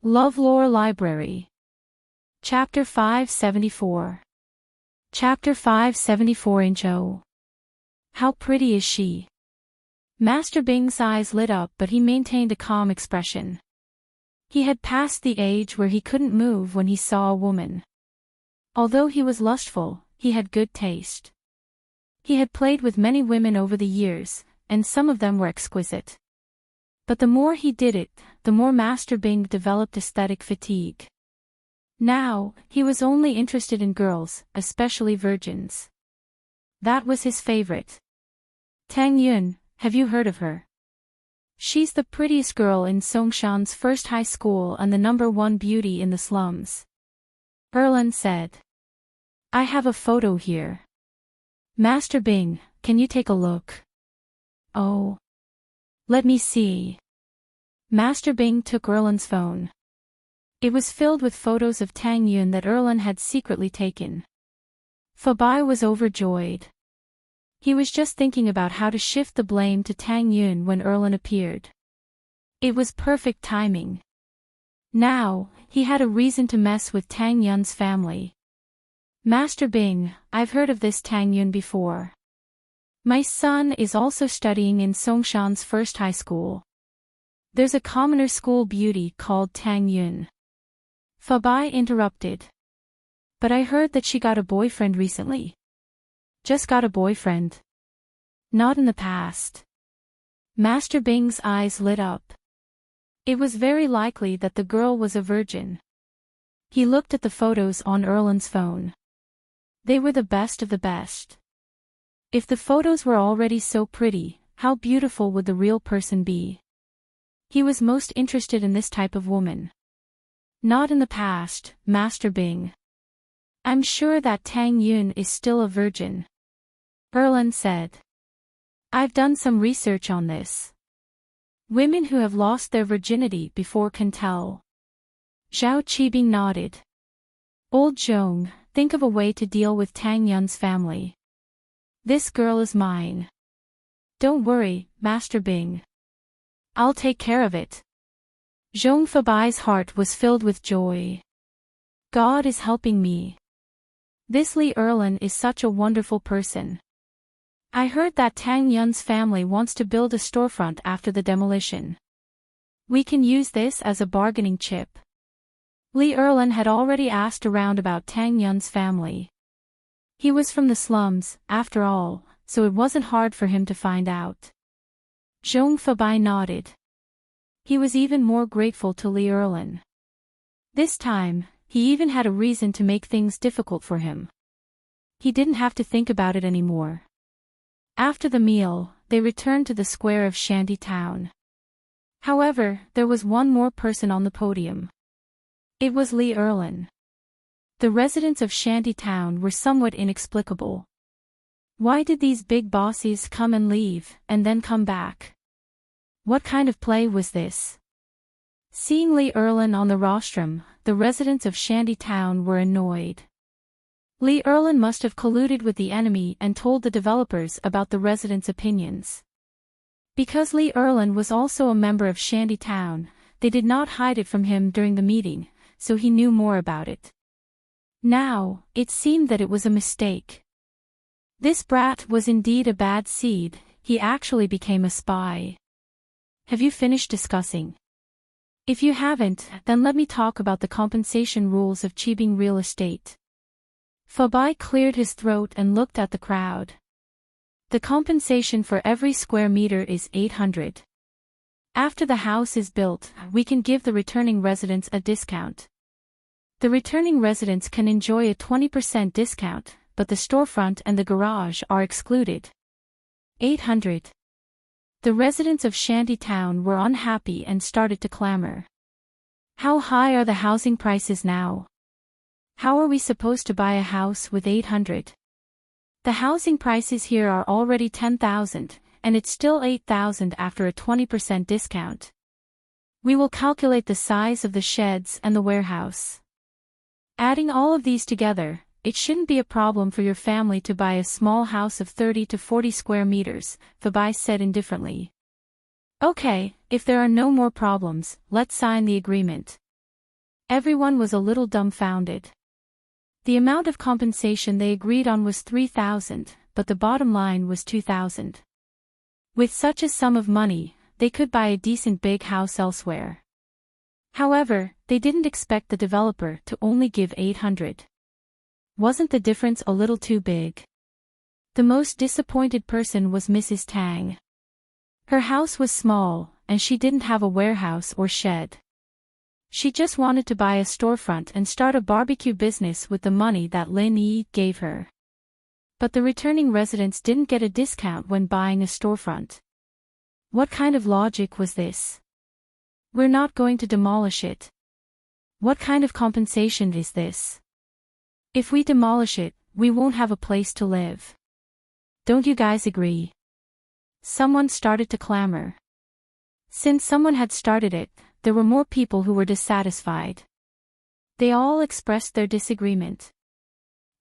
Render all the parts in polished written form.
LoveLore Library. Chapter 574. Chapter 574 Incho. How pretty is she? Master Bing's eyes lit up, but he maintained a calm expression. He had passed the age where he couldn't move when he saw a woman. Although he was lustful, he had good taste. He had played with many women over the years, and some of them were exquisite. But the more he did it, the more Master Bing developed aesthetic fatigue. Now, he was only interested in girls, especially virgins. That was his favorite. Tang Yun, have you heard of her? She's the prettiest girl in Songshan's first high school and the #1 beauty in the slums. Erlan said. I have a photo here. Master Bing, can you take a look? Oh. Let me see. Master Bing took Erlan's phone. It was filled with photos of Tang Yun that Erlan had secretly taken. Fabai was overjoyed. He was just thinking about how to shift the blame to Tang Yun when Erlan appeared. It was perfect timing. Now, he had a reason to mess with Tang Yun's family. Master Bing, I've heard of this Tang Yun before. My son is also studying in Songshan's first high school. There's a commoner school beauty called Tang Yun. Fabai interrupted. But I heard that she got a boyfriend recently. Just got a boyfriend. Not in the past. Master Bing's eyes lit up. It was very likely that the girl was a virgin. He looked at the photos on Erlan's phone. They were the best of the best. If the photos were already so pretty, how beautiful would the real person be? He was most interested in this type of woman. Not in the past, Master Bing. I'm sure that Tang Yun is still a virgin. Erlan said. I've done some research on this. Women who have lost their virginity before can tell. Zhao Qibing nodded. Old Zhong, think of a way to deal with Tang Yun's family. This girl is mine. Don't worry, Master Bing. I'll take care of it. Zhong Fabai's heart was filled with joy. God is helping me. This Li Erlan is such a wonderful person. I heard that Tang Yun's family wants to build a storefront after the demolition. We can use this as a bargaining chip. Li Erlan had already asked around about Tang Yun's family. He was from the slums, after all, so it wasn't hard for him to find out. Zhong Fabai nodded. He was even more grateful to Li Erlan. This time, he even had a reason to make things difficult for him. He didn't have to think about it anymore. After the meal, they returned to the square of Shanty Town. However, there was one more person on the podium. It was Li Erlan. The residents of Shanty Town were somewhat inexplicable. Why did these big bossies come and leave, and then come back? What kind of play was this? Seeing Li Erlan on the rostrum, the residents of Shanty Town were annoyed. Li Erlan must have colluded with the enemy and told the developers about the residents' opinions. Because Li Erlan was also a member of Shanty Town, they did not hide it from him during the meeting, so he knew more about it. Now, it seemed that it was a mistake. This brat was indeed a bad seed, he actually became a spy. Have you finished discussing? If you haven't, then let me talk about the compensation rules of Qibing real estate. Fabai cleared his throat and looked at the crowd. The compensation for every square meter is 800. After the house is built, we can give the returning residents a discount. The returning residents can enjoy a 20% discount, but the storefront and the garage are excluded. 800. The residents of Shanty Town were unhappy and started to clamor. How high are the housing prices now? How are we supposed to buy a house with 800? The housing prices here are already 10,000, and it's still 8,000 after a 20% discount. We will calculate the size of the sheds and the warehouse. Adding all of these together, it shouldn't be a problem for your family to buy a small house of 30 to 40 square meters, Fabai said indifferently. Okay, if there are no more problems, let's sign the agreement. Everyone was a little dumbfounded. The amount of compensation they agreed on was 3,000, but the bottom line was 2,000. With such a sum of money, they could buy a decent big house elsewhere. However, they didn't expect the developer to only give 800. Wasn't the difference a little too big? The most disappointed person was Mrs. Tang. Her house was small, and she didn't have a warehouse or shed. She just wanted to buy a storefront and start a barbecue business with the money that Lin Yi gave her. But the returning residents didn't get a discount when buying a storefront. What kind of logic was this? We're not going to demolish it. What kind of compensation is this? If we demolish it, we won't have a place to live. Don't you guys agree? Someone started to clamor. Since someone had started it, there were more people who were dissatisfied. They all expressed their disagreement.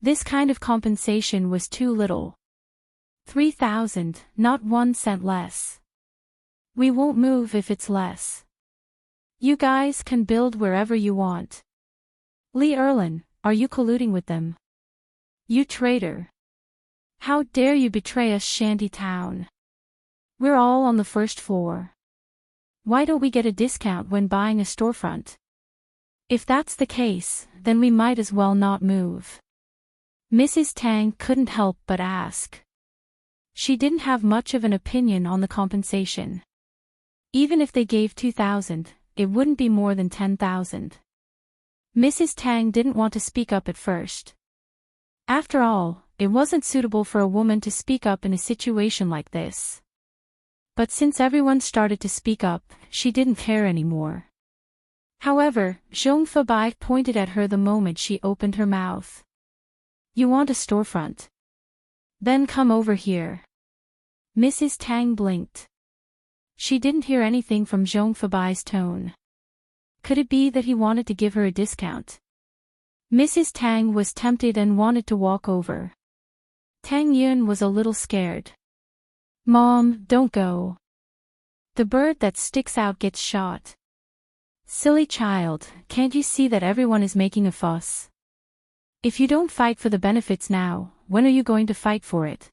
This kind of compensation was too little. 3,000, not 1 cent less. We won't move if it's less. You guys can build wherever you want. Li Erlin, are you colluding with them? You traitor. How dare you betray us, shanty town? We're all on the first floor. Why don't we get a discount when buying a storefront? If that's the case, then we might as well not move. Mrs. Tang couldn't help but ask. She didn't have much of an opinion on the compensation. Even if they gave 2,000, it wouldn't be more than 10,000. Mrs. Tang didn't want to speak up at first. After all, it wasn't suitable for a woman to speak up in a situation like this. But since everyone started to speak up, she didn't care anymore. However, Zhong Fabai pointed at her the moment she opened her mouth. You want a storefront? Then come over here. Mrs. Tang blinked. She didn't hear anything from Zhong Fabai's tone. Could it be that he wanted to give her a discount? Mrs. Tang was tempted and wanted to walk over. Tang Yun was a little scared. Mom, don't go. The bird that sticks out gets shot. Silly child, can't you see that everyone is making a fuss? If you don't fight for the benefits now, when are you going to fight for it?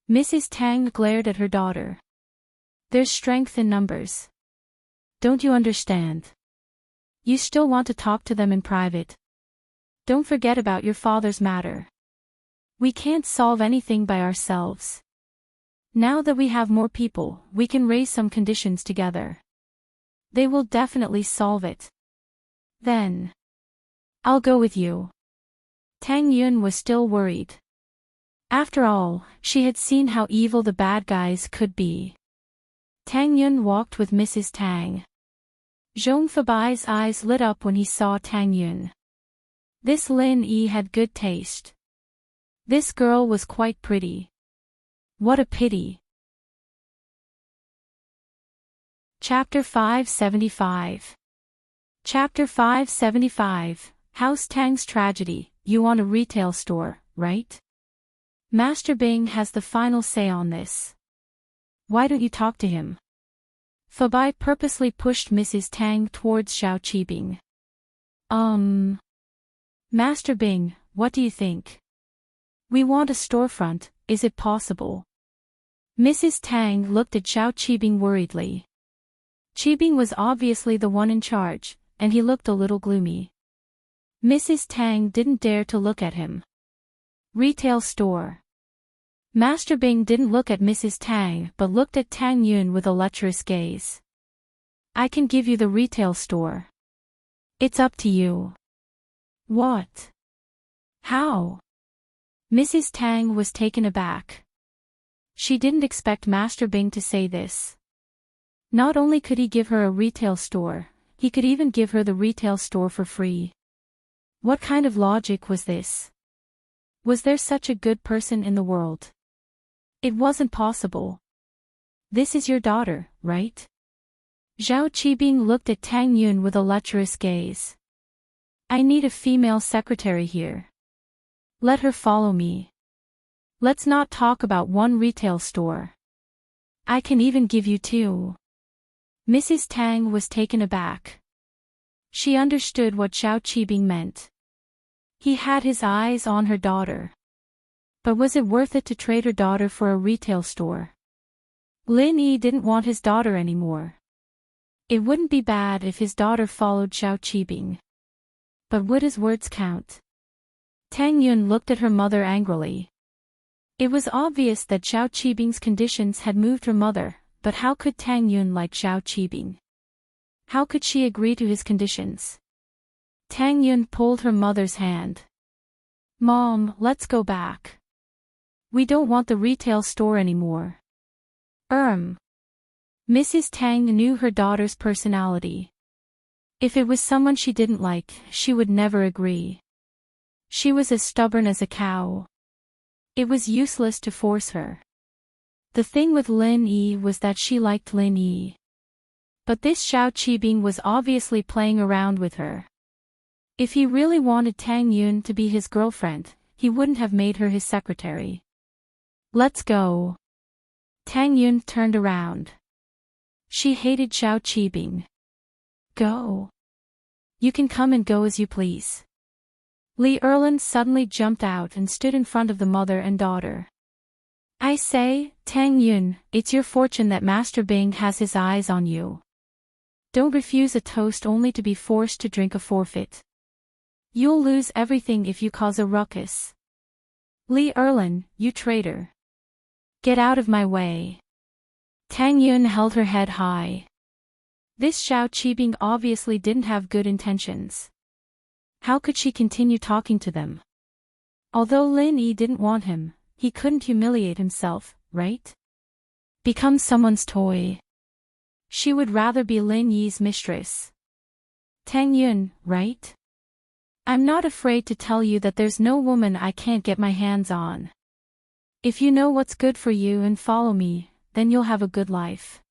Mrs. Tang glared at her daughter. There's strength in numbers. Don't you understand? You still want to talk to them in private. Don't forget about your father's matter. We can't solve anything by ourselves. Now that we have more people, we can raise some conditions together. They will definitely solve it. Then. I'll go with you. Tang Yun was still worried. After all, she had seen how evil the bad guys could be. Tang Yun walked with Mrs. Tang. Zhong Fabai's eyes lit up when he saw Tang Yun. This Lin Yi had good taste. This girl was quite pretty. What a pity. Chapter 575. Chapter 575, House Tang's Tragedy. You want a retail store, right? Master Bing has the final say on this. Why don't you talk to him? Fabai purposely pushed Mrs. Tang towards Xiao Qibing. Master Bing, what do you think? We want a storefront, is it possible? Mrs. Tang looked at Xiao Qibing worriedly. Qibing was obviously the one in charge, and he looked a little gloomy. Mrs. Tang didn't dare to look at him. Retail store. Master Bing didn't look at Mrs. Tang but looked at Tang Yun with a lecherous gaze. I can give you the retail store. It's up to you. What? How? Mrs. Tang was taken aback. She didn't expect Master Bing to say this. Not only could he give her a retail store, he could even give her the retail store for free. What kind of logic was this? Was there such a good person in the world? It wasn't possible. This is your daughter, right? Xiao Qibing looked at Tang Yun with a lecherous gaze. I need a female secretary here. Let her follow me. Let's not talk about one retail store. I can even give you 2. Mrs. Tang was taken aback. She understood what Xiao Qibing meant. He had his eyes on her daughter. But was it worth it to trade her daughter for a retail store? Lin Yi didn't want his daughter anymore. It wouldn't be bad if his daughter followed Xiao Qibing. But would his words count? Tang Yun looked at her mother angrily. It was obvious that Xiao Qibing's conditions had moved her mother, but how could Tang Yun like Xiao Qibing? How could she agree to his conditions? Tang Yun pulled her mother's hand. Mom, let's go back. We don't want the retail store anymore. Mrs. Tang knew her daughter's personality. If it was someone she didn't like, she would never agree. She was as stubborn as a cow. It was useless to force her. The thing with Lin Yi was that she liked Lin Yi. But this Xiao Qibing was obviously playing around with her. If he really wanted Tang Yun to be his girlfriend, he wouldn't have made her his secretary. Let's go. Tang Yun turned around. She hated Xiao Qibing. Go. You can come and go as you please. Li Erlin suddenly jumped out and stood in front of the mother and daughter. I say, Tang Yun, it's your fortune that Master Bing has his eyes on you. Don't refuse a toast only to be forced to drink a forfeit. You'll lose everything if you cause a ruckus. Li Erlin, you traitor. Get out of my way. Tang Yun held her head high. This Xiao Qibing obviously didn't have good intentions. How could she continue talking to them? Although Lin Yi didn't want him, he couldn't humiliate himself, right? Become someone's toy. She would rather be Lin Yi's mistress. Tang Yun, right? I'm not afraid to tell you that there's no woman I can't get my hands on. If you know what's good for you and follow me, then you'll have a good life.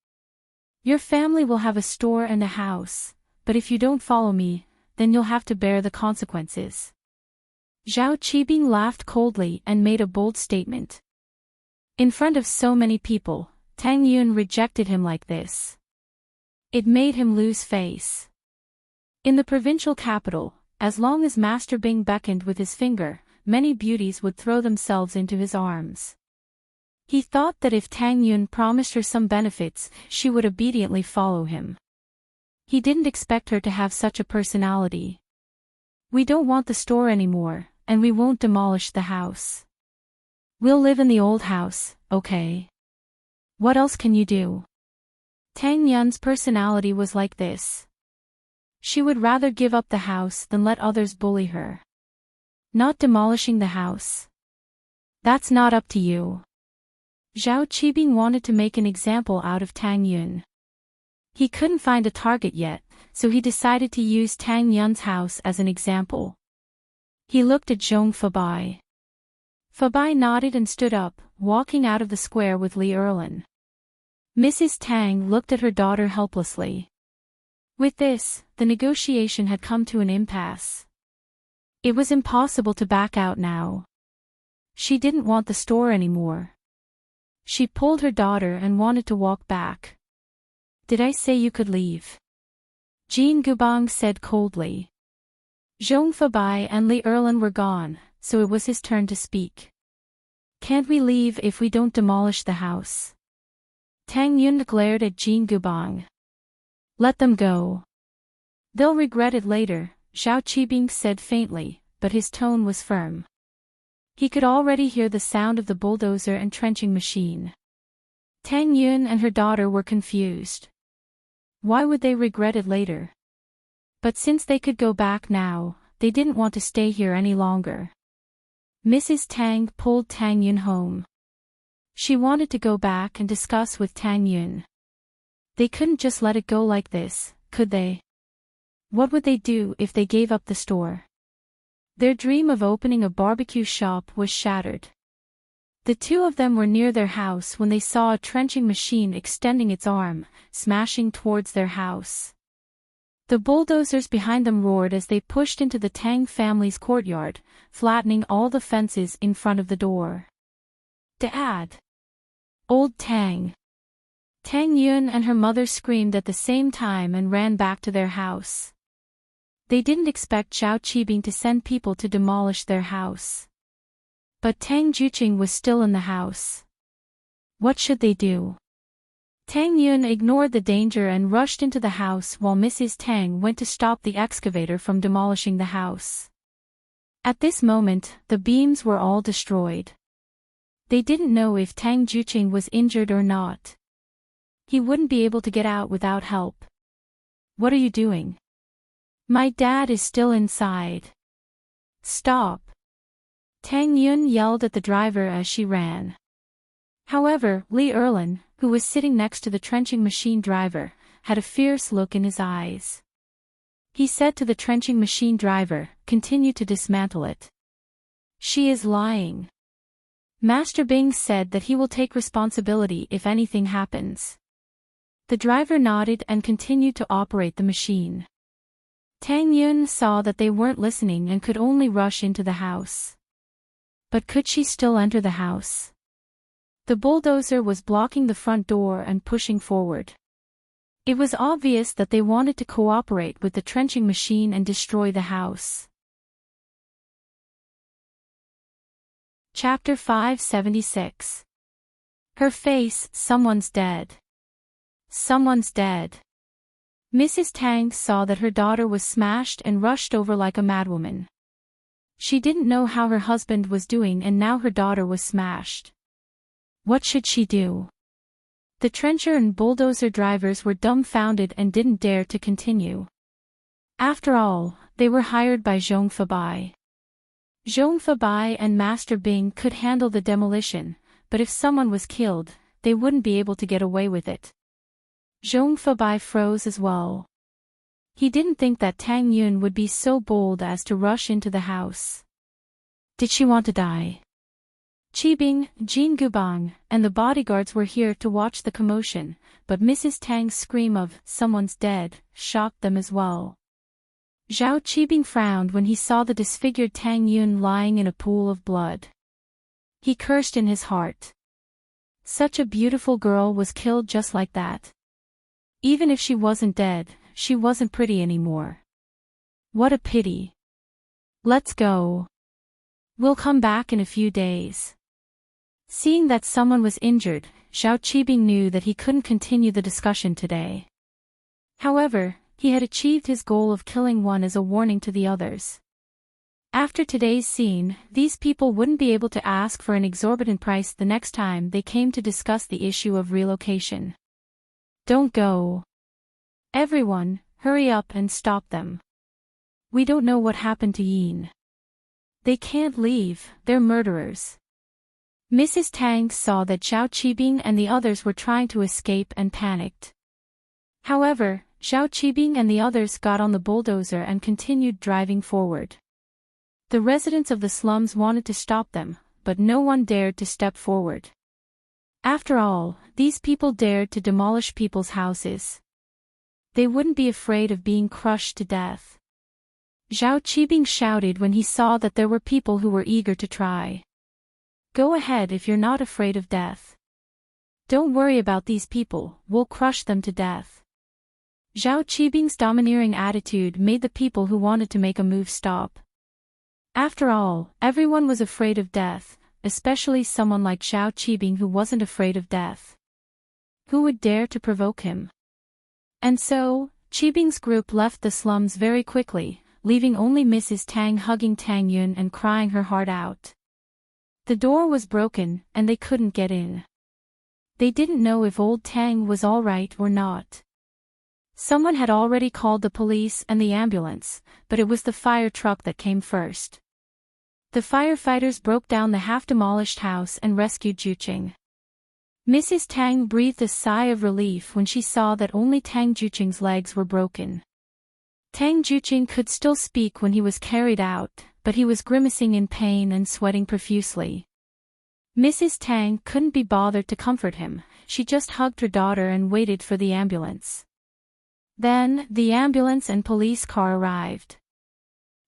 Your family will have a store and a house, but if you don't follow me, then you'll have to bear the consequences. Xiao Qibing laughed coldly and made a bold statement. In front of so many people, Tang Yun rejected him like this. It made him lose face. In the provincial capital, as long as Master Bing beckoned with his finger, many beauties would throw themselves into his arms. He thought that if Tang Yun promised her some benefits, she would obediently follow him. He didn't expect her to have such a personality. We don't want the store anymore, and we won't demolish the house. We'll live in the old house, okay? What else can you do? Tang Yun's personality was like this. She would rather give up the house than let others bully her. Not demolishing the house. That's not up to you. Xiao Qibing wanted to make an example out of Tang Yun. He couldn't find a target yet, so he decided to use Tang Yun's house as an example. He looked at Zhong Fabai. Fabai nodded and stood up, walking out of the square with Li Erlin. Mrs. Tang looked at her daughter helplessly. With this, the negotiation had come to an impasse. It was impossible to back out now. She didn't want the store anymore. She pulled her daughter and wanted to walk back. Did I say you could leave? Jean Gubang said coldly. Zhong Fabai and Li Erlin were gone, so it was his turn to speak. Can't we leave if we don't demolish the house? Tang Yun glared at Jean Gubang. Let them go. They'll regret it later, Xiao Qibing said faintly, but his tone was firm. He could already hear the sound of the bulldozer and trenching machine. Tang Yun and her daughter were confused. Why would they regret it later? But since they could go back now, they didn't want to stay here any longer. Mrs. Tang pulled Tang Yun home. She wanted to go back and discuss with Tang Yun. They couldn't just let it go like this, could they? What would they do if they gave up the store? Their dream of opening a barbecue shop was shattered. The two of them were near their house when they saw a trenching machine extending its arm, smashing towards their house. The bulldozers behind them roared as they pushed into the Tang family's courtyard, flattening all the fences in front of the door. Dad! Old Tang! Tang Yun and her mother screamed at the same time and ran back to their house. They didn't expect Zhao Qibing to send people to demolish their house. But Tang Juqing was still in the house. What should they do? Tang Yun ignored the danger and rushed into the house while Mrs. Tang went to stop the excavator from demolishing the house. At this moment, the beams were all destroyed. They didn't know if Tang Juqing was injured or not. He wouldn't be able to get out without help. What are you doing? My dad is still inside. Stop! Tang Yun yelled at the driver as she ran. However, Li Erlin, who was sitting next to the trenching machine driver, had a fierce look in his eyes. He said to the trenching machine driver, "Continue to dismantle it." She is lying. Master Bing said that he will take responsibility if anything happens. The driver nodded and continued to operate the machine. Tang Yun saw that they weren't listening and could only rush into the house. But could she still enter the house? The bulldozer was blocking the front door and pushing forward. It was obvious that they wanted to cooperate with the trenching machine and destroy the house. Chapter 576. Her face, someone's dead. Someone's dead. Mrs. Tang saw that her daughter was smashed and rushed over like a madwoman. She didn't know how her husband was doing and now her daughter was smashed. What should she do? The trencher and bulldozer drivers were dumbfounded and didn't dare to continue. After all, they were hired by Zhong Fabai. Zhong Fabai and Master Bing could handle the demolition, but if someone was killed, they wouldn't be able to get away with it. Zhong Fabai froze as well. He didn't think that Tang Yun would be so bold as to rush into the house. Did she want to die? Qibing, Jin Gubang, and the bodyguards were here to watch the commotion, but Mrs. Tang's scream of "someone's dead" shocked them as well. Zhao Qibing frowned when he saw the disfigured Tang Yun lying in a pool of blood. He cursed in his heart. Such a beautiful girl was killed just like that. Even if she wasn't dead, she wasn't pretty anymore. What a pity. Let's go. We'll come back in a few days. Seeing that someone was injured, Zhao Qibing knew that he couldn't continue the discussion today. However, he had achieved his goal of killing one as a warning to the others. After today's scene, these people wouldn't be able to ask for an exorbitant price the next time they came to discuss the issue of relocation. Don't go. Everyone, hurry up and stop them. We don't know what happened to Yin. They can't leave, they're murderers. Mrs. Tang saw that Zhao Qibing and the others were trying to escape and panicked. However, Zhao Qibing and the others got on the bulldozer and continued driving forward. The residents of the slums wanted to stop them, but no one dared to step forward. After all, these people dared to demolish people's houses. They wouldn't be afraid of being crushed to death. Zhao Qibing shouted when he saw that there were people who were eager to try. Go ahead if you're not afraid of death. Don't worry about these people, we'll crush them to death. Zhao Qibing's domineering attitude made the people who wanted to make a move stop. After all, everyone was afraid of death, especially someone like Zhao Qibing who wasn't afraid of death. Who would dare to provoke him? And so, Qibing's group left the slums very quickly, leaving only Mrs. Tang hugging Tang Yun and crying her heart out. The door was broken, and they couldn't get in. They didn't know if old Tang was all right or not. Someone had already called the police and the ambulance, but it was the fire truck that came first. The firefighters broke down the half-demolished house and rescued Juqing. Mrs. Tang breathed a sigh of relief when she saw that only Tang Juqing's legs were broken. Tang Juqing could still speak when he was carried out, but he was grimacing in pain and sweating profusely. Mrs. Tang couldn't be bothered to comfort him, she just hugged her daughter and waited for the ambulance. Then, the ambulance and police car arrived.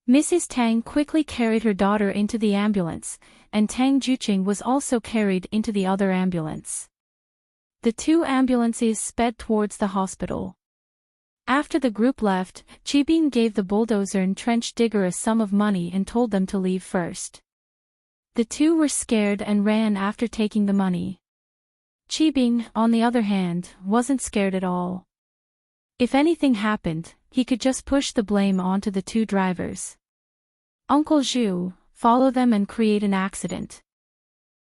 Mrs. Tang quickly carried her daughter into the ambulance, and Tang Juqing was also carried into the other ambulance. The two ambulances sped towards the hospital. After the group left, Chibing gave the bulldozer and trench digger a sum of money and told them to leave first. The two were scared and ran after taking the money. Chibing, on the other hand, wasn't scared at all. If anything happened, he could just push the blame onto the two drivers. Uncle Zhu, follow them and create an accident.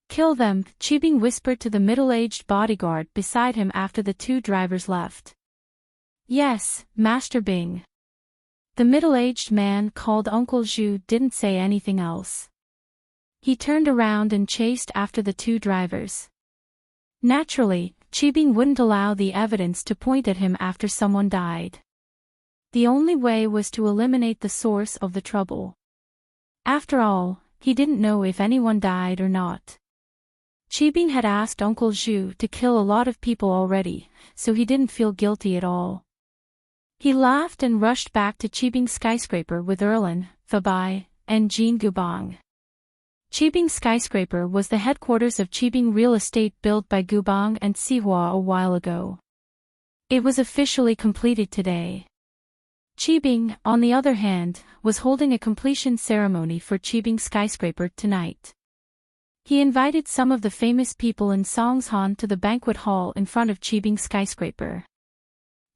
Kill them, Chibing whispered to the middle-aged bodyguard beside him after the two drivers left. Yes, Master Bing. The middle-aged man called Uncle Zhu didn't say anything else. He turned around and chased after the two drivers. Naturally, Chibing wouldn't allow the evidence to point at him after someone died. The only way was to eliminate the source of the trouble. After all, he didn't know if anyone died or not. Chibing had asked Uncle Zhu to kill a lot of people already, so he didn't feel guilty at all. He laughed and rushed back to Chibing's skyscraper with Erlin, Fabai, and Jean Gubang. Chibing skyscraper was the headquarters of Chibing Real Estate built by Gubang and Sihua a while ago. It was officially completed today. Chibing, on the other hand, was holding a completion ceremony for Chibing skyscraper tonight. He invited some of the famous people in Songshan to the banquet hall in front of Chibing skyscraper.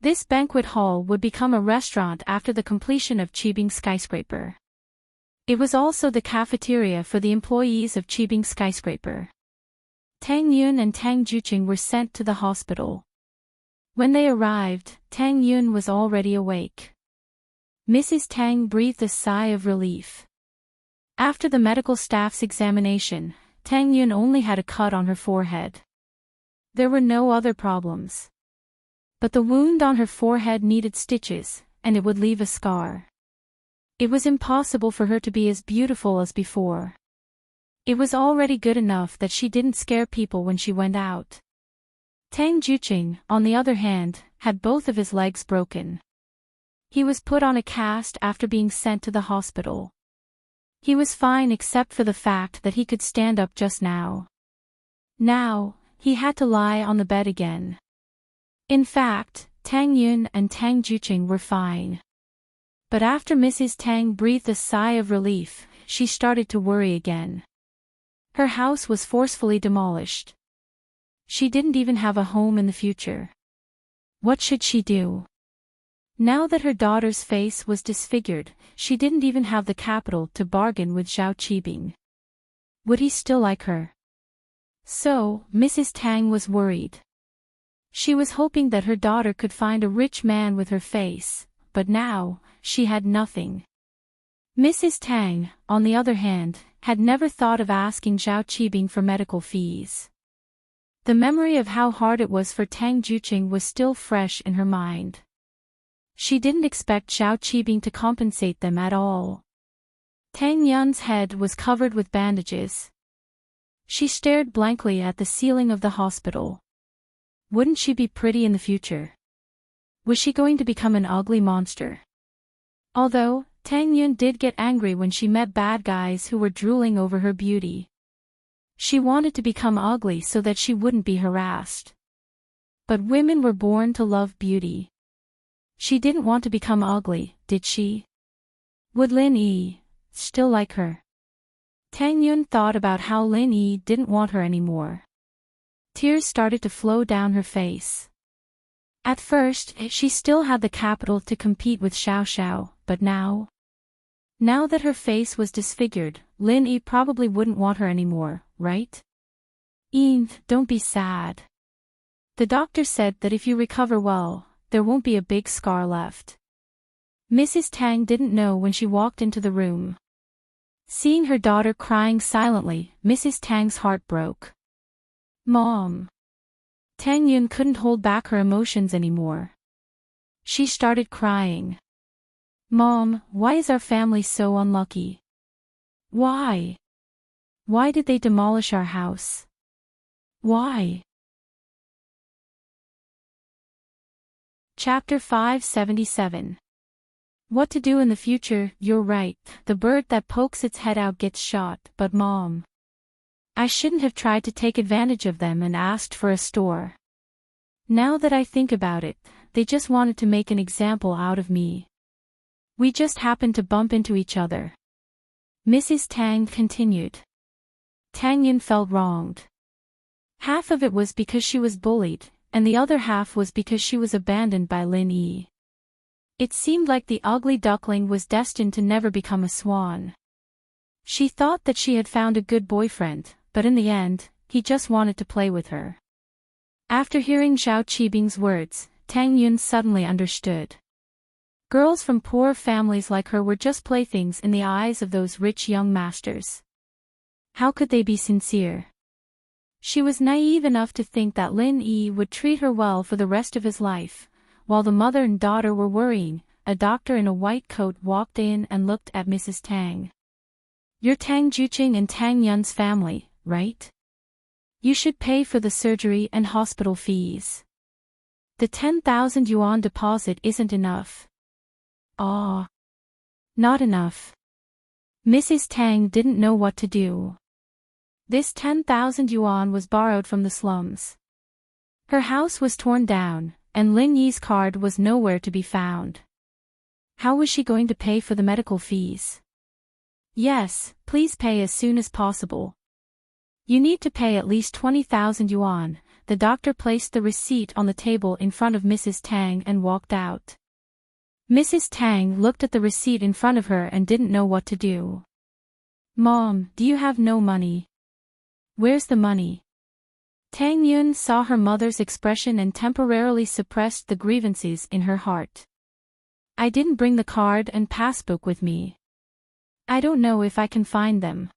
This banquet hall would become a restaurant after the completion of Chibing skyscraper. It was also the cafeteria for the employees of Chibing skyscraper. Tang Yun and Tang Juqing were sent to the hospital. When they arrived, Tang Yun was already awake. Mrs. Tang breathed a sigh of relief. After the medical staff's examination, Tang Yun only had a cut on her forehead. There were no other problems. But the wound on her forehead needed stitches, and it would leave a scar. It was impossible for her to be as beautiful as before. It was already good enough that she didn't scare people when she went out. Tang Juqing, on the other hand, had both of his legs broken. He was put on a cast after being sent to the hospital. He was fine except for the fact that he could stand up just now. Now, he had to lie on the bed again. In fact, Tang Yun and Tang Juqing were fine. But after Mrs. Tang breathed a sigh of relief, she started to worry again. Her house was forcefully demolished. She didn't even have a home in the future. What should she do? Now that her daughter's face was disfigured, she didn't even have the capital to bargain with Zhao Qibing. Would he still like her? So, Mrs. Tang was worried. She was hoping that her daughter could find a rich man with her face, but now, she had nothing. Mrs. Tang, on the other hand, had never thought of asking Zhao Qibing for medical fees. The memory of how hard it was for Tang Juqing was still fresh in her mind. She didn't expect Zhao Qibing to compensate them at all. Tang Yun's head was covered with bandages. She stared blankly at the ceiling of the hospital. Wouldn't she be pretty in the future? Was she going to become an ugly monster? Although, Tang Yun did get angry when she met bad guys who were drooling over her beauty. She wanted to become ugly so that she wouldn't be harassed. But women were born to love beauty. She didn't want to become ugly, did she? Would Lin Yi still like her? Tang Yun thought about how Lin Yi didn't want her anymore. Tears started to flow down her face. At first, she still had the capital to compete with Xiao Xiao, but now that her face was disfigured, Lin Yi probably wouldn't want her anymore, right? Don't be sad. The doctor said that if you recover well, there won't be a big scar left. Mrs. Tang didn't know when she walked into the room. Seeing her daughter crying silently, Mrs. Tang's heart broke. Mom. Tang Yun couldn't hold back her emotions anymore. She started crying. Mom, why is our family so unlucky? Why? Why did they demolish our house? Why? Chapter 577. What to do in the future? You're right, the bird that pokes its head out gets shot, but Mom, I shouldn't have tried to take advantage of them and asked for a store. Now that I think about it, they just wanted to make an example out of me. We just happened to bump into each other. Mrs. Tang continued. Tang Yun felt wronged. Half of it was because she was bullied, and the other half was because she was abandoned by Lin Yi. It seemed like the ugly duckling was destined to never become a swan. She thought that she had found a good boyfriend, but in the end, he just wanted to play with her. After hearing Zhao Qibing's words, Tang Yun suddenly understood. Girls from poor families like her were just playthings in the eyes of those rich young masters. How could they be sincere? She was naive enough to think that Lin Yi would treat her well for the rest of his life. While the mother and daughter were worrying, a doctor in a white coat walked in and looked at Mrs. Tang. You're Tang Juqing and Tang Yun's family, right? You should pay for the surgery and hospital fees. The 10,000 yuan deposit isn't enough. Ah. Not enough. Mrs. Tang didn't know what to do. This 10,000 yuan was borrowed from the slums. Her house was torn down, and Lin Yi's card was nowhere to be found. How was she going to pay for the medical fees? Yes, please pay as soon as possible. You need to pay at least 20,000 yuan. The doctor placed the receipt on the table in front of Mrs. Tang and walked out. Mrs. Tang looked at the receipt in front of her and didn't know what to do. Mom, do you have no money? Where's the money? Tang Yun saw her mother's expression and temporarily suppressed the grievances in her heart. I didn't bring the card and passbook with me. I don't know if I can find them.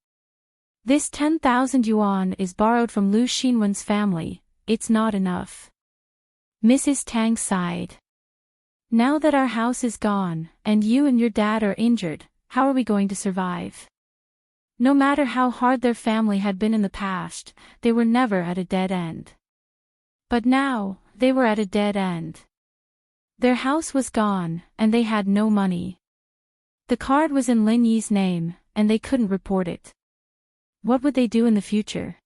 This 10,000 yuan is borrowed from Lu Xinwen's family, it's not enough. Mrs. Tang sighed. Now that our house is gone, and you and your dad are injured, how are we going to survive? No matter how hard their family had been in the past, they were never at a dead end. But now, they were at a dead end. Their house was gone, and they had no money. The card was in Lin Yi's name, and they couldn't report it. What would they do in the future?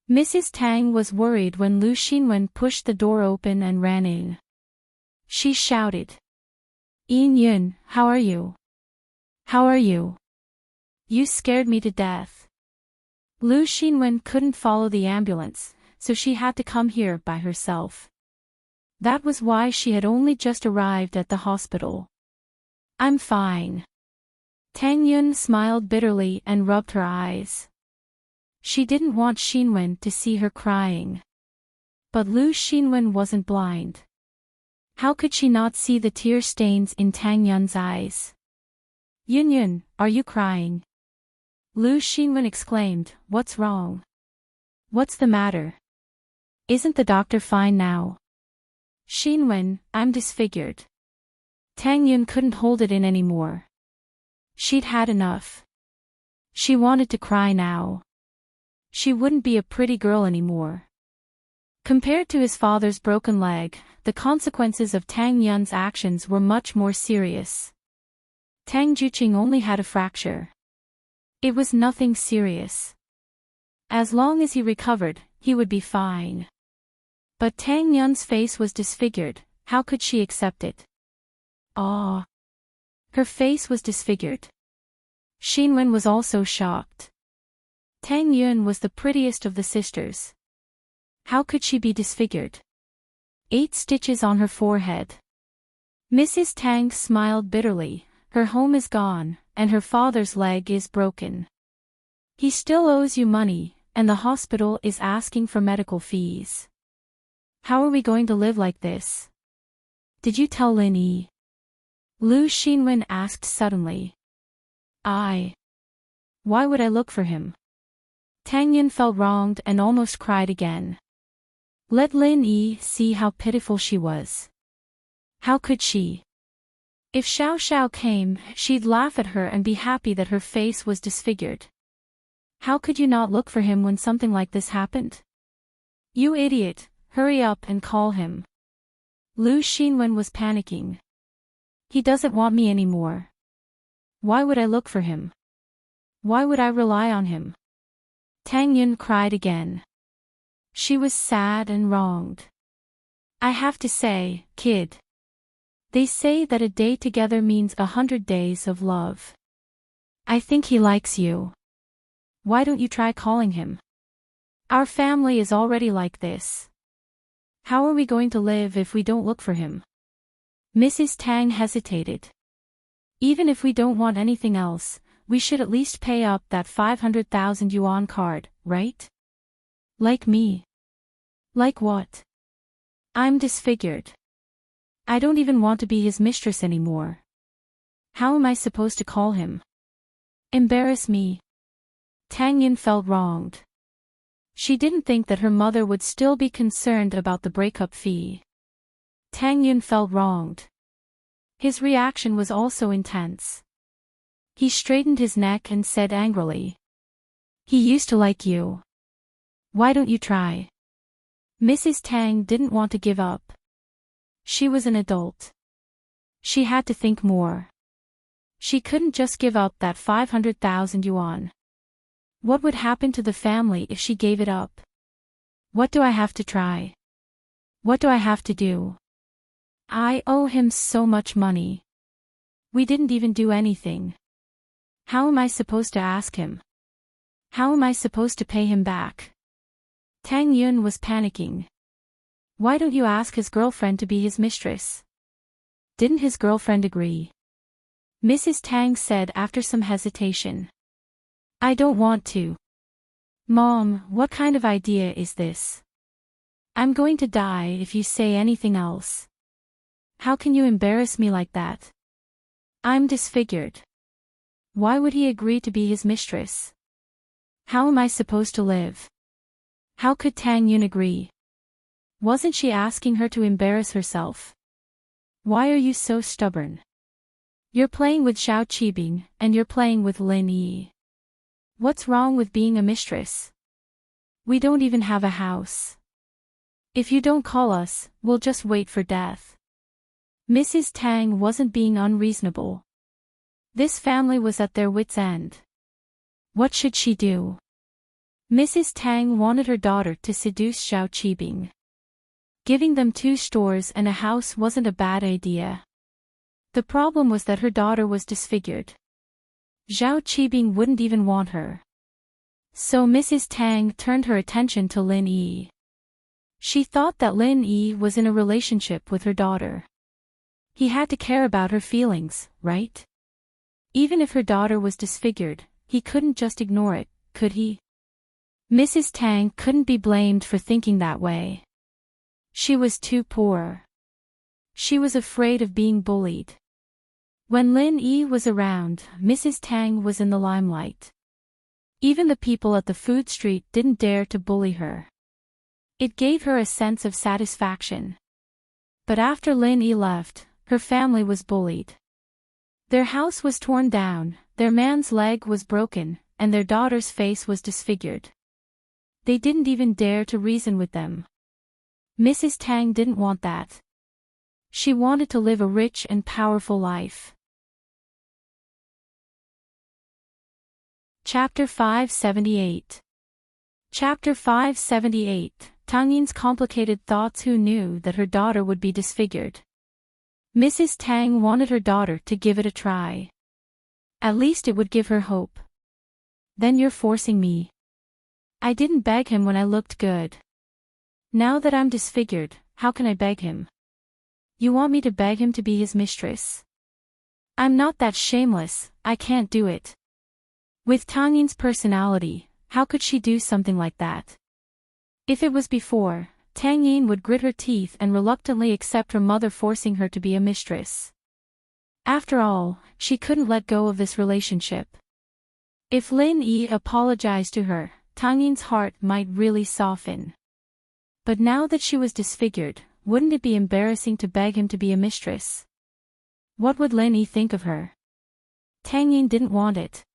Mrs. Tang was worried when Lu Xinwen pushed the door open and ran in. She shouted. Yin Yun, how are you? How are you? You scared me to death. Lu Xinwen couldn't follow the ambulance, so she had to come here by herself. That was why she had only just arrived at the hospital. I'm fine. Tang Yun smiled bitterly and rubbed her eyes. She didn't want Xinwen to see her crying. But Lu Xinwen wasn't blind. How could she not see the tear stains in Tang Yun's eyes? Yun Yun, are you crying? Lu Xinwen exclaimed, what's wrong? What's the matter? Isn't the doctor fine now? Xinwen, I'm disfigured. Tang Yun couldn't hold it in anymore. She'd had enough. She wanted to cry now. She wouldn't be a pretty girl anymore. Compared to his father's broken leg, the consequences of Tang Yun's actions were much more serious. Tang Juqing only had a fracture. It was nothing serious. As long as he recovered, he would be fine. But Tang Yun's face was disfigured, how could she accept it? Ah! Her face was disfigured. Xinwen was also shocked. Tang Yun was the prettiest of the sisters. How could she be disfigured? 8 stitches on her forehead. Mrs. Tang smiled bitterly, her home is gone, and her father's leg is broken. He still owes you money, and the hospital is asking for medical fees. How are we going to live like this? Did you tell Lin Yi? Lu Xinwen asked suddenly. Why would I look for him? Tang Yun felt wronged and almost cried again. Let Lin Yi see how pitiful she was. How could she? If Xiao Xiao came, she'd laugh at her and be happy that her face was disfigured. How could you not look for him when something like this happened? You idiot, hurry up and call him. Lu Xinwen was panicking. He doesn't want me anymore. Why would I look for him? Why would I rely on him? Tang Yun cried again. She was sad and wronged. I have to say, kid. They say that a day together means 100 days of love. I think he likes you. Why don't you try calling him? Our family is already like this. How are we going to live if we don't look for him? Mrs. Tang hesitated. Even if we don't want anything else, we should at least pay up that 500,000 yuan card, right? Like me. Like what? I'm disfigured. I don't even want to be his mistress anymore. How am I supposed to call him? Embarrass me? Tang Yin felt wronged. She didn't think that her mother would still be concerned about the breakup fee. Tang Yin felt wronged. His reaction was also intense. He straightened his neck and said angrily. He used to like you. Why don't you try? Mrs. Tang didn't want to give up. She was an adult. She had to think more. She couldn't just give up that 500,000 yuan. What would happen to the family if she gave it up? What do I have to try? What do I have to do? I owe him so much money. We didn't even do anything. How am I supposed to ask him? How am I supposed to pay him back? Tang Yun was panicking. Why don't you ask his girlfriend to be his mistress? Didn't his girlfriend agree? Mrs. Tang said after some hesitation. I don't want to. Mom, what kind of idea is this? I'm going to die if you say anything else. How can you embarrass me like that? I'm disfigured. Why would he agree to be his mistress? How am I supposed to live? How could Tang Yun agree? Wasn't she asking her to embarrass herself? Why are you so stubborn? You're playing with Xiao Qibing, and you're playing with Lin Yi. What's wrong with being a mistress? We don't even have a house. If you don't call us, we'll just wait for death. Mrs. Tang wasn't being unreasonable. This family was at their wits' end. What should she do? Mrs. Tang wanted her daughter to seduce Xiao Qibing. Giving them 2 stores and a house wasn't a bad idea. The problem was that her daughter was disfigured. Xiao Qibing wouldn't even want her. So Mrs. Tang turned her attention to Lin Yi. She thought that Lin Yi was in a relationship with her daughter. He had to care about her feelings, right? Even if her daughter was disfigured, he couldn't just ignore it, could he? Mrs. Tang couldn't be blamed for thinking that way. She was too poor. She was afraid of being bullied. When Lin Yi was around, Mrs. Tang was in the limelight. Even the people at the food street didn't dare to bully her. It gave her a sense of satisfaction. But after Lin Yi left, her family was bullied. Their house was torn down, their man's leg was broken, and their daughter's face was disfigured. They didn't even dare to reason with them. Mrs. Tang didn't want that. She wanted to live a rich and powerful life. Chapter 578. Chapter 578, Tang Yin's complicated thoughts. Who knew that her daughter would be disfigured? Mrs. Tang wanted her daughter to give it a try. At least it would give her hope. Then you're forcing me. I didn't beg him when I looked good. Now that I'm disfigured, how can I beg him? You want me to beg him to be his mistress? I'm not that shameless, I can't do it. With Tang Yin's personality, how could she do something like that? If it was before, Tang Yin would grit her teeth and reluctantly accept her mother forcing her to be a mistress. After all, she couldn't let go of this relationship. If Lin Yi apologized to her, Tang Yin's heart might really soften. But now that she was disfigured, wouldn't it be embarrassing to beg him to be a mistress? What would Lin Yi think of her? Tang Yin didn't want it.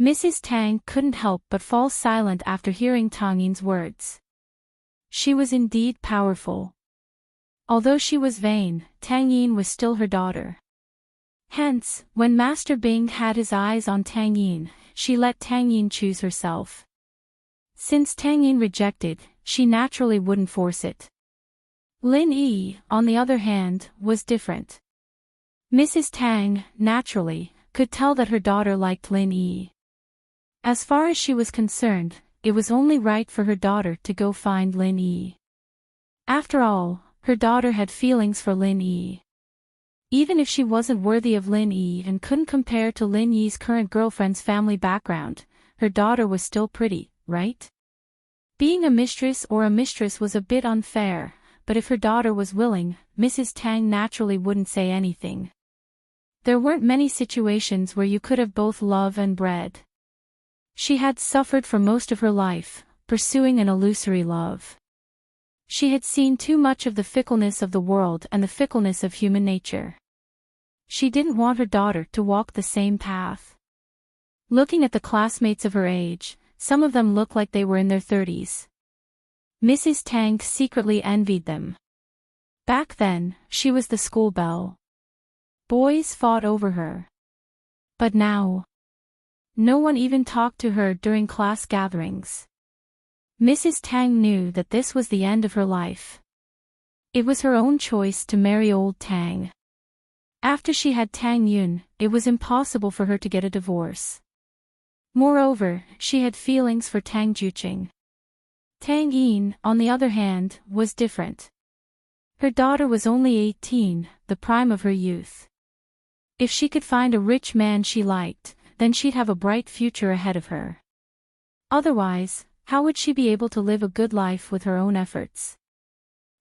Mrs. Tang couldn't help but fall silent after hearing Tang Yin's words. She was indeed powerful. Although she was vain, Tang Yin was still her daughter. Hence, when Master Bing had his eyes on Tang Yin, she let Tang Yin choose herself. Since Tang Yin rejected, she naturally wouldn't force it. Lin Yi, on the other hand, was different. Mrs. Tang, naturally, could tell that her daughter liked Lin Yi. As far as she was concerned, it was only right for her daughter to go find Lin Yi. After all, her daughter had feelings for Lin Yi. Even if she wasn't worthy of Lin Yi and couldn't compare to Lin Yi's current girlfriend's family background, her daughter was still pretty, right? Being a mistress was a bit unfair, but if her daughter was willing, Mrs. Tang naturally wouldn't say anything. There weren't many situations where you could have both love and bread. She had suffered for most of her life, pursuing an illusory love. She had seen too much of the fickleness of the world and the fickleness of human nature. She didn't want her daughter to walk the same path. Looking at the classmates of her age, some of them looked like they were in their 30s. Mrs. Tang secretly envied them. Back then, she was the school belle. Boys fought over her. But now, no one even talked to her during class gatherings. Mrs. Tang knew that this was the end of her life. It was her own choice to marry old Tang. After she had Tang Yun, it was impossible for her to get a divorce. Moreover, she had feelings for Tang Juqing. Tang Yin, on the other hand, was different. Her daughter was only 18, the prime of her youth. If she could find a rich man she liked, then she'd have a bright future ahead of her. Otherwise, how would she be able to live a good life with her own efforts?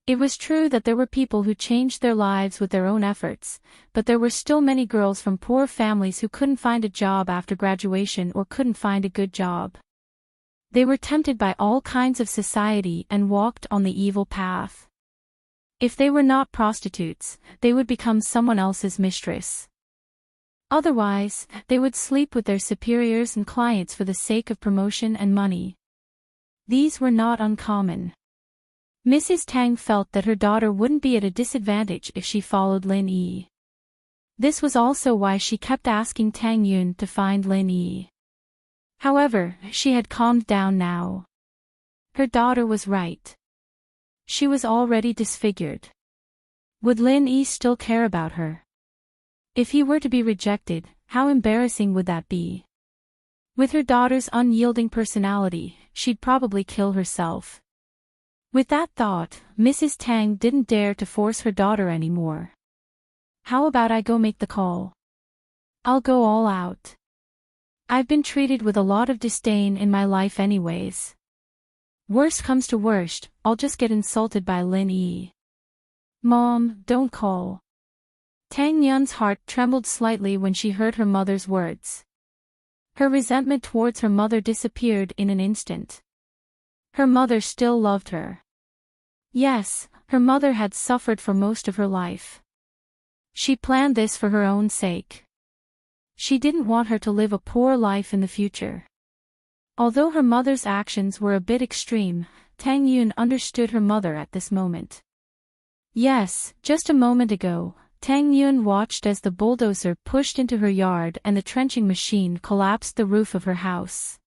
It was true that there were people who changed their lives with their own efforts, but there were still many girls from poor families who couldn't find a job after graduation or couldn't find a good job. They were tempted by all kinds of society and walked on the evil path. If they were not prostitutes, they would become someone else's mistress. Otherwise, they would sleep with their superiors and clients for the sake of promotion and money. These were not uncommon. Mrs. Tang felt that her daughter wouldn't be at a disadvantage if she followed Lin Yi. This was also why she kept asking Tang Yun to find Lin Yi. However, she had calmed down now. Her daughter was right. She was already disfigured. Would Lin Yi still care about her? If he were to be rejected, how embarrassing would that be? With her daughter's unyielding personality, she'd probably kill herself. With that thought, Mrs. Tang didn't dare to force her daughter anymore. How about I go make the call? I'll go all out. I've been treated with a lot of disdain in my life anyways. Worst comes to worst, I'll just get insulted by Lin Yi. Mom, don't call. Tang Yun's heart trembled slightly when she heard her mother's words. Her resentment towards her mother disappeared in an instant. Her mother still loved her. Yes, her mother had suffered for most of her life. She planned this for her own sake. She didn't want her to live a poor life in the future. Although her mother's actions were a bit extreme, Tang Yun understood her mother at this moment. Yes, just a moment ago, Tang Yun watched as the bulldozer pushed into her yard and the trenching machine collapsed the roof of her house.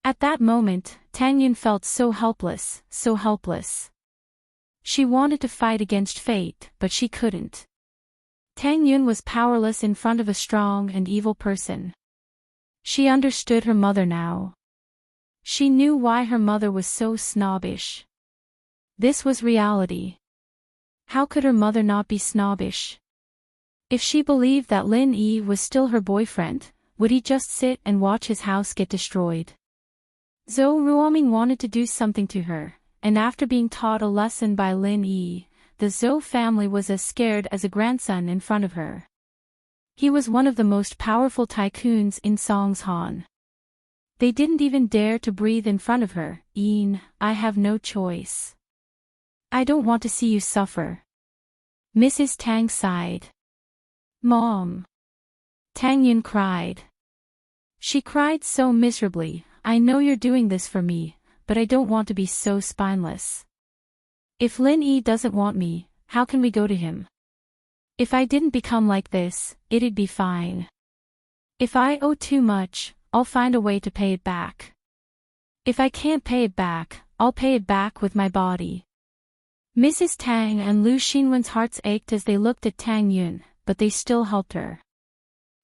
At that moment, Tang Yun felt so helpless, so helpless. She wanted to fight against fate, but she couldn't. Tang Yun was powerless in front of a strong and evil person. She understood her mother now. She knew why her mother was so snobbish. This was reality. How could her mother not be snobbish? If she believed that Lin Yi was still her boyfriend, would he just sit and watch his house get destroyed? Zhou Ruoming wanted to do something to her, and after being taught a lesson by Lin Yi, the Zhou family was as scared as a grandson in front of her. He was one of the most powerful tycoons in Songshan. They didn't even dare to breathe in front of her. Yin, I have no choice. I don't want to see you suffer. Mrs. Tang sighed. Mom. Tang Yun cried. She cried so miserably, I know you're doing this for me, but I don't want to be so spineless. If Lin Yi doesn't want me, how can we go to him? If I didn't become like this, it'd be fine. If I owe too much, I'll find a way to pay it back. If I can't pay it back, I'll pay it back with my body. Mrs. Tang and Lu Xinwen's hearts ached as they looked at Tang Yun, but they still helped her.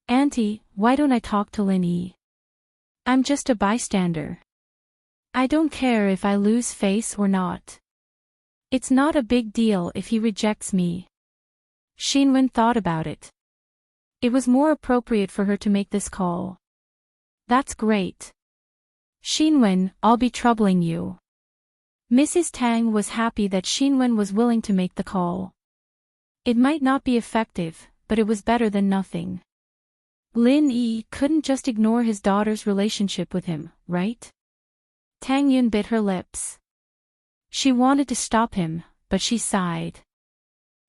"Auntie, why don't I talk to Lin Yi? I'm just a bystander. I don't care if I lose face or not. It's not a big deal if he rejects me." Xinwen thought about it. It was more appropriate for her to make this call. "That's great. Xinwen, I'll be troubling you." Mrs. Tang was happy that Xinwen was willing to make the call. It might not be effective, but it was better than nothing. Lin Yi couldn't just ignore his daughter's relationship with him, right? Tang Yun bit her lips. She wanted to stop him, but she sighed.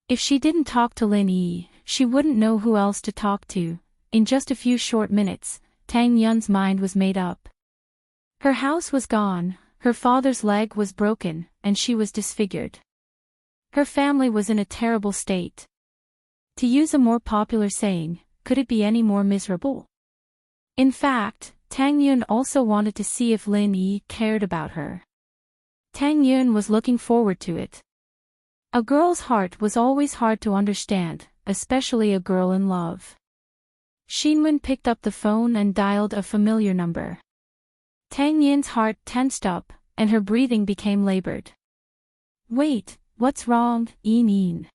If she didn't talk to Lin Yi, she wouldn't know who else to talk to. In just a few short minutes, Tang Yun's mind was made up. Her house was gone, her father's leg was broken, and she was disfigured. Her family was in a terrible state. To use a more popular saying, could it be any more miserable? In fact, Tang Yun also wanted to see if Lin Yi cared about her. Tang Yun was looking forward to it. A girl's heart was always hard to understand, especially a girl in love. Xinwen picked up the phone and dialed a familiar number. Tang Yun's heart tensed up, and her breathing became labored. "Wait, what's wrong, Yin Yin?"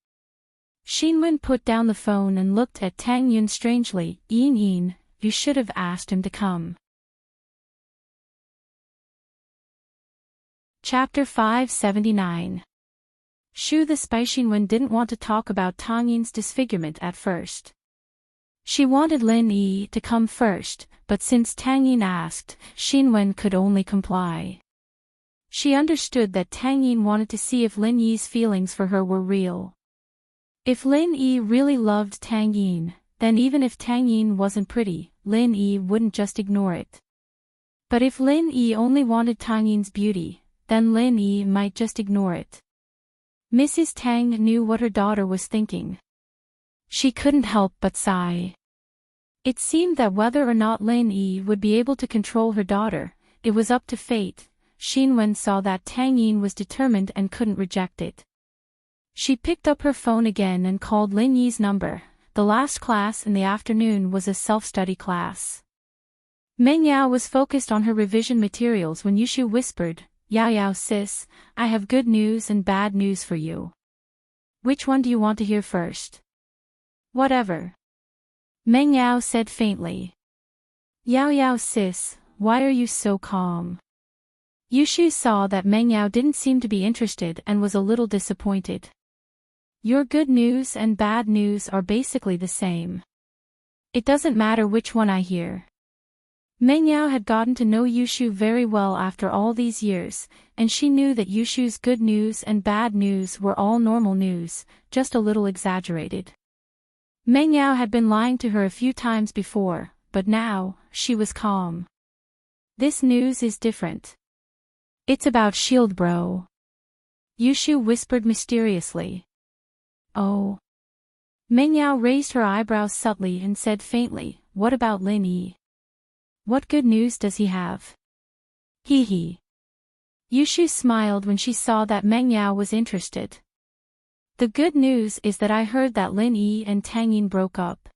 Xinwen put down the phone and looked at Tang Yun strangely. "Yin Yin, you should have asked him to come." Chapter 579. Shu the spy. Xinwen didn't want to talk about Tang Yin's disfigurement at first. She wanted Lin Yi to come first, but since Tang Yin asked, Xinwen could only comply. She understood that Tang Yin wanted to see if Lin Yi's feelings for her were real. If Lin Yi really loved Tang Yin, then even if Tang Yin wasn't pretty, Lin Yi wouldn't just ignore it. But if Lin Yi only wanted Tang Yin's beauty, then Lin Yi might just ignore it. Mrs. Tang knew what her daughter was thinking. She couldn't help but sigh. It seemed that whether or not Lin Yi would be able to control her daughter, it was up to fate. Xinwen saw that Tang Yin was determined and couldn't reject it. She picked up her phone again and called Lin Yi's number. The last class in the afternoon was a self-study class. Meng Yao was focused on her revision materials when Yushu whispered, "Yao Yao sis, I have good news and bad news for you. Which one do you want to hear first?" "Whatever." Meng Yao said faintly. "Yao Yao sis, why are you so calm?" Yushu saw that Meng Yao didn't seem to be interested and was a little disappointed. "Your good news and bad news are basically the same. It doesn't matter which one I hear." Meng Yao had gotten to know Yushu very well after all these years, and she knew that Yushu's good news and bad news were all normal news, just a little exaggerated. Meng Yao had been lying to her a few times before, but now, she was calm. "This news is different. It's about Shield Bro," Yushu whispered mysteriously. "Oh." Meng Yao raised her eyebrows subtly and said faintly, "What about Lin Yi? What good news does he have?" "Hee hee." Yushu smiled when she saw that Meng Yao was interested. "The good news is that I heard that Lin Yi and Tang Yin broke up.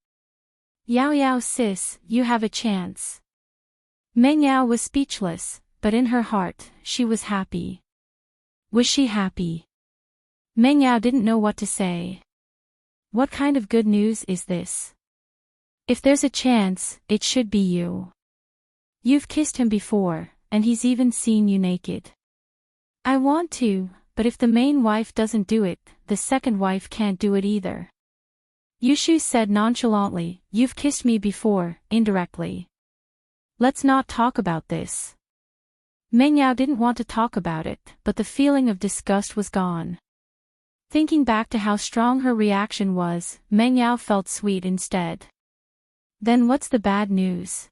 Yao Yao sis, you have a chance." Meng Yao was speechless, but in her heart, she was happy. Was she happy? Meng Yao didn't know what to say. What kind of good news is this? If there's a chance, it should be you. You've kissed him before, and he's even seen you naked. I want to, but if the main wife doesn't do it, the second wife can't do it either. Yushu said nonchalantly, "You've kissed me before, indirectly. Let's not talk about this." Meng Yao didn't want to talk about it, but the feeling of disgust was gone. Thinking back to how strong her reaction was, Meng Yao felt sweet instead. "Then what's the bad news?"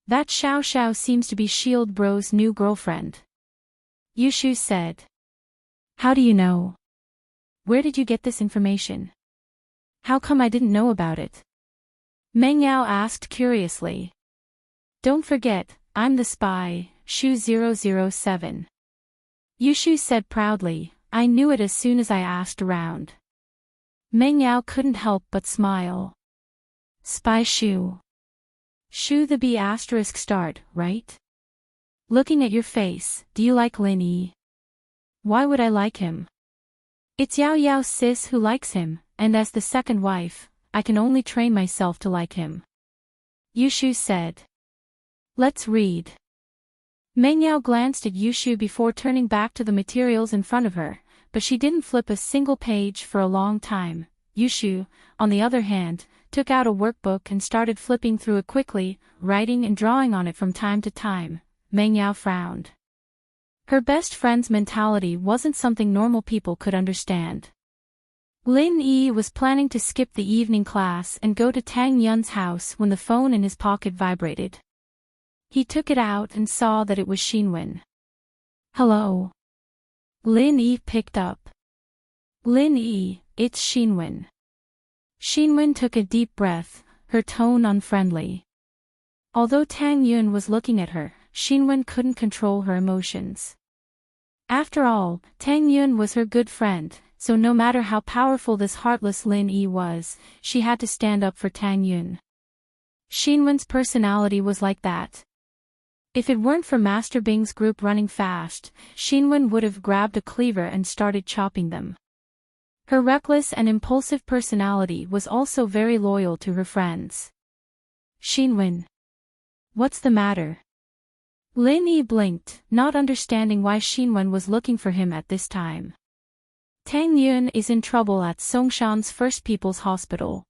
"That Xiao Xiao seems to be Shield Bro's new girlfriend," Yushu said. "How do you know? Where did you get this information? How come I didn't know about it?" Meng Yao asked curiously. "Don't forget, I'm the spy, Shu 007. Yushu said proudly, I knew it as soon as I asked around. Meng Yao couldn't help but smile. Spy Shu. Shu the B** start, right? Looking at your face, do you like Lin Yi? Why would I like him? It's Yao Yao's sis who likes him, and as the second wife, I can only train myself to like him. Yushu said. Let's read. Meng Yao glanced at Yushu before turning back to the materials in front of her, but she didn't flip a single page for a long time. Yushu, on the other hand, took out a workbook and started flipping through it quickly, writing and drawing on it from time to time. Meng Yao frowned. Her best friend's mentality wasn't something normal people could understand. Lin Yi was planning to skip the evening class and go to Tang Yun's house when the phone in his pocket vibrated. He took it out and saw that it was Xinwen. Hello. Lin Yi picked up. Lin Yi, it's Xinwen. Xinwen took a deep breath, her tone unfriendly. Although Tang Yun was looking at her, Xinwen couldn't control her emotions. After all, Tang Yun was her good friend, so no matter how powerful this heartless Lin Yi was, she had to stand up for Tang Yun. Xinwen's personality was like that. If it weren't for Master Bing's group running fast, Xinwen would have grabbed a cleaver and started chopping them. Her reckless and impulsive personality was also very loyal to her friends. Xinwen. What's the matter? Lin Yi blinked, not understanding why Xinwen was looking for him at this time. Tang Yun is in trouble at Songshan's First People's Hospital.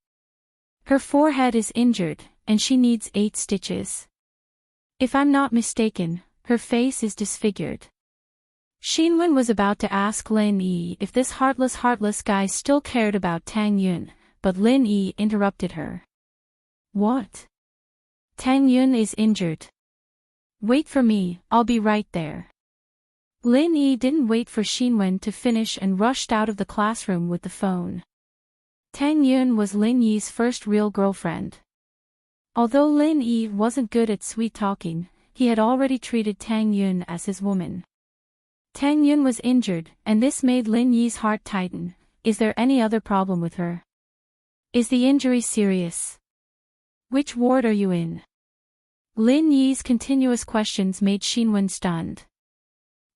Her forehead is injured, and she needs 8 stitches. If I'm not mistaken, her face is disfigured. Xinwen was about to ask Lin Yi if this heartless guy still cared about Tang Yun, but Lin Yi interrupted her. What? Tang Yun is injured. Wait for me, I'll be right there. Lin Yi didn't wait for Xinwen to finish and rushed out of the classroom with the phone. Tang Yun was Lin Yi's first real girlfriend. Although Lin Yi wasn't good at sweet-talking, he had already treated Tang Yun as his woman. Tang Yun was injured, and this made Lin Yi's heart tighten. Is there any other problem with her? Is the injury serious? Which ward are you in? Lin Yi's continuous questions made Xinwen stunned.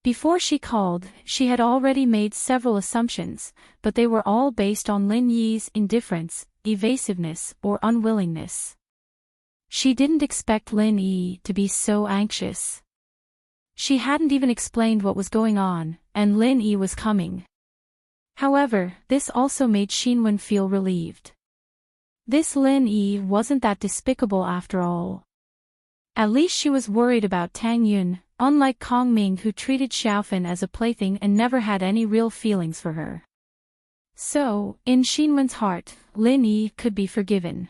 Before she called, she had already made several assumptions, but they were all based on Lin Yi's indifference, evasiveness, or unwillingness. She didn't expect Lin Yi to be so anxious. She hadn't even explained what was going on, and Lin Yi was coming. However, this also made Xinwen feel relieved. This Lin Yi wasn't that despicable after all. At least she was worried about Tang Yun, unlike Kong Ming who treated Xiaofan as a plaything and never had any real feelings for her. So, in Xinwen's heart, Lin Yi could be forgiven.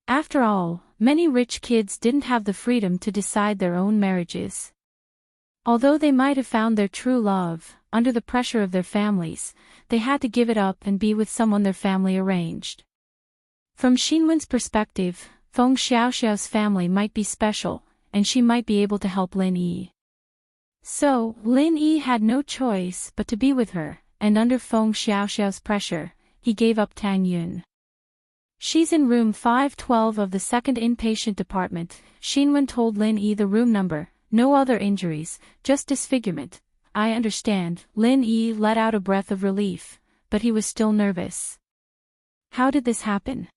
After all, many rich kids didn't have the freedom to decide their own marriages. Although they might have found their true love, under the pressure of their families, they had to give it up and be with someone their family arranged. From Xinwen's perspective, Feng Xiaoxiao's family might be special, and she might be able to help Lin Yi. So, Lin Yi had no choice but to be with her, and under Feng Xiaoxiao's pressure, he gave up Tang Yun. She's in room 512 of the second inpatient department. Xinwen told Lin Yi the room number. No other injuries, just disfigurement. I understand. Lin Yi let out a breath of relief, but he was still nervous. How did this happen?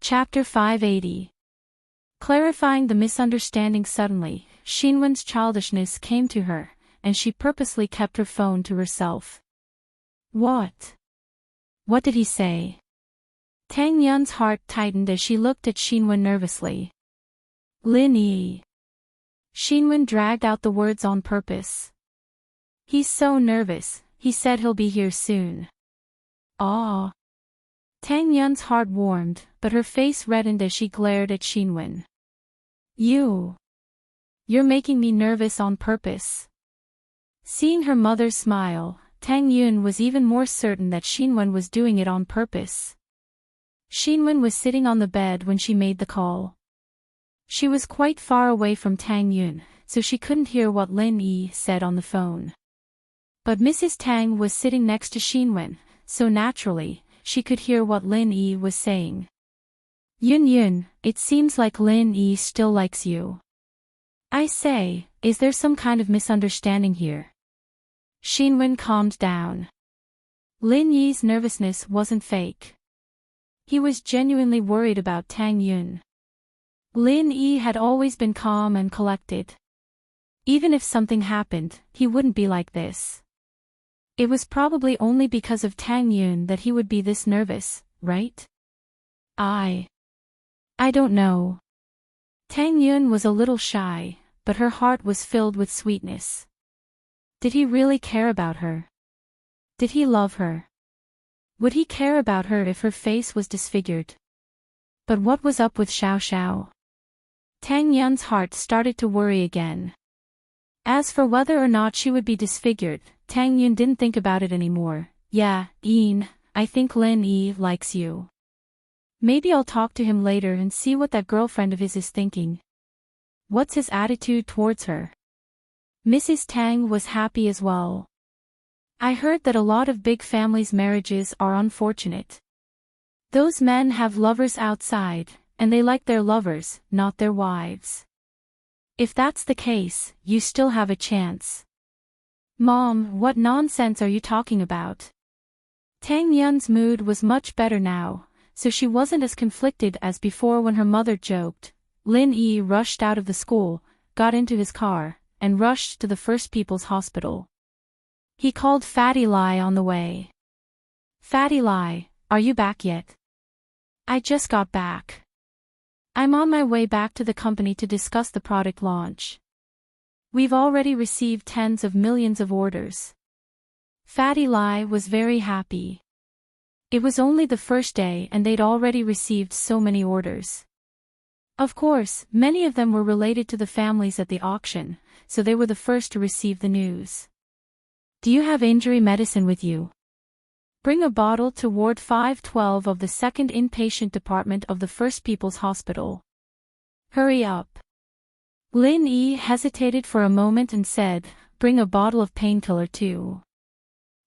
Chapter 580. Clarifying the misunderstanding suddenly, Xinwen's childishness came to her, and she purposely kept her phone to herself. What? What did he say? Tang Yun's heart tightened as she looked at Xinwen nervously. Lin Yi. Xinwen dragged out the words on purpose. He's so nervous, he said he'll be here soon. Ah. Tang Yun's heart warmed, but her face reddened as she glared at Xinwen. You're making me nervous on purpose. Seeing her mother smile, Tang Yun was even more certain that Xinwen was doing it on purpose. Xinwen was sitting on the bed when she made the call. She was quite far away from Tang Yun, so she couldn't hear what Lin Yi said on the phone. But Mrs. Tang was sitting next to Xinwen, so naturally, she could hear what Lin Yi was saying. Yun Yun, it seems like Lin Yi still likes you. I say, is there some kind of misunderstanding here? Xinwen calmed down. Lin Yi's nervousness wasn't fake. He was genuinely worried about Tang Yun. Lin Yi had always been calm and collected. Even if something happened, he wouldn't be like this. It was probably only because of Tang Yun that he would be this nervous, right? I don't know. Tang Yun was a little shy, but her heart was filled with sweetness. Did he really care about her? Did he love her? Would he care about her if her face was disfigured? But what was up with Xiao Xiao? Tang Yun's heart started to worry again. As for whether or not she would be disfigured, Tang Yun didn't think about it anymore. Yeah, Yin, I think Lin Yi likes you. Maybe I'll talk to him later and see what that girlfriend of his is thinking. What's his attitude towards her? Mrs. Tang was happy as well. I heard that a lot of big families' marriages are unfortunate. Those men have lovers outside, and they like their lovers, not their wives. If that's the case, you still have a chance. Mom, what nonsense are you talking about? Tang Yun's mood was much better now, so she wasn't as conflicted as before when her mother joked. Lin Yi rushed out of the school, got into his car, and rushed to the First People's Hospital. He called Fatty Lai on the way. Fatty Lai, are you back yet? I just got back. I'm on my way back to the company to discuss the product launch. We've already received tens of millions of orders. Fatty Lai was very happy. It was only the first day and they'd already received so many orders. Of course, many of them were related to the families at the auction, so they were the first to receive the news. Do you have injury medicine with you? Bring a bottle to Ward 512 of the 2nd Inpatient Department of the First People's Hospital. Hurry up. Lin Yi hesitated for a moment and said, bring a bottle of painkiller too.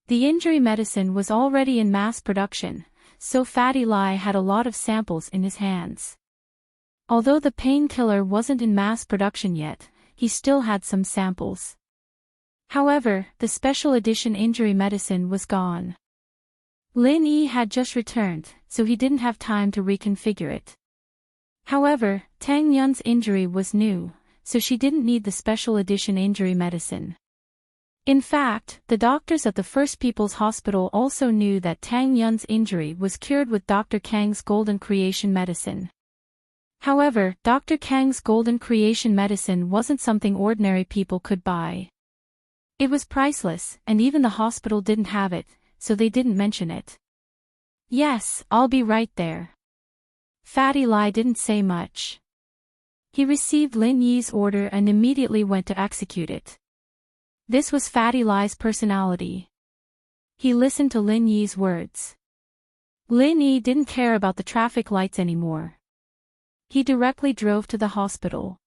The injury medicine was already in mass production, so Fatty Lai had a lot of samples in his hands. Although the painkiller wasn't in mass production yet, he still had some samples. However, the special edition injury medicine was gone. Lin Yi had just returned, so he didn't have time to reconfigure it. However, Tang Yun's injury was new, so she didn't need the special edition injury medicine. In fact, the doctors at the First People's Hospital also knew that Tang Yun's injury was cured with Dr. Kang's Golden Creation medicine. However, Dr. Kang's Golden Creation medicine wasn't something ordinary people could buy. It was priceless, and even the hospital didn't have it, so they didn't mention it. Yes, I'll be right there. Fatty Lai didn't say much. He received Lin Yi's order and immediately went to execute it. This was Fatty Lai's personality. He listened to Lin Yi's words. Lin Yi didn't care about the traffic lights anymore. He directly drove to the hospital.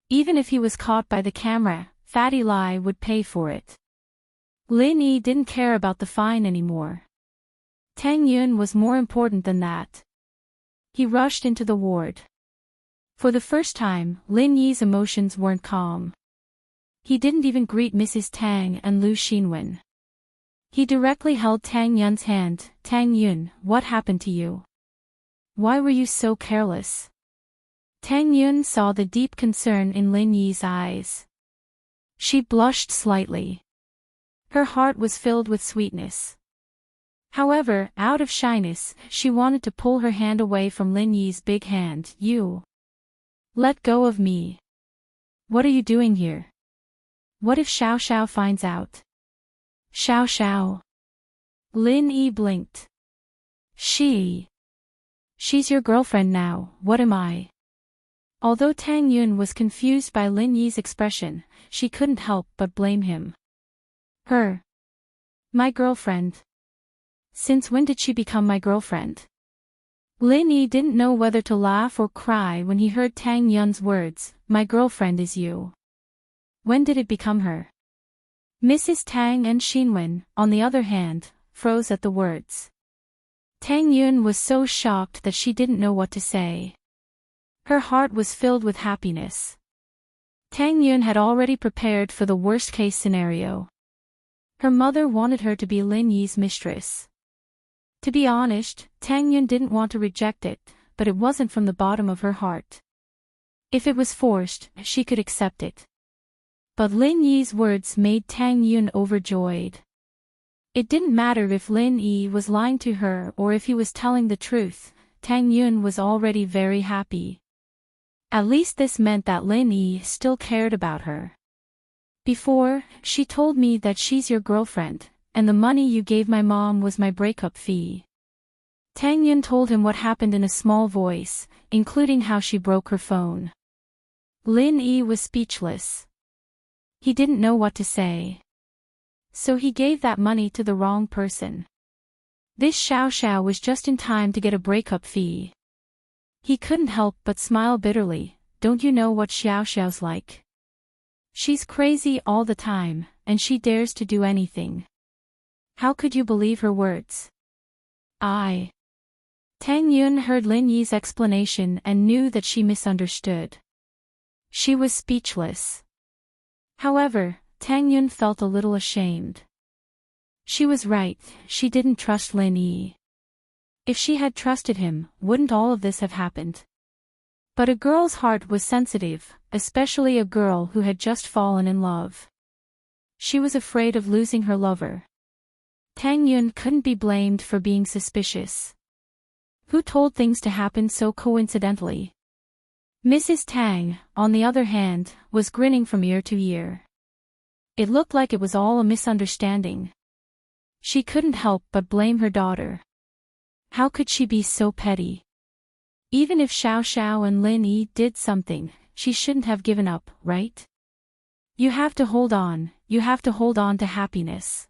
Even if he was caught by the camera, Fatty Lai would pay for it. Lin Yi didn't care about the fine anymore. Tang Yun was more important than that. He rushed into the ward. For the first time, Lin Yi's emotions weren't calm. He didn't even greet Mrs. Tang and Lu Xinwen. He directly held Tang Yun's hand. Tang Yun, what happened to you? Why were you so careless? Tang Yun saw the deep concern in Lin Yi's eyes. She blushed slightly. Her heart was filled with sweetness. However, out of shyness, she wanted to pull her hand away from Lin Yi's big hand. You. Let go of me. What are you doing here? What if Xiao Xiao finds out? Xiao Xiao. Lin Yi blinked. She's your girlfriend now, what am I? Although Tang Yun was confused by Lin Yi's expression, she couldn't help but blame him. Her. My girlfriend. Since when did she become my girlfriend? Lin Yi didn't know whether to laugh or cry when he heard Tang Yun's words, my girlfriend is you. When did it become her? Mrs. Tang and Xinwen, on the other hand, froze at the words. Tang Yun was so shocked that she didn't know what to say. Her heart was filled with happiness. Tang Yun had already prepared for the worst-case scenario. Her mother wanted her to be Lin Yi's mistress. To be honest, Tang Yun didn't want to reject it, but it wasn't from the bottom of her heart. If it was forced, she could accept it. But Lin Yi's words made Tang Yun overjoyed. It didn't matter if Lin Yi was lying to her or if he was telling the truth, Tang Yun was already very happy. At least this meant that Lin Yi still cared about her. Before, she told me that she's your girlfriend, and the money you gave my mom was my breakup fee. Tang Yun told him what happened in a small voice, including how she broke her phone. Lin Yi was speechless. He didn't know what to say. So he gave that money to the wrong person. This Xiao Xiao was just in time to get a breakup fee. He couldn't help but smile bitterly. Don't you know what Xiao Xiao's like? She's crazy all the time, and she dares to do anything. How could you believe her words? Tang Yun heard Lin Yi's explanation and knew that she misunderstood. She was speechless. However, Tang Yun felt a little ashamed. She was right, she didn't trust Lin Yi. If she had trusted him, wouldn't all of this have happened? But a girl's heart was sensitive, especially a girl who had just fallen in love. She was afraid of losing her lover. Tang Yun couldn't be blamed for being suspicious. Who told things to happen so coincidentally? Mrs. Tang, on the other hand, was grinning from ear to ear. It looked like it was all a misunderstanding. She couldn't help but blame her daughter. How could she be so petty? Even if Xiao Xiao and Lin Yi did something, she shouldn't have given up, right? You have to hold on to happiness.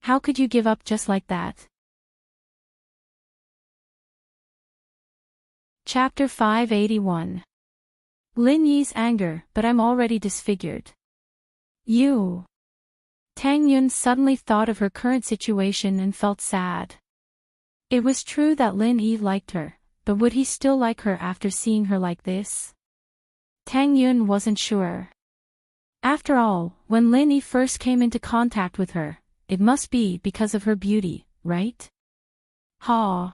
How could you give up just like that? Chapter 581. Lin Yi's anger, but I'm already disfigured. Tang Yun suddenly thought of her current situation and felt sad. It was true that Lin Yi liked her, but would he still like her after seeing her like this? Tang Yun wasn't sure. After all, when Lin Yi first came into contact with her, it must be because of her beauty, right? Ha!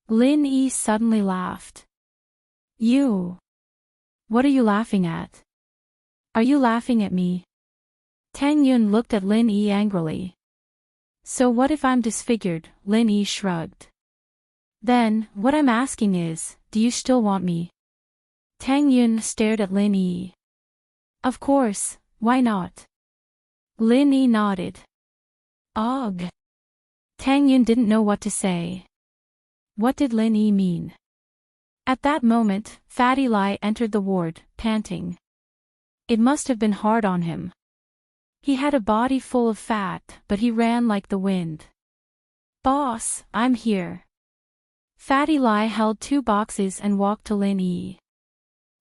Lin Yi suddenly laughed. What are you laughing at? Are you laughing at me? Tang Yun looked at Lin Yi angrily. So what if I'm disfigured? Lin Yi shrugged. Then, what I'm asking is, do you still want me? Tang Yun stared at Lin Yi. Of course, why not? Lin Yi nodded. Ugh. Tang Yun didn't know what to say. What did Lin Yi mean? At that moment, Fatty Lai entered the ward, panting. It must have been hard on him. He had a body full of fat, but he ran like the wind. Boss, I'm here. Fatty Lai held 2 boxes and walked to Lin Yi.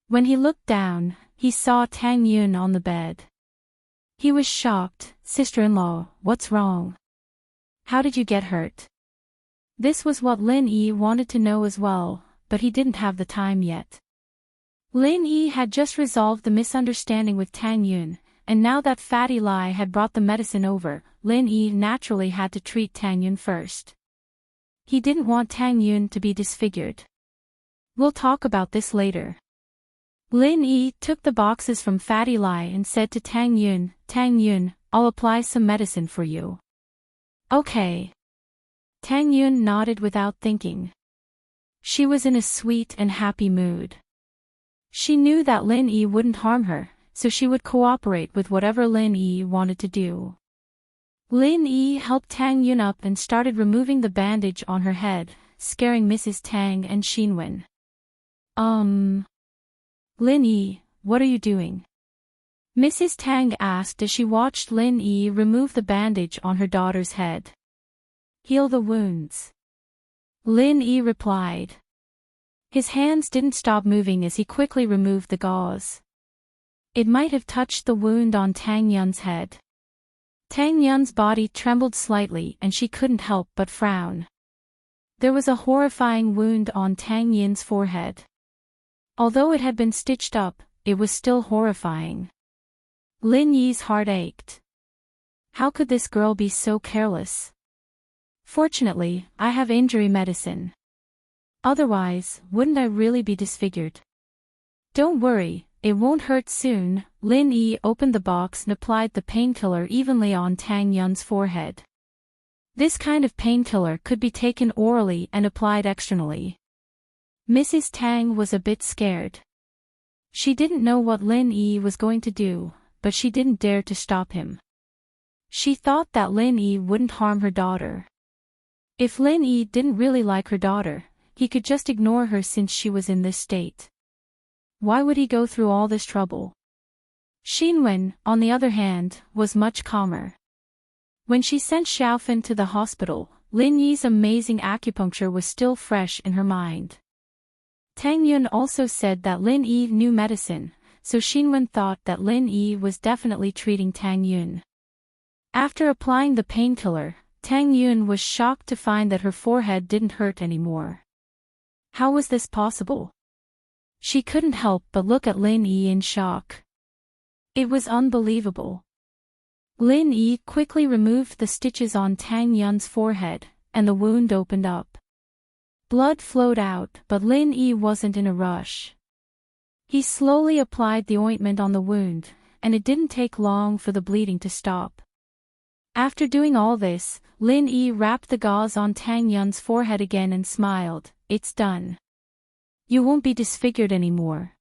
When he looked down, he saw Tang Yun on the bed. He was shocked. Sister-in-law, what's wrong? How did you get hurt? This was what Lin Yi wanted to know as well, but he didn't have the time yet. Lin Yi had just resolved the misunderstanding with Tang Yun, and now that Fatty Lai had brought the medicine over, Lin Yi naturally had to treat Tang Yun first. He didn't want Tang Yun to be disfigured. We'll talk about this later. Lin Yi took the boxes from Fatty Lai and said to Tang Yun, I'll apply some medicine for you. Okay. Tang Yun nodded without thinking. She was in a sweet and happy mood. She knew that Lin Yi wouldn't harm her, so she would cooperate with whatever Lin Yi wanted to do. Lin Yi helped Tang Yun up and started removing the bandage on her head, scaring Mrs. Tang and Xinwen. Lin Yi, what are you doing? Mrs. Tang asked as she watched Lin Yi remove the bandage on her daughter's head. Heal the wounds. Lin Yi replied. His hands didn't stop moving as he quickly removed the gauze. It might have touched the wound on Tang Yun's head. Tang Yun's body trembled slightly and she couldn't help but frown. There was a horrifying wound on Tang Yun's forehead. Although it had been stitched up, it was still horrifying. Lin Yi's heart ached. How could this girl be so careless? Fortunately, I have injury medicine. Otherwise, wouldn't I really be disfigured? Don't worry, it won't hurt soon. Lin Yi opened the box and applied the painkiller evenly on Tang Yun's forehead. This kind of painkiller could be taken orally and applied externally. Mrs. Tang was a bit scared. She didn't know what Lin Yi was going to do, but she didn't dare to stop him. She thought that Lin Yi wouldn't harm her daughter. If Lin Yi didn't really like her daughter, he could just ignore her since she was in this state. Why would he go through all this trouble? Xinwen, on the other hand, was much calmer. When she sent Xiaofan to the hospital, Lin Yi's amazing acupuncture was still fresh in her mind. Tang Yun also said that Lin Yi knew medicine, so Xinwen thought that Lin Yi was definitely treating Tang Yun. After applying the painkiller, Tang Yun was shocked to find that her forehead didn't hurt anymore. How was this possible? She couldn't help but look at Lin Yi in shock. It was unbelievable. Lin Yi quickly removed the stitches on Tang Yun's forehead, and the wound opened up. Blood flowed out, but Lin Yi wasn't in a rush. He slowly applied the ointment on the wound, and it didn't take long for the bleeding to stop. After doing all this, Lin Yi wrapped the gauze on Tang Yun's forehead again and smiled. It's done. You won't be disfigured anymore.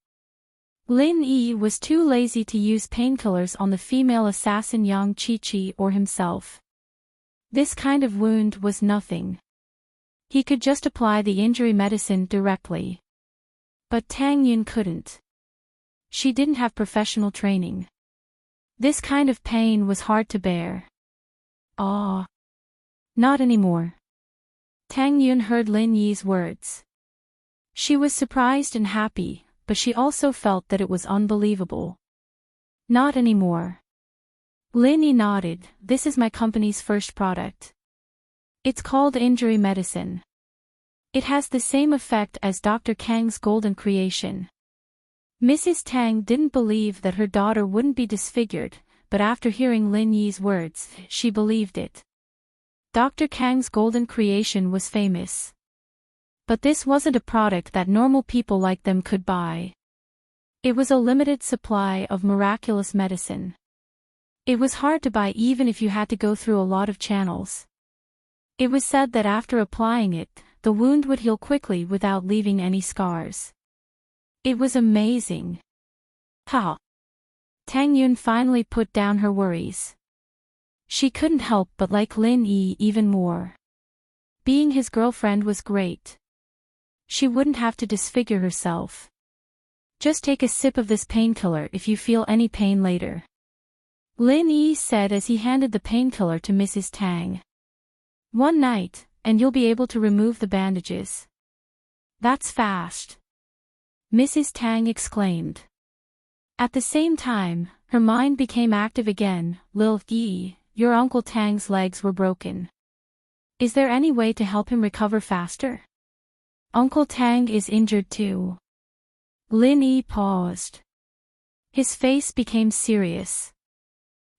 Lin Yi was too lazy to use painkillers on the female assassin Yang Chi-Chi or himself. This kind of wound was nothing. He could just apply the injury medicine directly. But Tang Yun couldn't. She didn't have professional training. This kind of pain was hard to bear. Ah. Not anymore. Tang Yun heard Lin Yi's words. She was surprised and happy, but she also felt that it was unbelievable. Not anymore. Lin Yi nodded. This is my company's first product. It's called injury medicine. It has the same effect as Dr. Kang's golden creation. Mrs. Tang didn't believe that her daughter wouldn't be disfigured, but after hearing Lin Yi's words, she believed it. Dr. Kang's golden creation was famous. But this wasn't a product that normal people like them could buy. It was a limited supply of miraculous medicine. It was hard to buy even if you had to go through a lot of channels. It was said that after applying it, the wound would heal quickly without leaving any scars. It was amazing. Ha! Tang Yun finally put down her worries. She couldn't help but like Lin Yi even more. Being his girlfriend was great. She wouldn't have to disfigure herself. Just take a sip of this painkiller if you feel any pain later. Lin Yi said as he handed the painkiller to Mrs. Tang. One night, and you'll be able to remove the bandages. That's fast. Mrs. Tang exclaimed. At the same time, her mind became active again. Lil Yi, your Uncle Tang's legs were broken. Is there any way to help him recover faster? Uncle Tang is injured too. Lin Yi paused. His face became serious.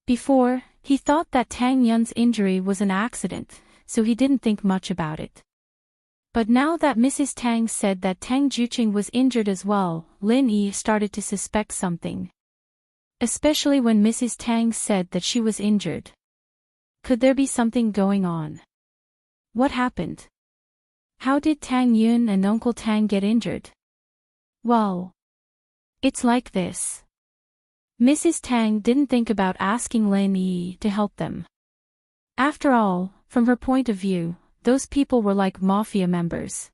Before, he thought that Tang Yun's injury was an accident, so he didn't think much about it. But now that Mrs. Tang said that Tang Juqing was injured as well, Lin Yi started to suspect something. Especially when Mrs. Tang said that she was injured. Could there be something going on? What happened? How did Tang Yun and Uncle Tang get injured? Well, it's like this. Mrs. Tang didn't think about asking Lin Yi to help them. After all, from her point of view, those people were like mafia members.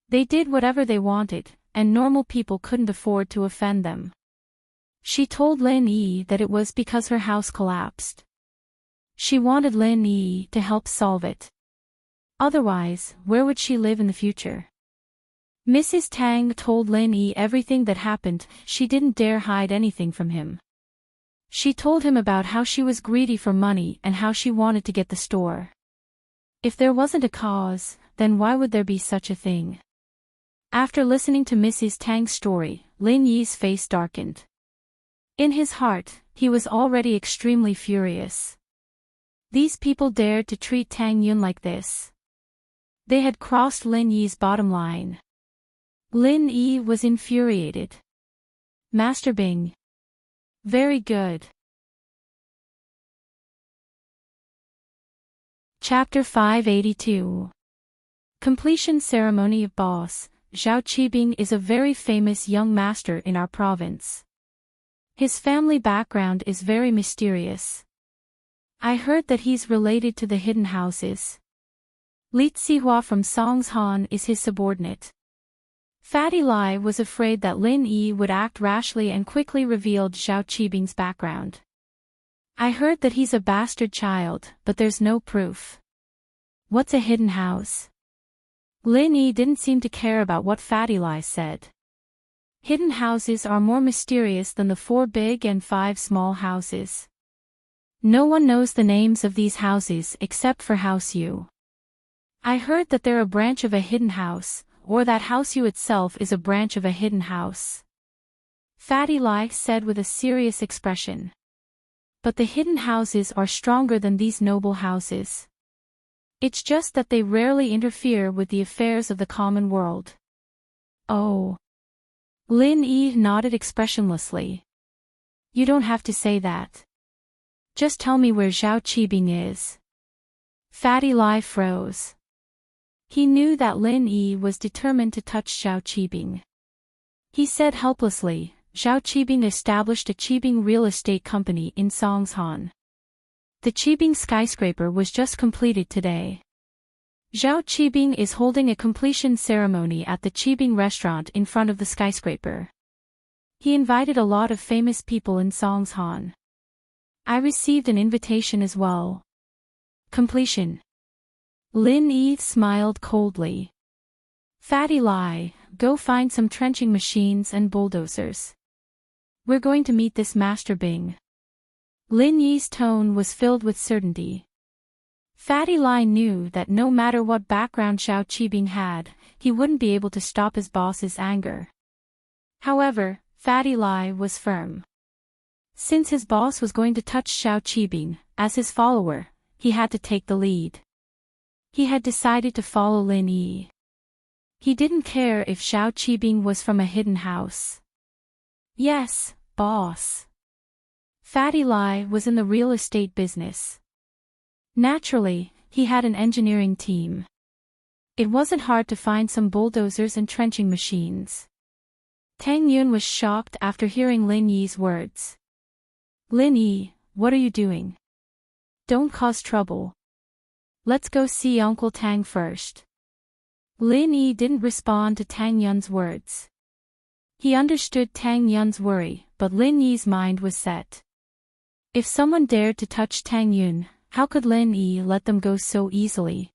They did whatever they wanted, and normal people couldn't afford to offend them. She told Lin Yi that it was because her house collapsed. She wanted Lin Yi to help solve it. Otherwise, where would she live in the future? Mrs. Tang told Lin Yi everything that happened. She didn't dare hide anything from him. She told him about how she was greedy for money and how she wanted to get the store. If there wasn't a cause, then why would there be such a thing? After listening to Mrs. Tang's story, Lin Yi's face darkened. In his heart, he was already extremely furious. These people dared to treat Tang Yun like this. They had crossed Lin Yi's bottom line. Lin Yi was infuriated. Master Bing. Very good. Chapter 582. Completion Ceremony of Boss. Zhao Qibing is a very famous young master in our province. His family background is very mysterious. I heard that he's related to the hidden houses. Li Zihua from Songshan is his subordinate. Fatty Lai was afraid that Lin Yi would act rashly and quickly revealed Zhao Qibing's background. I heard that he's a bastard child, but there's no proof. What's a hidden house? Lin Yi didn't seem to care about what Fatty Lai said. Hidden houses are more mysterious than the 4 big and 5 small houses. No one knows the names of these houses except for House Yu. I heard that they're a branch of a hidden house, or that House Yu itself is a branch of a hidden house. Fatty Lai said with a serious expression. But the hidden houses are stronger than these noble houses. It's just that they rarely interfere with the affairs of the common world. Oh. Lin Yi nodded expressionlessly. You don't have to say that. Just tell me where Zhao Qibing is. Fatty Lai froze. He knew that Lin Yi was determined to touch Zhao Qibing. He said helplessly, Zhao Qibing established a Qibing real estate company in Songshan. The Qibing skyscraper was just completed today. Zhao Qibing is holding a completion ceremony at the Qibing restaurant in front of the skyscraper. He invited a lot of famous people in Songshan. I received an invitation as well. Completion. Lin Yi smiled coldly. Fatty Lai, go find some trenching machines and bulldozers. We're going to meet this Master Bing. Lin Yi's tone was filled with certainty. Fatty Lai knew that no matter what background Zhao Qibing had, he wouldn't be able to stop his boss's anger. However, Fatty Lai was firm. Since his boss was going to touch Zhao Qibing, as his follower, he had to take the lead. He had decided to follow Lin Yi. He didn't care if Zhao Qibing was from a hidden house. Yes, boss. Fatty Lai was in the real estate business. Naturally, he had an engineering team. It wasn't hard to find some bulldozers and trenching machines. Tang Yun was shocked after hearing Lin Yi's words. Lin Yi, what are you doing? Don't cause trouble. Let's go see Uncle Tang first. Lin Yi didn't respond to Tang Yun's words. He understood Tang Yun's worry, but Lin Yi's mind was set. If someone dared to touch Tang Yun, how could Lin Yi let them go so easily?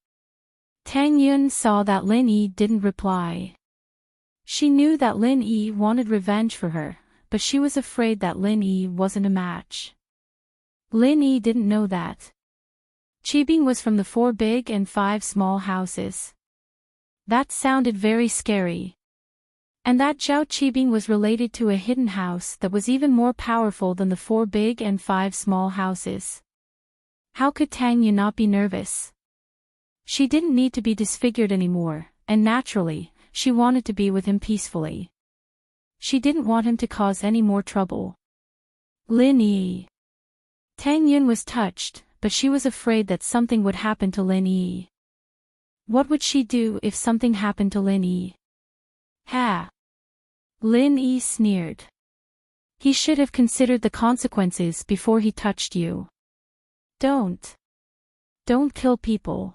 Tang Yun saw that Lin Yi didn't reply. She knew that Lin Yi wanted revenge for her, but she was afraid that Lin Yi wasn't a match. Lin Yi didn't know that Qibing was from the 4 big and 5 small houses. That sounded very scary. And that Zhao Qibing was related to a hidden house that was even more powerful than the 4 big and 5 small houses. How could Tang Yun not be nervous? She didn't need to be disfigured anymore, and naturally, she wanted to be with him peacefully. She didn't want him to cause any more trouble. Lin Yi. Tang Yun was touched, but she was afraid that something would happen to Lin Yi. What would she do if something happened to Lin Yi? Ha! Lin Yi sneered. He should have considered the consequences before he touched you. Don't kill people.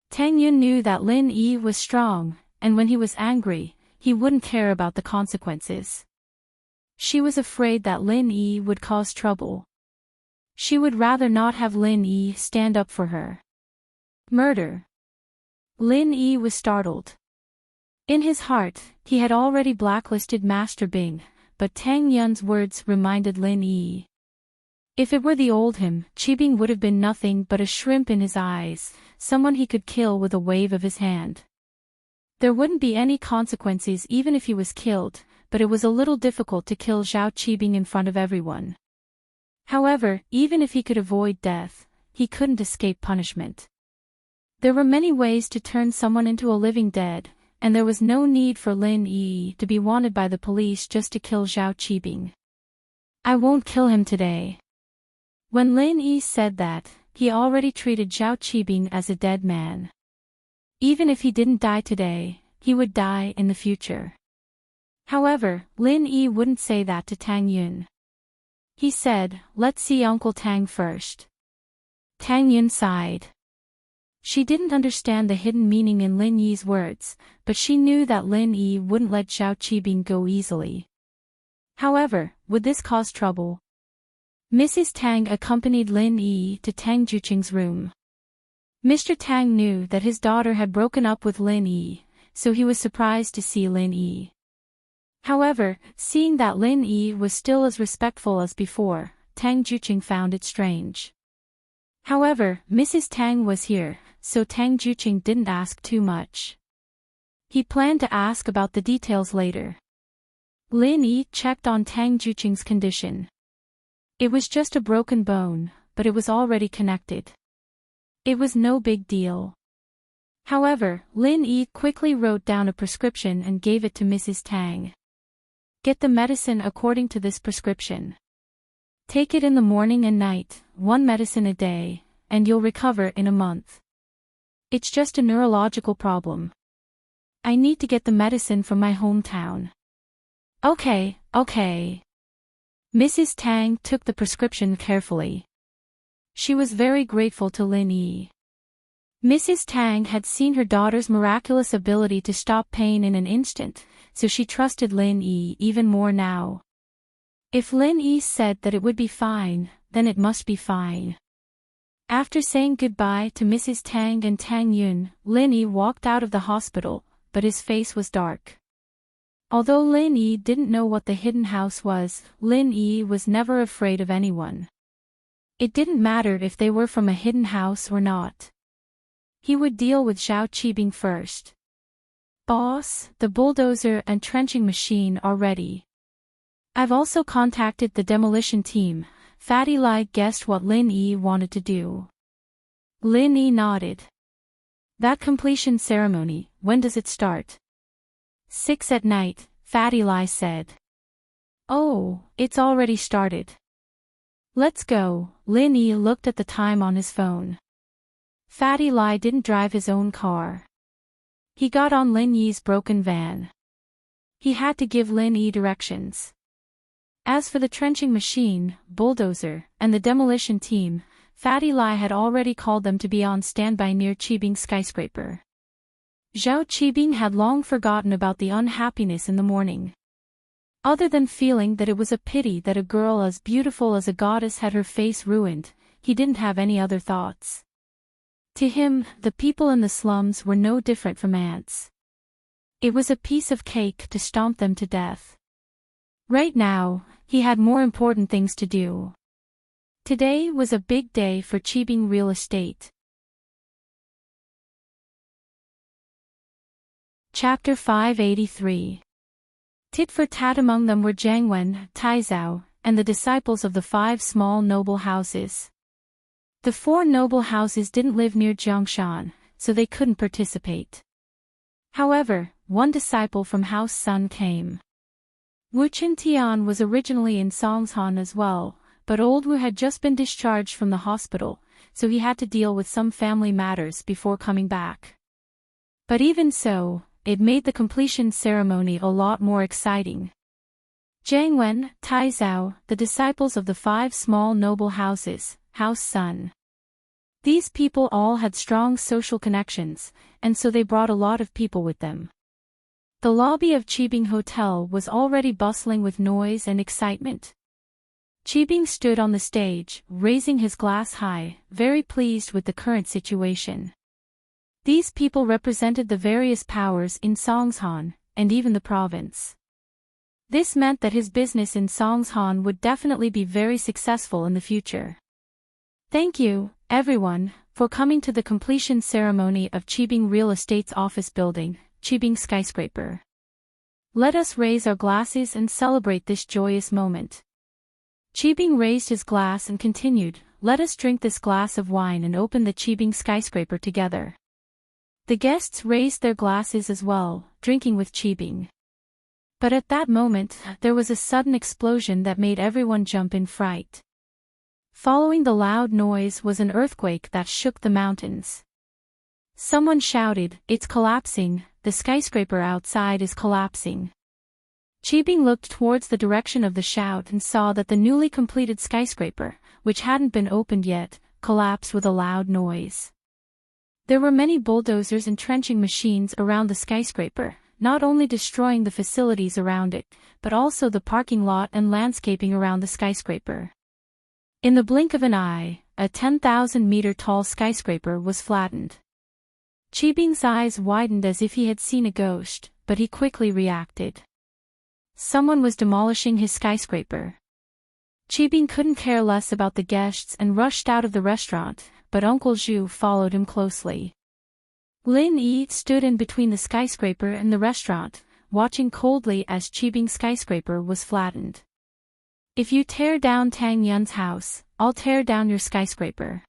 Tang Yun knew that Lin Yi was strong, and when he was angry, he wouldn't care about the consequences. She was afraid that Lin Yi would cause trouble. She would rather not have Lin Yi stand up for her. Murder. Lin Yi was startled. In his heart, he had already blacklisted Master Bing, but Tang Yun's words reminded Lin Yi. If it were the old him, Qibing would have been nothing but a shrimp in his eyes, someone he could kill with a wave of his hand. There wouldn't be any consequences even if he was killed, but it was a little difficult to kill Zhao Qibing in front of everyone. However, even if he could avoid death, he couldn't escape punishment. There were many ways to turn someone into a living dead, and there was no need for Lin Yi to be wanted by the police just to kill Zhao Qibing. I won't kill him today. When Lin Yi said that, he already treated Zhao Qibing as a dead man. Even if he didn't die today, he would die in the future. However, Lin Yi wouldn't say that to Tang Yun. He said, "Let's see Uncle Tang first." Tang Yun sighed. She didn't understand the hidden meaning in Lin Yi's words, but she knew that Lin Yi wouldn't let Zhao Qibing go easily. However, would this cause trouble? Mrs. Tang accompanied Lin Yi to Tang Juqing's room. Mr. Tang knew that his daughter had broken up with Lin Yi, so he was surprised to see Lin Yi. However, seeing that Lin Yi was still as respectful as before, Tang Juqing found it strange. However, Mrs. Tang was here, so Tang Juqing didn't ask too much. He planned to ask about the details later. Lin Yi checked on Tang Juqing's condition. It was just a broken bone, but it was already connected. It was no big deal. However, Lin Yi quickly wrote down a prescription and gave it to Mrs. Tang. Get the medicine according to this prescription. Take it in the morning and night, 1 medicine a day, and you'll recover in a month. It's just a neurological problem. I need to get the medicine from my hometown. Okay. Mrs. Tang took the prescription carefully. She was very grateful to Lin Yi. Mrs. Tang had seen her daughter's miraculous ability to stop pain in an instant, so she trusted Lin Yi even more now. If Lin Yi said that it would be fine, then it must be fine. After saying goodbye to Mrs. Tang and Tang Yun, Lin Yi walked out of the hospital, but his face was dark. Although Lin Yi didn't know what the hidden house was, Lin Yi was never afraid of anyone. It didn't matter if they were from a hidden house or not. He would deal with Zhao Qibing first. Boss, the bulldozer and trenching machine are ready. I've also contacted the demolition team. Fatty Lai guessed what Lin Yi wanted to do. Lin Yi nodded. That completion ceremony, when does it start? 6 at night, Fatty Lai said. Oh, it's already started. Let's go. Lin Yi looked at the time on his phone. Fatty Lai didn't drive his own car. He got on Lin Yi's broken van. He had to give Lin Yi directions. As for the trenching machine, bulldozer, and the demolition team, Fatty Lai had already called them to be on standby near Qibing skyscraper. Zhao Qibing had long forgotten about the unhappiness in the morning. Other than feeling that it was a pity that a girl as beautiful as a goddess had her face ruined, he didn't have any other thoughts. To him, the people in the slums were no different from ants. It was a piece of cake to stomp them to death. Right now, he had more important things to do. Today was a big day for Qibing real estate. Chapter 583. Tit for tat. Among them were Jiang Wen, Tai Zhao, and the disciples of the 5 small noble houses. The 4 noble houses didn't live near Jiangshan, so they couldn't participate. However, one disciple from House Sun came. Wu Qintian was originally in Songshan as well, but old Wu had just been discharged from the hospital, so he had to deal with some family matters before coming back. But even so, it made the completion ceremony a lot more exciting. Jiang Wen, Tai Zhao, the disciples of the 5 small noble houses, House Sun. These people all had strong social connections, and so they brought a lot of people with them. The lobby of Qibing Hotel was already bustling with noise and excitement. Qibing stood on the stage, raising his glass high, very pleased with the current situation. These people represented the various powers in Songshan, and even the province. This meant that his business in Songshan would definitely be very successful in the future. Thank you, everyone, for coming to the completion ceremony of Qibing Real Estate's office building, Qibing Skyscraper. Let us raise our glasses and celebrate this joyous moment. Qibing raised his glass and continued, let us drink this glass of wine and open the Qibing Skyscraper together. The guests raised their glasses as well, drinking with Qibing. But at that moment, there was a sudden explosion that made everyone jump in fright. Following the loud noise was an earthquake that shook the mountains. Someone shouted, it's collapsing, the skyscraper outside is collapsing. Qibing looked towards the direction of the shout and saw that the newly completed skyscraper, which hadn't been opened yet, collapsed with a loud noise. There were many bulldozers and trenching machines around the skyscraper, not only destroying the facilities around it, but also the parking lot and landscaping around the skyscraper. In the blink of an eye, a 10,000-meter-tall skyscraper was flattened. Qibing's eyes widened as if he had seen a ghost, but he quickly reacted. Someone was demolishing his skyscraper. Qibing couldn't care less about the guests and rushed out of the restaurant, but Uncle Zhu followed him closely. Lin Yi stood in between the skyscraper and the restaurant, watching coldly as Qibing's skyscraper was flattened. If you tear down Tang Yun's house, I'll tear down your skyscraper.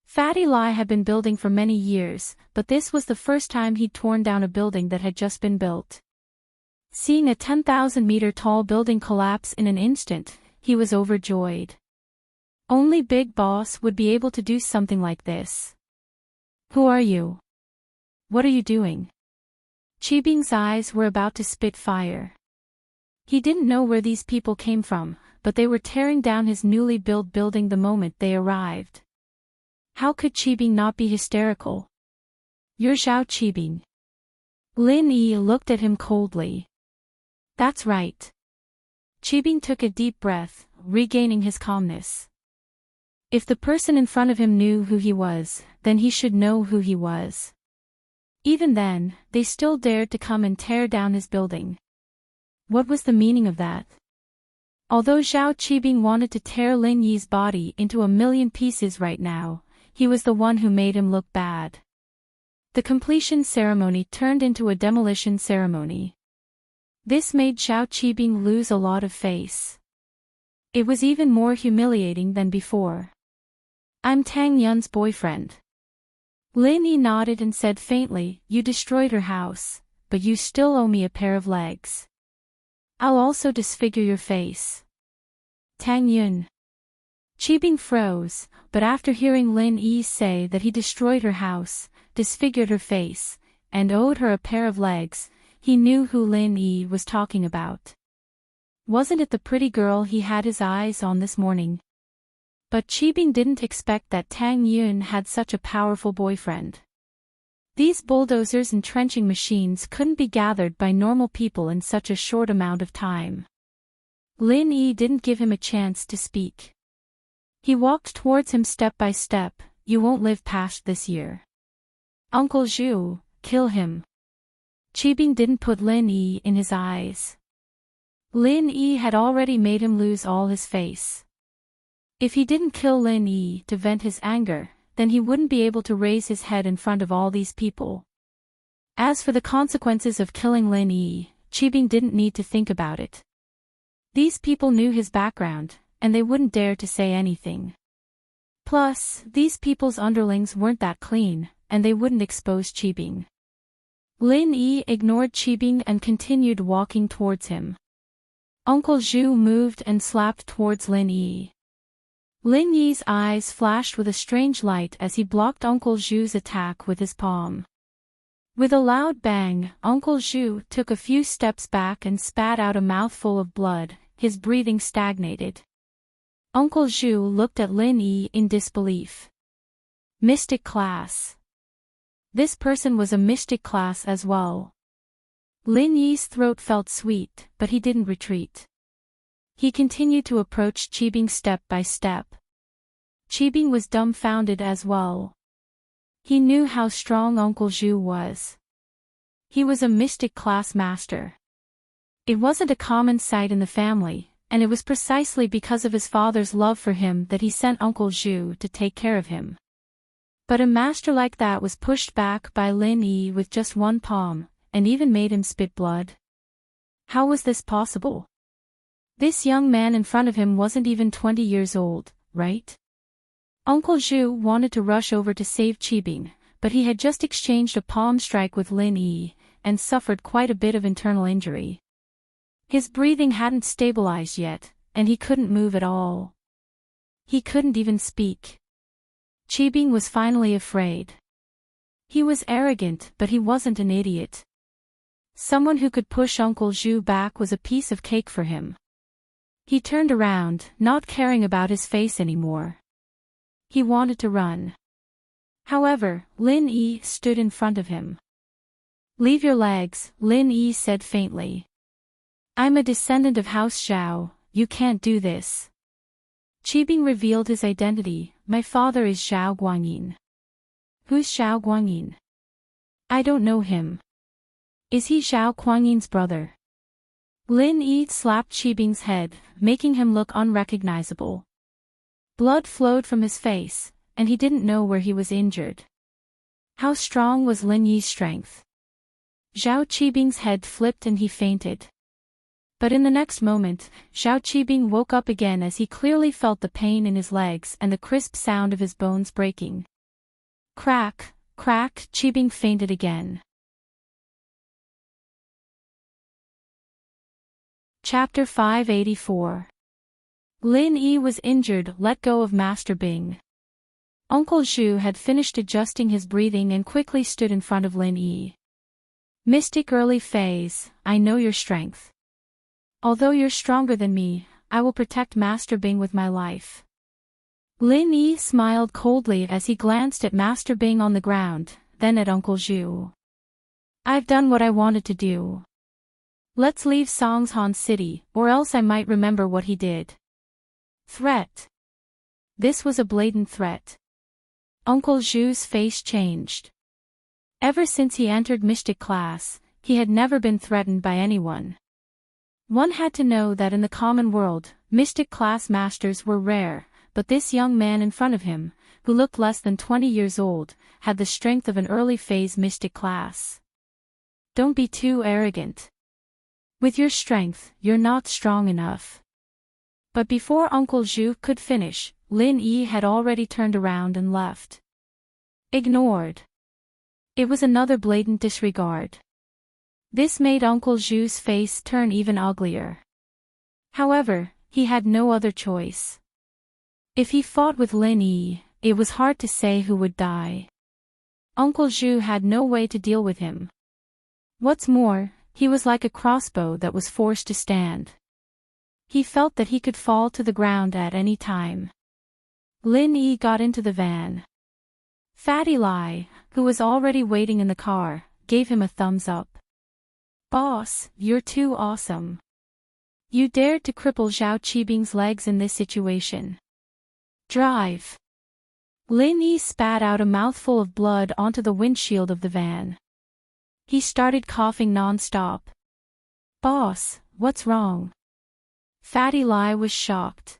Fatty Lai had been building for many years, but this was the first time he'd torn down a building that had just been built. Seeing a 10,000-meter-tall building collapse in an instant, he was overjoyed. Only Big Boss would be able to do something like this. Who are you? What are you doing? Qibing's eyes were about to spit fire. He didn't know where these people came from, but they were tearing down his newly built building the moment they arrived. How could Qibing not be hysterical? You're Zhao Qibing. Lin Yi looked at him coldly. That's right. Qibing took a deep breath, regaining his calmness. If the person in front of him knew who he was, then he should know who he was. Even then, they still dared to come and tear down his building. What was the meaning of that? Although Zhao Qibing wanted to tear Lin Yi's body into a million pieces right now, he was the one who made him look bad. The completion ceremony turned into a demolition ceremony. This made Zhao Qibing lose a lot of face. It was even more humiliating than before. I'm Tang Yun's boyfriend. Lin Yi nodded and said faintly, you destroyed her house, but you still owe me a pair of legs. I'll also disfigure your face. Tang Yun. Qibing froze, but after hearing Lin Yi say that he destroyed her house, disfigured her face, and owed her a pair of legs, he knew who Lin Yi was talking about. Wasn't it the pretty girl he had his eyes on this morning? But Qibing didn't expect that Tang Yun had such a powerful boyfriend. These bulldozers and trenching machines couldn't be gathered by normal people in such a short amount of time. Lin Yi didn't give him a chance to speak. He walked towards him step by step, you won't live past this year. Uncle Zhu, kill him. Qibing didn't put Lin Yi in his eyes. Lin Yi had already made him lose all his face. If he didn't kill Lin Yi to vent his anger, then he wouldn't be able to raise his head in front of all these people. As for the consequences of killing Lin Yi, Qibing didn't need to think about it. These people knew his background, and they wouldn't dare to say anything. Plus, these people's underlings weren't that clean, and they wouldn't expose Qibing. Lin Yi ignored Qibing and continued walking towards him. Uncle Zhu moved and slapped towards Lin Yi. Lin Yi's eyes flashed with a strange light as he blocked Uncle Zhu's attack with his palm. With a loud bang, Uncle Zhu took a few steps back and spat out a mouthful of blood, his breathing stagnated. Uncle Zhu looked at Lin Yi in disbelief. Mystic class. This person was a mystic class as well. Lin Yi's throat felt sweet, but he didn't retreat. He continued to approach Qibing step by step. Qibing was dumbfounded as well. He knew how strong Uncle Zhu was. He was a mystic class master. It wasn't a common sight in the family, and it was precisely because of his father's love for him that he sent Uncle Zhu to take care of him. But a master like that was pushed back by Lin Yi with just one palm, and even made him spit blood. How was this possible? This young man in front of him wasn't even 20 years old, right? Uncle Zhu wanted to rush over to save Qibing, but he had just exchanged a palm strike with Lin Yi, and suffered quite a bit of internal injury. His breathing hadn't stabilized yet, and he couldn't move at all. He couldn't even speak. Qibing was finally afraid. He was arrogant, but he wasn't an idiot. Someone who could push Uncle Zhu back was a piece of cake for him. He turned around, not caring about his face anymore. He wanted to run. However, Lin Yi stood in front of him. "Leave your legs," Lin Yi said faintly. "I'm a descendant of House Zhao, you can't do this." Qibing revealed his identity. "My father is Zhao Guanyin." "Who's Zhao Guanyin?" "I don't know him." "Is he Zhao Guanyin's brother?" Lin Yi slapped Qibing's head, making him look unrecognizable. Blood flowed from his face, and he didn't know where he was injured. How strong was Lin Yi's strength? Zhao Qibing's head flipped and he fainted. But in the next moment, Zhao Qibing woke up again as he clearly felt the pain in his legs and the crisp sound of his bones breaking. Crack, crack, Qibing fainted again. Chapter 584. Lin Yi was injured, let go of Master Bing. Uncle Zhu had finished adjusting his breathing and quickly stood in front of Lin Yi. "Mystic early phase, I know your strength. Although you're stronger than me, I will protect Master Bing with my life." Lin Yi smiled coldly as he glanced at Master Bing on the ground, then at Uncle Zhu. "I've done what I wanted to do. Let's leave Songshan City, or else I might remember what he did." Threat. This was a blatant threat. Uncle Zhu's face changed. Ever since he entered mystic class, he had never been threatened by anyone. One had to know that in the common world, mystic class masters were rare, but this young man in front of him, who looked less than 20 years old, had the strength of an early phase mystic class. Don't be too arrogant. With your strength, you're not strong enough. But before Uncle Zhu could finish, Lin Yi had already turned around and left. Ignored. It was another blatant disregard. This made Uncle Zhu's face turn even uglier. However, he had no other choice. If he fought with Lin Yi, it was hard to say who would die. Uncle Zhu had no way to deal with him. What's more, he was like a crossbow that was forced to stand. He felt that he could fall to the ground at any time. Lin Yi got into the van. Fatty Lai, who was already waiting in the car, gave him a thumbs up. "Boss, you're too awesome. You dared to cripple Zhao Qibing's legs in this situation. Drive." Lin Yi spat out a mouthful of blood onto the windshield of the van. He started coughing non-stop. "Boss, what's wrong?" Fatty Lai was shocked.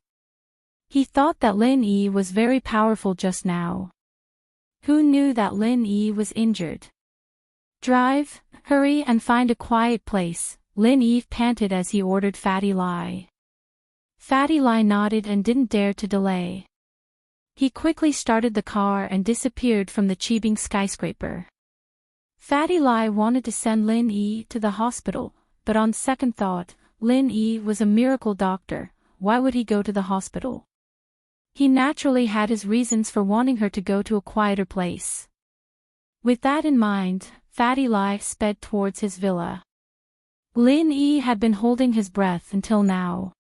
He thought that Lin Yi was very powerful just now. Who knew that Lin Yi was injured? "Drive, hurry and find a quiet place," Lin Yi panted as he ordered Fatty Lai. Fatty Lai nodded and didn't dare to delay. He quickly started the car and disappeared from the Qibing skyscraper. Fatty Lai wanted to send Lin Yi to the hospital, but on second thought, Lin Yi was a miracle doctor, why would he go to the hospital? He naturally had his reasons for wanting her to go to a quieter place. With that in mind, Fatty Lai sped towards his villa. Lin Yi had been holding his breath until now.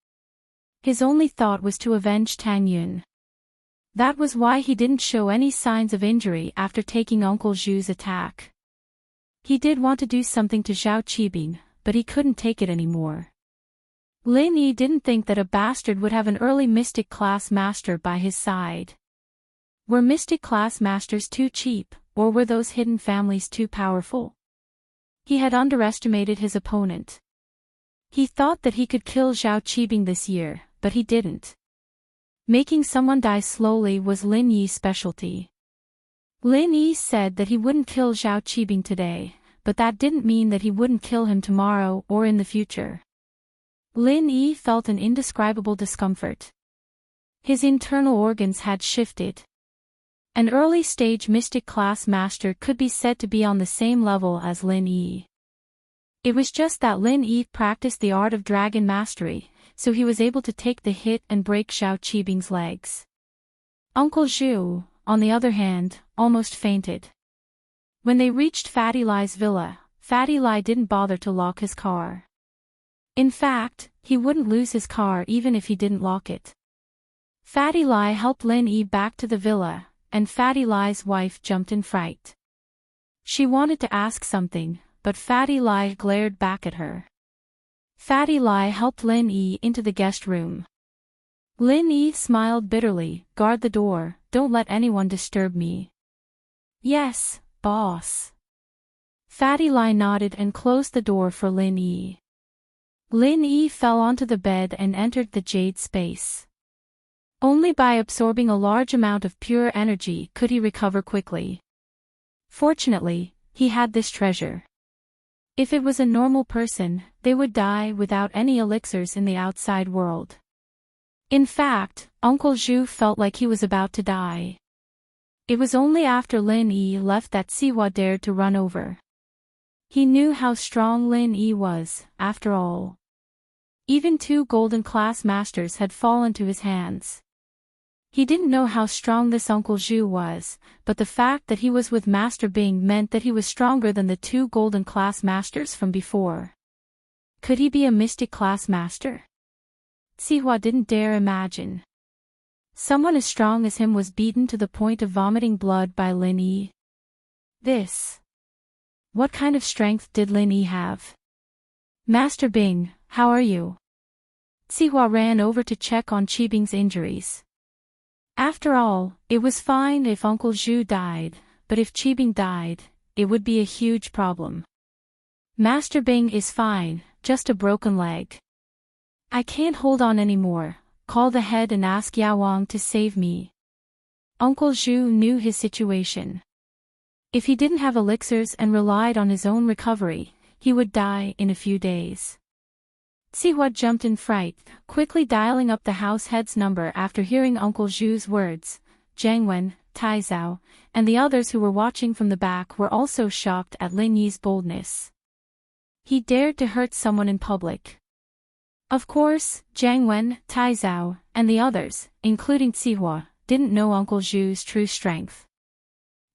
His only thought was to avenge Tang Yun. That was why he didn't show any signs of injury after taking Uncle Zhu's attack. He did want to do something to Zhao Qibing, but he couldn't take it anymore. Lin Yi didn't think that a bastard would have an early mystic class master by his side. Were mystic class masters too cheap, or were those hidden families too powerful? He had underestimated his opponent. He thought that he could kill Zhao Qibing this year, but he didn't. Making someone die slowly was Lin Yi's specialty. Lin Yi said that he wouldn't kill Zhao Qibing today, but that didn't mean that he wouldn't kill him tomorrow or in the future. Lin Yi felt an indescribable discomfort. His internal organs had shifted. An early-stage mystic class master could be said to be on the same level as Lin Yi. It was just that Lin Yi practiced the art of dragon mastery, so he was able to take the hit and break Zhao Qibing's legs. Uncle Zhu, on the other hand, almost fainted. When they reached Fatty Lai's villa, Fatty Lai didn't bother to lock his car. In fact, he wouldn't lose his car even if he didn't lock it. Fatty Lai helped Lin Yi back to the villa, and Fatty Lai's wife jumped in fright. She wanted to ask something, but Fatty Lai glared back at her. Fatty Lai helped Lin Yi into the guest room. Lin Yi smiled bitterly, "Guard the door, don't let anyone disturb me." "Yes, boss." Fatty Lai nodded and closed the door for Lin Yi. Lin Yi fell onto the bed and entered the jade space. Only by absorbing a large amount of pure energy could he recover quickly. Fortunately, he had this treasure. If it was a normal person, they would die without any elixirs in the outside world. In fact, Uncle Zhu felt like he was about to die. It was only after Lin Yi left that Siwa dared to run over. He knew how strong Lin Yi was, after all. Even 2 golden class masters had fallen to his hands. He didn't know how strong this Uncle Zhu was, but the fact that he was with Master Bing meant that he was stronger than the 2 golden class masters from before. Could he be a mystic class master? Sihua didn't dare imagine. Someone as strong as him was beaten to the point of vomiting blood by Lin Yi. What kind of strength did Lin Yi have? "Master Bing, how are you?" Sihua ran over to check on Qibing's injuries. After all, it was fine if Uncle Zhu died, but if Qibing died, it would be a huge problem. "Master Bing is fine, just a broken leg. I can't hold on anymore, call the head and ask Yao Wang to save me." Uncle Zhu knew his situation. If he didn't have elixirs and relied on his own recovery, he would die in a few days. Sihua jumped in fright, quickly dialing up the house head's number after hearing Uncle Zhu's words. Jiang Wen, Tai Zhao, and the others who were watching from the back were also shocked at Lin Yi's boldness. He dared to hurt someone in public. Of course, Jiang Wen, Tai Zhao, and the others, including Sihua, didn't know Uncle Zhu's true strength.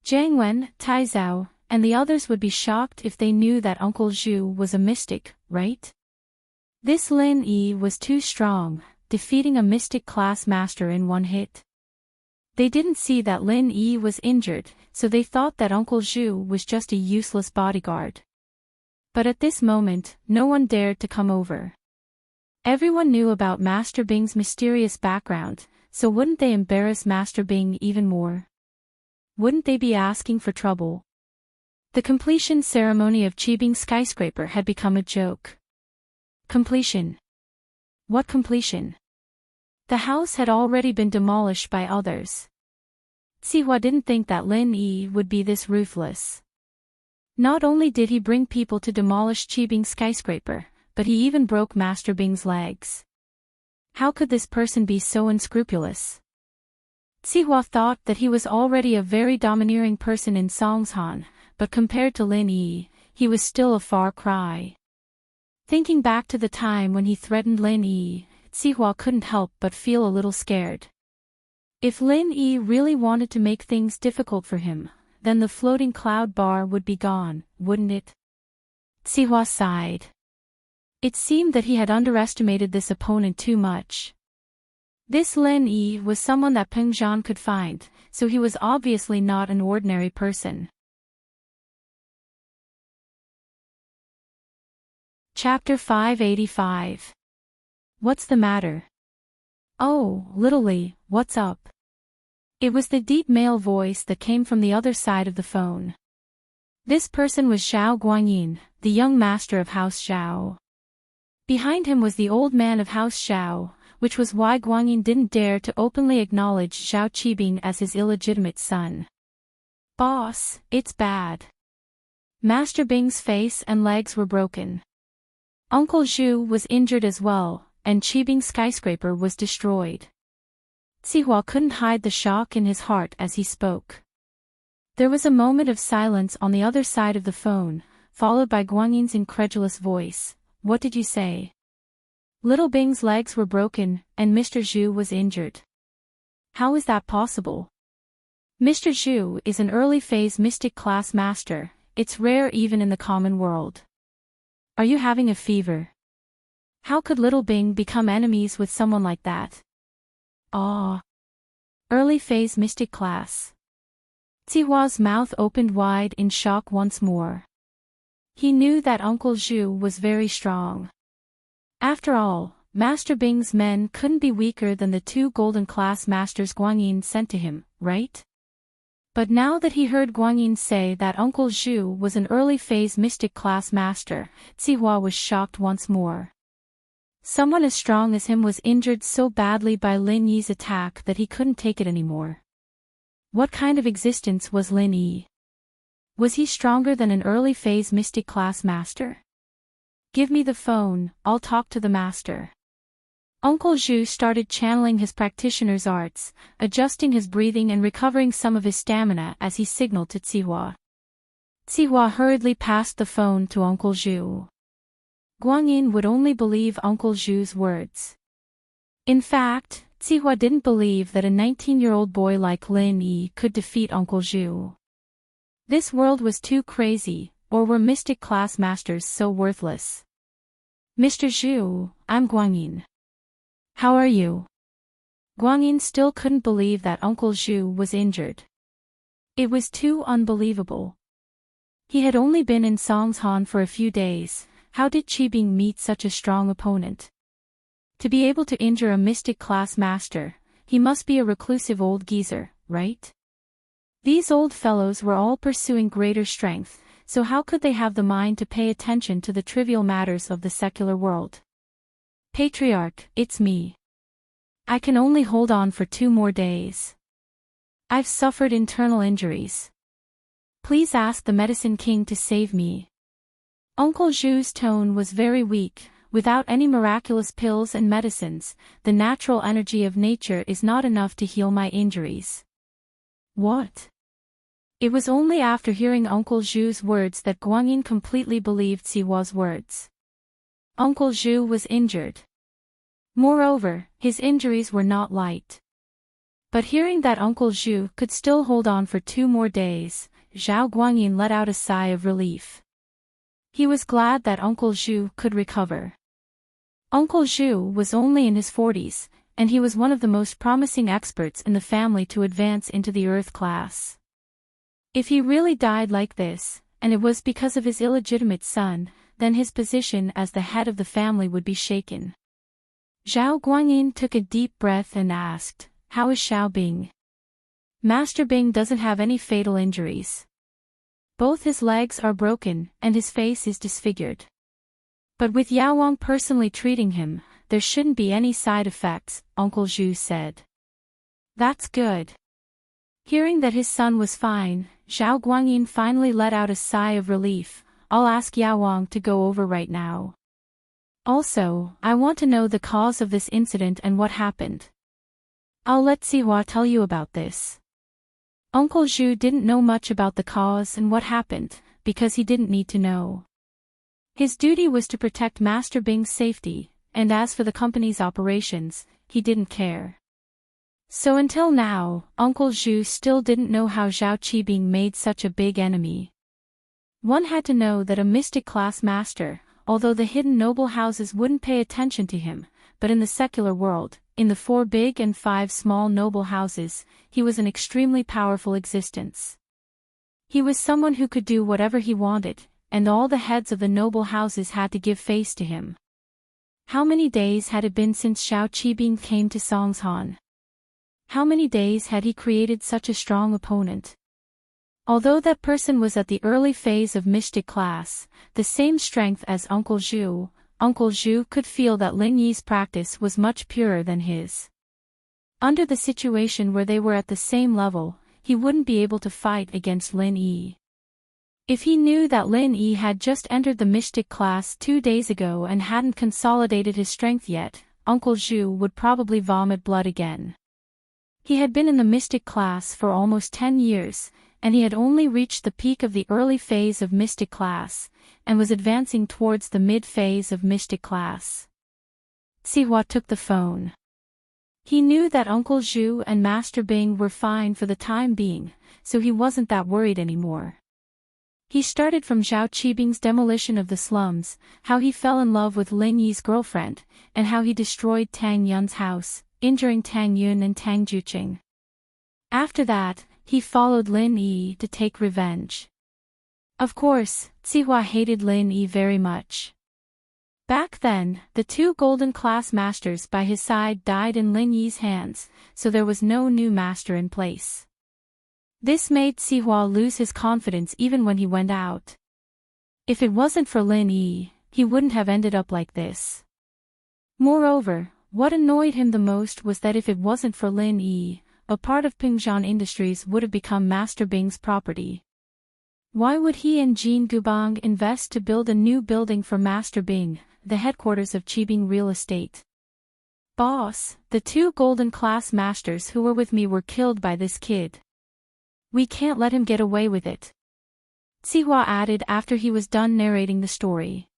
Jiang Wen, Tai Zhao, and the others would be shocked if they knew that Uncle Zhu was a mystic, right? This Lin Yi was too strong, defeating a mystic class master in one hit. They didn't see that Lin Yi was injured, so they thought that Uncle Zhu was just a useless bodyguard. But at this moment, no one dared to come over. Everyone knew about Master Bing's mysterious background, so wouldn't they embarrass Master Bing even more? Wouldn't they be asking for trouble? The completion ceremony of Qibing's skyscraper had become a joke. Completion. What completion? The house had already been demolished by others. Sihua didn't think that Lin Yi would be this ruthless. Not only did he bring people to demolish Qibing's skyscraper, but he even broke Master Bing's legs. How could this person be so unscrupulous? Sihua thought that he was already a very domineering person in Songshan, but compared to Lin Yi, he was still a far cry. Thinking back to the time when he threatened Lin Yi, Sihua couldn't help but feel a little scared. If Lin Yi really wanted to make things difficult for him, then the floating cloud bar would be gone, wouldn't it? Sihua sighed. It seemed that he had underestimated this opponent too much. This Lin Yi was someone that Peng Zhan could find, so he was obviously not an ordinary person. Chapter 585. What's the matter? Oh, Little Li, what's up? It was the deep male voice that came from the other side of the phone. This person was Zhao Guanyin, the young master of House Zhao. Behind him was the old man of House Zhao, which was why Guanyin didn't dare to openly acknowledge Zhao Qibing as his illegitimate son. "Boss, it's bad." Master Bing's face and legs were broken. Uncle Zhu was injured as well, and Qibing's skyscraper was destroyed. Sihua couldn't hide the shock in his heart as he spoke. There was a moment of silence on the other side of the phone, followed by Guanyin's incredulous voice. "What did you say?" "Little Bing's legs were broken, and Mr. Zhu was injured." "How is that possible?" "Mr. Zhu is an early-phase mystic class master. It's rare even in the common world." "Are you having a fever?" "How could Little Bing become enemies with someone like that?" "Ah. Early-phase mystic class." Sihua's mouth opened wide in shock once more. He knew that Uncle Zhu was very strong. After all, Master Bing's men couldn't be weaker than the 2 golden class masters Guanyin sent to him, right? But now that he heard Guanyin say that Uncle Zhu was an early-phase mystic class master, Sihua was shocked once more. Someone as strong as him was injured so badly by Lin Yi's attack that he couldn't take it anymore. What kind of existence was Lin Yi? Was he stronger than an early-phase mystic class master? "Give me the phone, I'll talk to the master." Uncle Zhu started channeling his practitioner's arts, adjusting his breathing and recovering some of his stamina as he signaled to Sihua. Sihua hurriedly passed the phone to Uncle Zhu. Guanyin would only believe Uncle Zhu's words. In fact, Sihua didn't believe that a 19-year-old boy like Lin Yi could defeat Uncle Zhu. This world was too crazy, or were mystic class masters so worthless? "Mr. Zhu, I'm Guanyin. How are you?" Guanyin still couldn't believe that Uncle Zhu was injured. It was too unbelievable. He had only been in Songshan for a few days. How did Qibing meet such a strong opponent? To be able to injure a mystic class master, he must be a reclusive old geezer, right? These old fellows were all pursuing greater strength, so how could they have the mind to pay attention to the trivial matters of the secular world? "Patriarch, it's me. I can only hold on for 2 more days. I've suffered internal injuries. Please ask the Medicine King to save me." Uncle Zhu's tone was very weak. Without any miraculous pills and medicines, the natural energy of nature is not enough to heal my injuries. What? It was only after hearing Uncle Zhu's words that Guanyin completely believed Sihua's words. Uncle Zhu was injured. Moreover, his injuries were not light. But hearing that Uncle Zhu could still hold on for 2 more days, Zhao Guanyin let out a sigh of relief. He was glad that Uncle Zhu could recover. Uncle Zhu was only in his 40s, and he was one of the most promising experts in the family to advance into the Earth class. If he really died like this, and it was because of his illegitimate son, then his position as the head of the family would be shaken. Zhao Guanyin took a deep breath and asked, "How is Xiao Bing?" "Master Bing doesn't have any fatal injuries. Both his legs are broken, and his face is disfigured. But with Yao Wang personally treating him, there shouldn't be any side effects," Uncle Zhu said. "That's good." Hearing that his son was fine, Zhao Guanyin finally let out a sigh of relief. "I'll ask Yao Wang to go over right now. Also, I want to know the cause of this incident and what happened. I'll let Sihua tell you about this." Uncle Zhu didn't know much about the cause and what happened, because he didn't need to know. His duty was to protect Master Bing's safety, and as for the company's operations, he didn't care. So until now, Uncle Zhu still didn't know how Zhao Qibing made such a big enemy. One had to know that a mystic class master, although the hidden noble houses wouldn't pay attention to him, but in the secular world, in the 4 big and 5 small noble houses, he was an extremely powerful existence. He was someone who could do whatever he wanted, and all the heads of the noble houses had to give face to him. How many days had it been since Zhao Qibing came to Songshan? How many days had he created such a strong opponent? Although that person was at the early phase of mystic class, the same strength as Uncle Zhu could feel that Lin Yi's practice was much purer than his. Under the situation where they were at the same level, he wouldn't be able to fight against Lin Yi. If he knew that Lin Yi had just entered the mystic class 2 days ago and hadn't consolidated his strength yet, Uncle Zhu would probably vomit blood again. He had been in the mystic class for almost 10 years, and he had only reached the peak of the early phase of mystic class, and was advancing towards the mid-phase of mystic class. Sihua took the phone. He knew that Uncle Zhu and Master Bing were fine for the time being, so he wasn't that worried anymore. He started from Zhao Qibing's demolition of the slums, how he fell in love with Lin Yi's girlfriend, and how he destroyed Tang Yun's house, injuring Tang Yun and Tang Juqing. After that, he followed Lin Yi to take revenge. Of course, Sihua hated Lin Yi very much. Back then, the 2 golden class masters by his side died in Lin Yi's hands, so there was no new master in place. This made Sihua lose his confidence even when he went out. If it wasn't for Lin Yi, he wouldn't have ended up like this. Moreover, what annoyed him the most was that if it wasn't for Lin Yi, a part of Pingzhan Industries would have become Master Bing's property. Why would he and Jean Gubang invest to build a new building for Master Bing, the headquarters of Qibing Real Estate? Boss, the 2 golden class masters who were with me were killed by this kid. We can't let him get away with it. Sihua added after he was done narrating the story.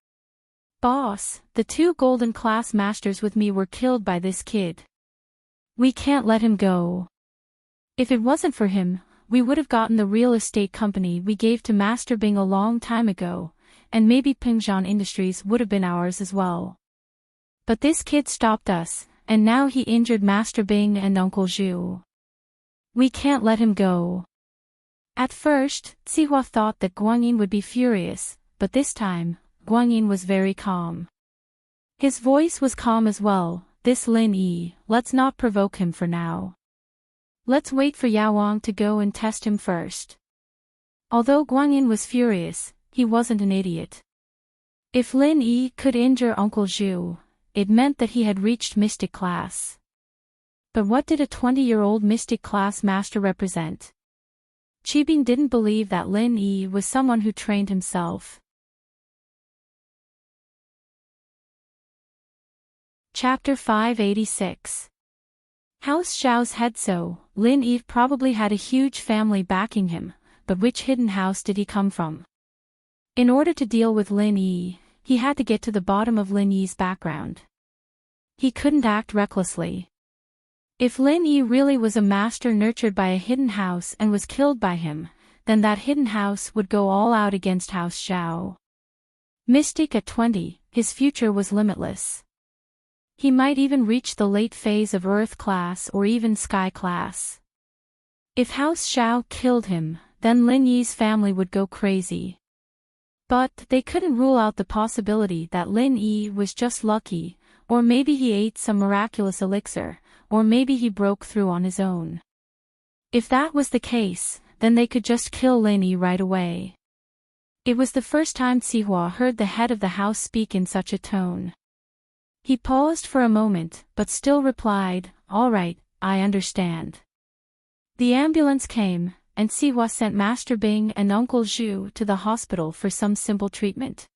Boss, the 2 golden class masters with me were killed by this kid. We can't let him go. If it wasn't for him, we would have gotten the real estate company we gave to Master Bing a long time ago, and maybe Pingzhan Industries would have been ours as well. But this kid stopped us, and now he injured Master Bing and Uncle Zhu. We can't let him go. At first, Sihua thought that Guanyin would be furious, but this time, Guanyin was very calm. His voice was calm as well. This Lin Yi, let's not provoke him for now. Let's wait for Yao Wang to go and test him first. Although Guanyin was furious, he wasn't an idiot. If Lin Yi could injure Uncle Zhu, it meant that he had reached mystic class. But what did a 20-year-old mystic class master represent? Qibing didn't believe that Lin Yi was someone who trained himself. Chapter 586. House Xiao's head. So, Lin Yi probably had a huge family backing him, but which hidden house did he come from? In order to deal with Lin Yi, he had to get to the bottom of Lin Yi's background. He couldn't act recklessly. If Lin Yi really was a master nurtured by a hidden house and was killed by him, then that hidden house would go all out against House Xiao. Mystic at 20, his future was limitless. He might even reach the late phase of Earth class or even Sky class. If House Xiao killed him, then Lin Yi's family would go crazy. But they couldn't rule out the possibility that Lin Yi was just lucky, or maybe he ate some miraculous elixir, or maybe he broke through on his own. If that was the case, then they could just kill Lin Yi right away. It was the first time Sihua heard the head of the house speak in such a tone. He paused for a moment, but still replied, "All right, I understand." The ambulance came, and Sihua sent Master Bing and Uncle Zhu to the hospital for some simple treatment.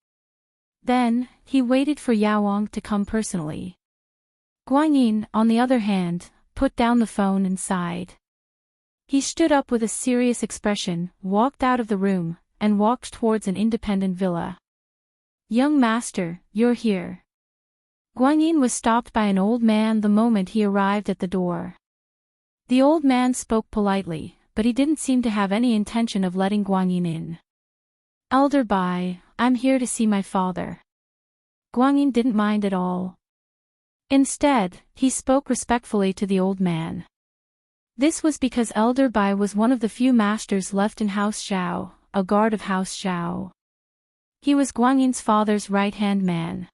Then, he waited for Yao Wang to come personally. Guanyin, on the other hand, put down the phone and sighed. He stood up with a serious expression, walked out of the room, and walked towards an independent villa. "Young master, you're here." Guanyin was stopped by an old man the moment he arrived at the door. The old man spoke politely, but he didn't seem to have any intention of letting Guanyin in. "Elder Bai, I'm here to see my father." Guanyin didn't mind at all. Instead, he spoke respectfully to the old man. This was because Elder Bai was one of the few masters left in House Xiao, a guard of House Xiao. He was Guanyin's father's right-hand man.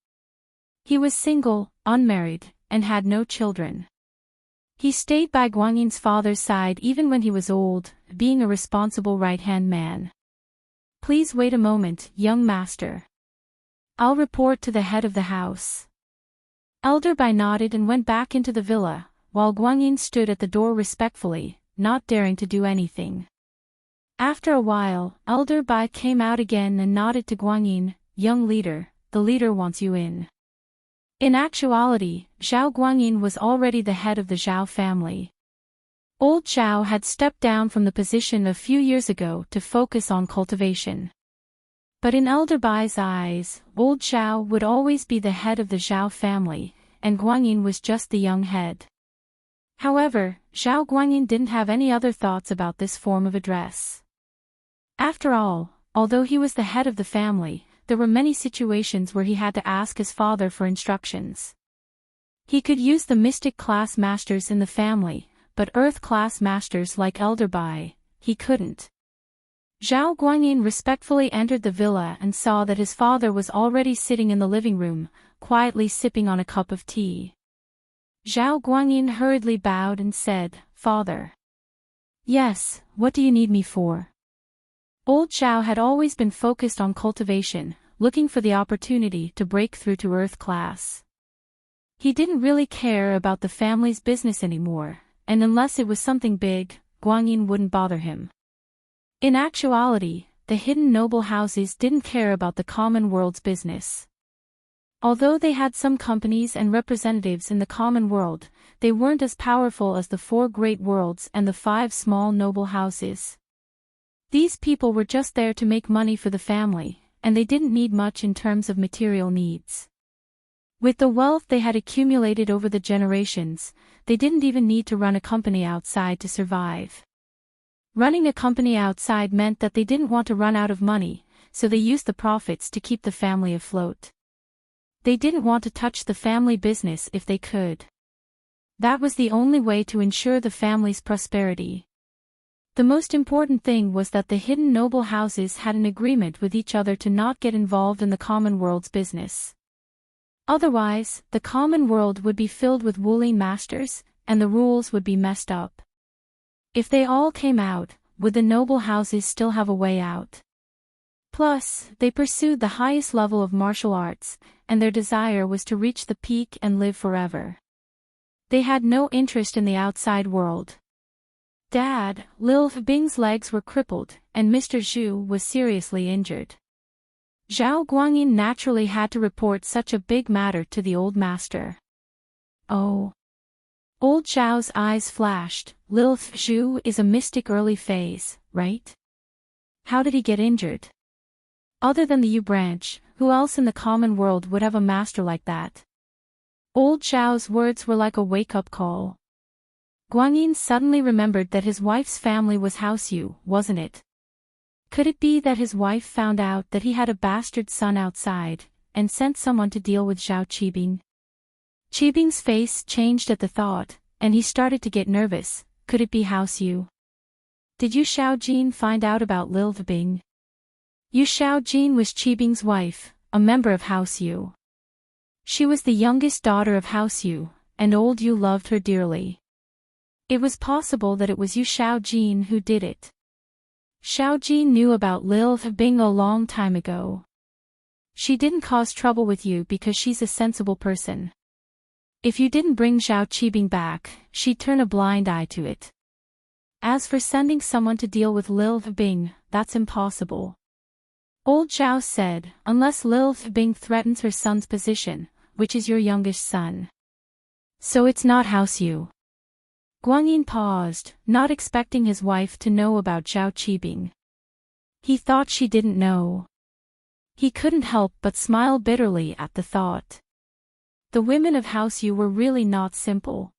He was single, unmarried, and had no children. He stayed by Guangyin's father's side even when he was old, being a responsible right-hand man. Please wait a moment, young master. I'll report to the head of the house. Elder Bai nodded and went back into the villa, while Guangyin stood at the door respectfully, not daring to do anything. After a while, Elder Bai came out again and nodded to Guangyin, young leader, the leader wants you in. In actuality, Zhao Guangyin was already the head of the Zhao family. Old Zhao had stepped down from the position a few years ago to focus on cultivation. But in Elder Bai's eyes, old Zhao would always be the head of the Zhao family, and Guangyin was just the young head. However, Zhao Guangyin didn't have any other thoughts about this form of address. After all, although he was the head of the family, there were many situations where he had to ask his father for instructions. He could use the mystic class masters in the family, but earth class masters like Elder Bai, he couldn't. Zhao Guangyin respectfully entered the villa and saw that his father was already sitting in the living room, quietly sipping on a cup of tea. Zhao Guangyin hurriedly bowed and said, "Father." "Yes, what do you need me for?" Old Zhao had always been focused on cultivation, looking for the opportunity to break through to earth class. He didn't really care about the family's business anymore, and unless it was something big, Guangyin wouldn't bother him. In actuality, the hidden noble houses didn't care about the common world's business. Although they had some companies and representatives in the common world, they weren't as powerful as the 4 great worlds and the 5 small noble houses. These people were just there to make money for the family, and they didn't need much in terms of material needs. With the wealth they had accumulated over the generations, they didn't even need to run a company outside to survive. Running a company outside meant that they didn't want to run out of money, so they used the profits to keep the family afloat. They didn't want to touch the family business if they could. That was the only way to ensure the family's prosperity. The most important thing was that the hidden noble houses had an agreement with each other to not get involved in the common world's business. Otherwise, the common world would be filled with woolly masters, and the rules would be messed up. If they all came out, would the noble houses still have a way out? Plus, they pursued the highest level of martial arts, and their desire was to reach the peak and live forever. They had no interest in the outside world. Dad, Lil Bing's legs were crippled, and Mr. Zhu was seriously injured. Zhao Guangyin naturally had to report such a big matter to the old master. Oh. Old Zhao's eyes flashed. Lil Zhu is a mystic early phase, right? How did he get injured? Other than the U branch, who else in the common world would have a master like that? Old Zhao's words were like a wake-up call. Guangyin suddenly remembered that his wife's family was House Yu, wasn't it? Could it be that his wife found out that he had a bastard son outside, and sent someone to deal with Zhao Qibing? Qibing's face changed at the thought, and he started to get nervous. Could it be House Yu? Did Yu Shaojin find out about Lil Bing? Yu Shaojin was Qibing's wife, a member of House Yu. She was the youngest daughter of House Yu, and old Yu loved her dearly. It was possible that it was Yu Shaojin who did it. Shaojin knew about Lil Bing a long time ago. She didn't cause trouble with you because she's a sensible person. If you didn't bring Zhao Qibing back, she'd turn a blind eye to it. As for sending someone to deal with Lil Bing, that's impossible. Old Zhao said, unless Lil Bing threatens her son's position, which is your youngest son. So it's not House Yu. Guangyin paused, not expecting his wife to know about Zhao Qibing. He thought she didn't know. He couldn't help but smile bitterly at the thought. The women of House Yu were really not simple.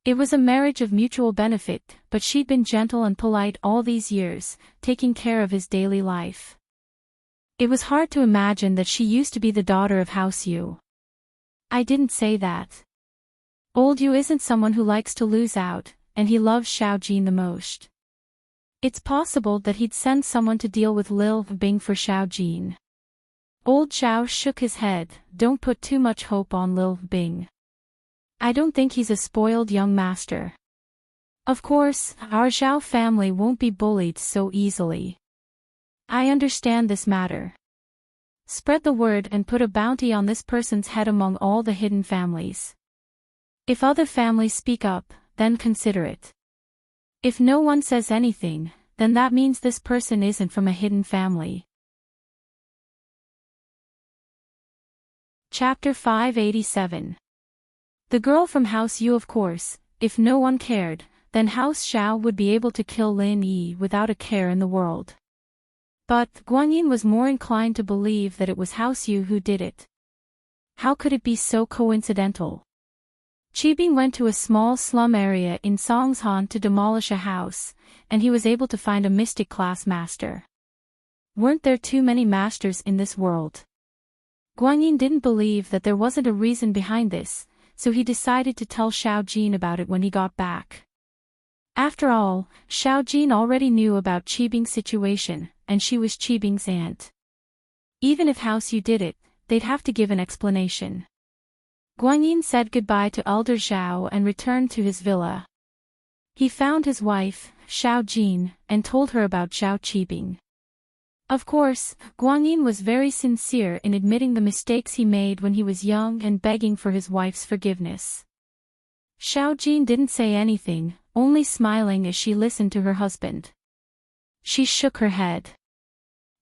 It was a marriage of mutual benefit, but she'd been gentle and polite all these years, taking care of his daily life. It was hard to imagine that she used to be the daughter of House Yu. I didn't say that. Old Yu isn't someone who likes to lose out, and he loves Shaojin the most. It's possible that he'd send someone to deal with Lil Bing for Shaojin. Old Zhao shook his head. Don't put too much hope on Lil Bing. I don't think he's a spoiled young master. Of course, our Zhao family won't be bullied so easily. I understand this matter. Spread the word and put a bounty on this person's head among all the hidden families. If other families speak up, then consider it. If no one says anything, then that means this person isn't from a hidden family. Chapter 587. The girl from House Yu. Of course, if no one cared, then House Zhao would be able to kill Lin Yi without a care in the world. But Guanyin was more inclined to believe that it was House Yu who did it. How could it be so coincidental? Qibing went to a small slum area in Songshan to demolish a house, and he was able to find a mystic class master. Weren't there too many masters in this world? Guanyin didn't believe that there wasn't a reason behind this, so he decided to tell Xiao Jin about it when he got back. After all, Xiao Jin already knew about Qibing's situation, and she was Qibing's aunt. Even if House Yu did it, they'd have to give an explanation. Guanyin said goodbye to Elder Zhao and returned to his villa. He found his wife, Xiao Jin, and told her about Zhao Qibing. Of course, Guanyin was very sincere in admitting the mistakes he made when he was young and begging for his wife's forgiveness. Xiao Jin didn't say anything, only smiling as she listened to her husband. She shook her head.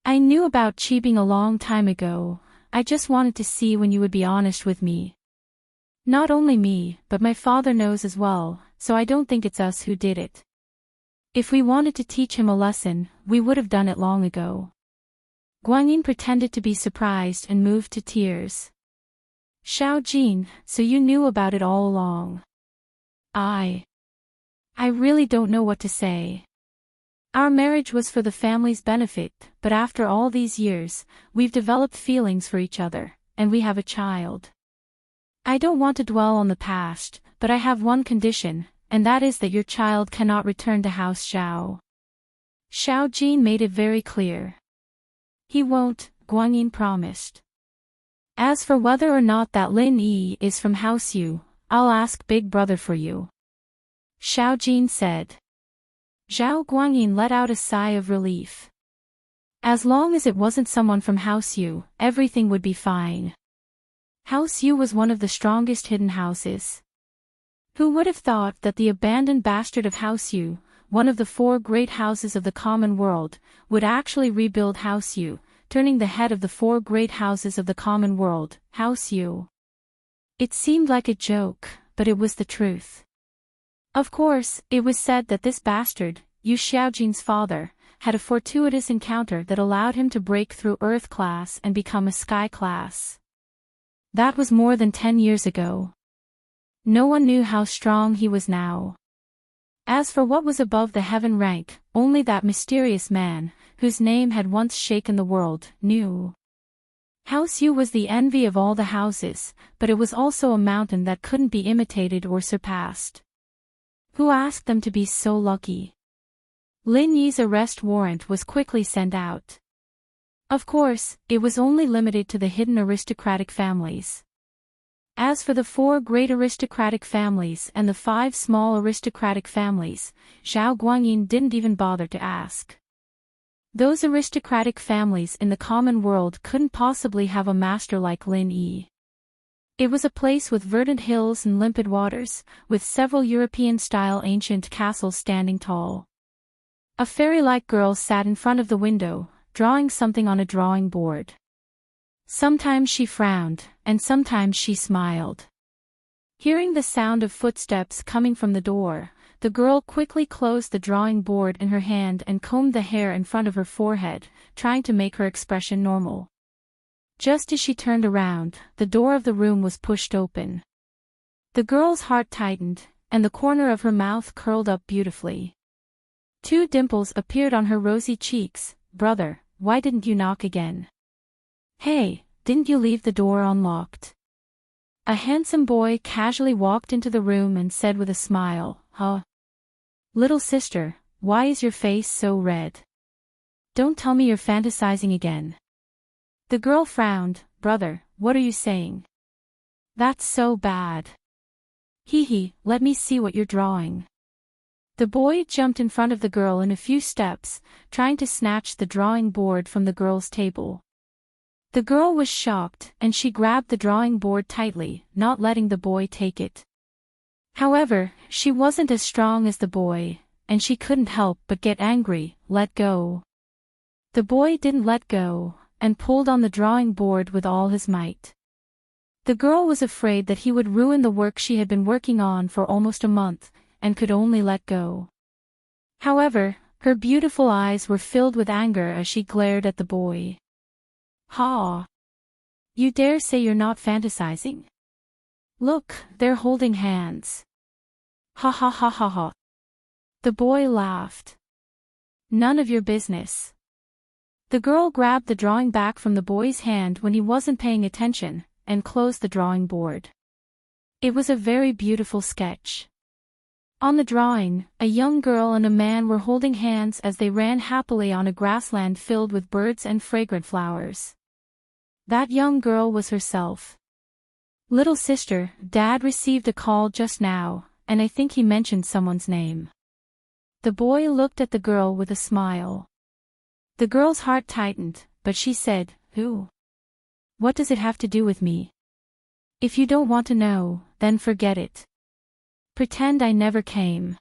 I knew about Qibing a long time ago. I just wanted to see when you would be honest with me. Not only me, but my father knows as well, so I don't think it's us who did it. If we wanted to teach him a lesson, we would have done it long ago. Guanyin pretended to be surprised and moved to tears. Xiao Jin, so you knew about it all along. I really don't know what to say. Our marriage was for the family's benefit, but after all these years, we've developed feelings for each other, and we have a child. I don't want to dwell on the past, but I have one condition, and that is that your child cannot return to House Zhao. Xiao Jin made it very clear. He won't, Guanyin promised. As for whether or not that Lin Yi is from House Yu, I'll ask Big Brother for you. Xiao Jin said. Zhao Guanyin let out a sigh of relief. As long as it wasn't someone from House Yu, everything would be fine. House Yu was one of the strongest hidden houses. Who would have thought that the abandoned bastard of House Yu, one of the 4 great houses of the common world, would actually rebuild House Yu, turning the head of the 4 great houses of the common world, House Yu. It seemed like a joke, but it was the truth. Of course, it was said that this bastard, Yu Xiaojin's father, had a fortuitous encounter that allowed him to break through Earth class and become a Sky class. That was more than 10 years ago. No one knew how strong he was now. As for what was above the heaven rank, only that mysterious man, whose name had once shaken the world, knew. House Yu was the envy of all the houses, but it was also a mountain that couldn't be imitated or surpassed. Who asked them to be so lucky? Lin Yi's arrest warrant was quickly sent out. Of course, it was only limited to the hidden aristocratic families. As for the 4 great aristocratic families and the 5 small aristocratic families, Zhao Guanyin didn't even bother to ask. Those aristocratic families in the common world couldn't possibly have a master like Lin Yi. It was a place with verdant hills and limpid waters, with several European-style ancient castles standing tall. A fairy-like girl sat in front of the window, drawing something on a drawing board. Sometimes she frowned, and sometimes she smiled. Hearing the sound of footsteps coming from the door, the girl quickly closed the drawing board in her hand and combed the hair in front of her forehead, trying to make her expression normal. Just as she turned around, the door of the room was pushed open. The girl's heart tightened, and the corner of her mouth curled up beautifully. 2 dimples appeared on her rosy cheeks. Brother, why didn't you knock again? Hey, didn't you leave the door unlocked? A handsome boy casually walked into the room and said with a smile, Huh? Little sister, why is your face so red? Don't tell me you're fantasizing again. The girl frowned. Brother, what are you saying? That's so bad. Hee hee, let me see what you're drawing. The boy jumped in front of the girl in a few steps, trying to snatch the drawing board from the girl's table. The girl was shocked, and she grabbed the drawing board tightly, not letting the boy take it. However, she wasn't as strong as the boy, and she couldn't help but get angry. Let go. The boy didn't let go, and pulled on the drawing board with all his might. The girl was afraid that he would ruin the work she had been working on for almost a month, and could only let go. However, her beautiful eyes were filled with anger as she glared at the boy. Ha! You dare say you're not fantasizing? Look, they're holding hands. Ha ha ha ha ha. The boy laughed. None of your business. The girl grabbed the drawing back from the boy's hand when he wasn't paying attention, and closed the drawing board. It was a very beautiful sketch. On the drawing, a young girl and a man were holding hands as they ran happily on a grassland filled with birds and fragrant flowers. That young girl was herself. Little sister, Dad received a call just now, and I think he mentioned someone's name. The boy looked at the girl with a smile. The girl's heart tightened, but she said, Who? What does it have to do with me? If you don't want to know, then forget it. Pretend I never came.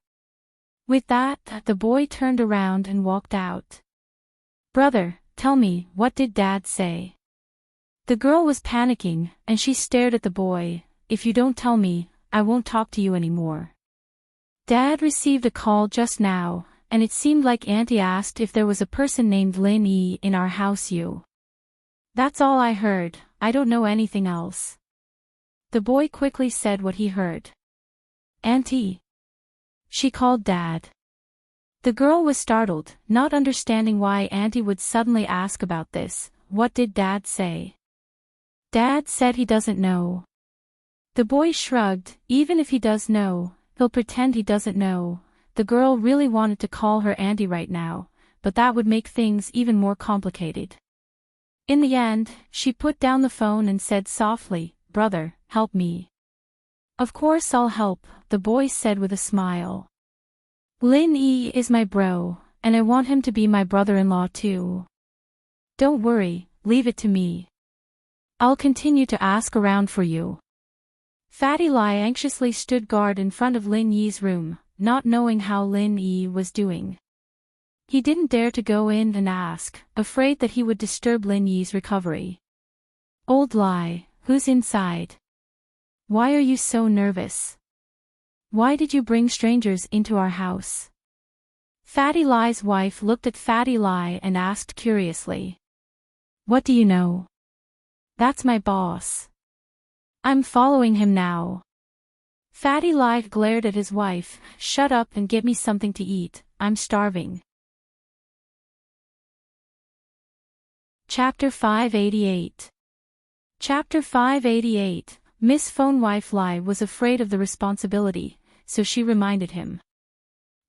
With that, the boy turned around and walked out. Brother, tell me, what did Dad say? The girl was panicking, and she stared at the boy. If you don't tell me, I won't talk to you anymore. Dad received a call just now, and it seemed like Auntie asked if there was a person named Lin Yi in our house. That's all I heard, I don't know anything else. The boy quickly said what he heard. Auntie. She called Dad. The girl was startled, not understanding why Auntie would suddenly ask about this. What did Dad say? Dad said he doesn't know. The boy shrugged. Even if he does know, he'll pretend he doesn't know. The girl really wanted to call her auntie right now, but that would make things even more complicated. In the end, she put down the phone and said softly, Brother, help me. Of course I'll help, the boy said with a smile. Lin Yi is my bro, and I want him to be my brother-in-law too. Don't worry, leave it to me. I'll continue to ask around for you. Fatty Lai anxiously stood guard in front of Lin Yi's room, not knowing how Lin Yi was doing. He didn't dare to go in and ask, afraid that he would disturb Lin Yi's recovery. Old Lai, who's inside? Why are you so nervous? Why did you bring strangers into our house? Fatty Lai's wife looked at Fatty Lai and asked curiously. What do you know? That's my boss. I'm following him now. Fatty Lai glared at his wife. Shut up and get me something to eat, I'm starving. Chapter 588. Chapter 588. Miss Phone Wife Lai was afraid of the responsibility, so she reminded him.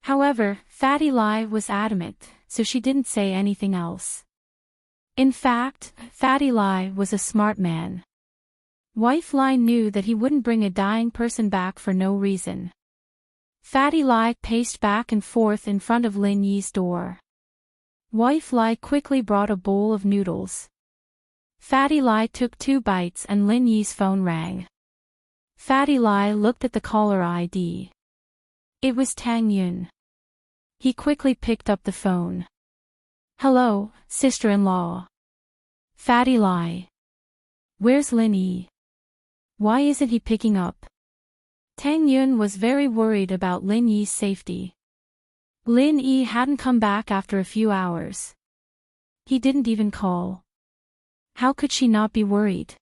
However, Fatty Lai was adamant, so she didn't say anything else. In fact, Fatty Lai was a smart man. Wife Lai knew that he wouldn't bring a dying person back for no reason. Fatty Lai paced back and forth in front of Lin Yi's door. Wife Lai quickly brought a bowl of noodles. Fatty Lai took 2 bites and Lin Yi's phone rang. Fatty Lai looked at the caller ID. It was Tang Yun. He quickly picked up the phone. Hello, sister-in-law. Fatty Lai. Where's Lin Yi? Why isn't he picking up? Tang Yun was very worried about Lin Yi's safety. Lin Yi hadn't come back after a few hours. He didn't even call. How could she not be worried?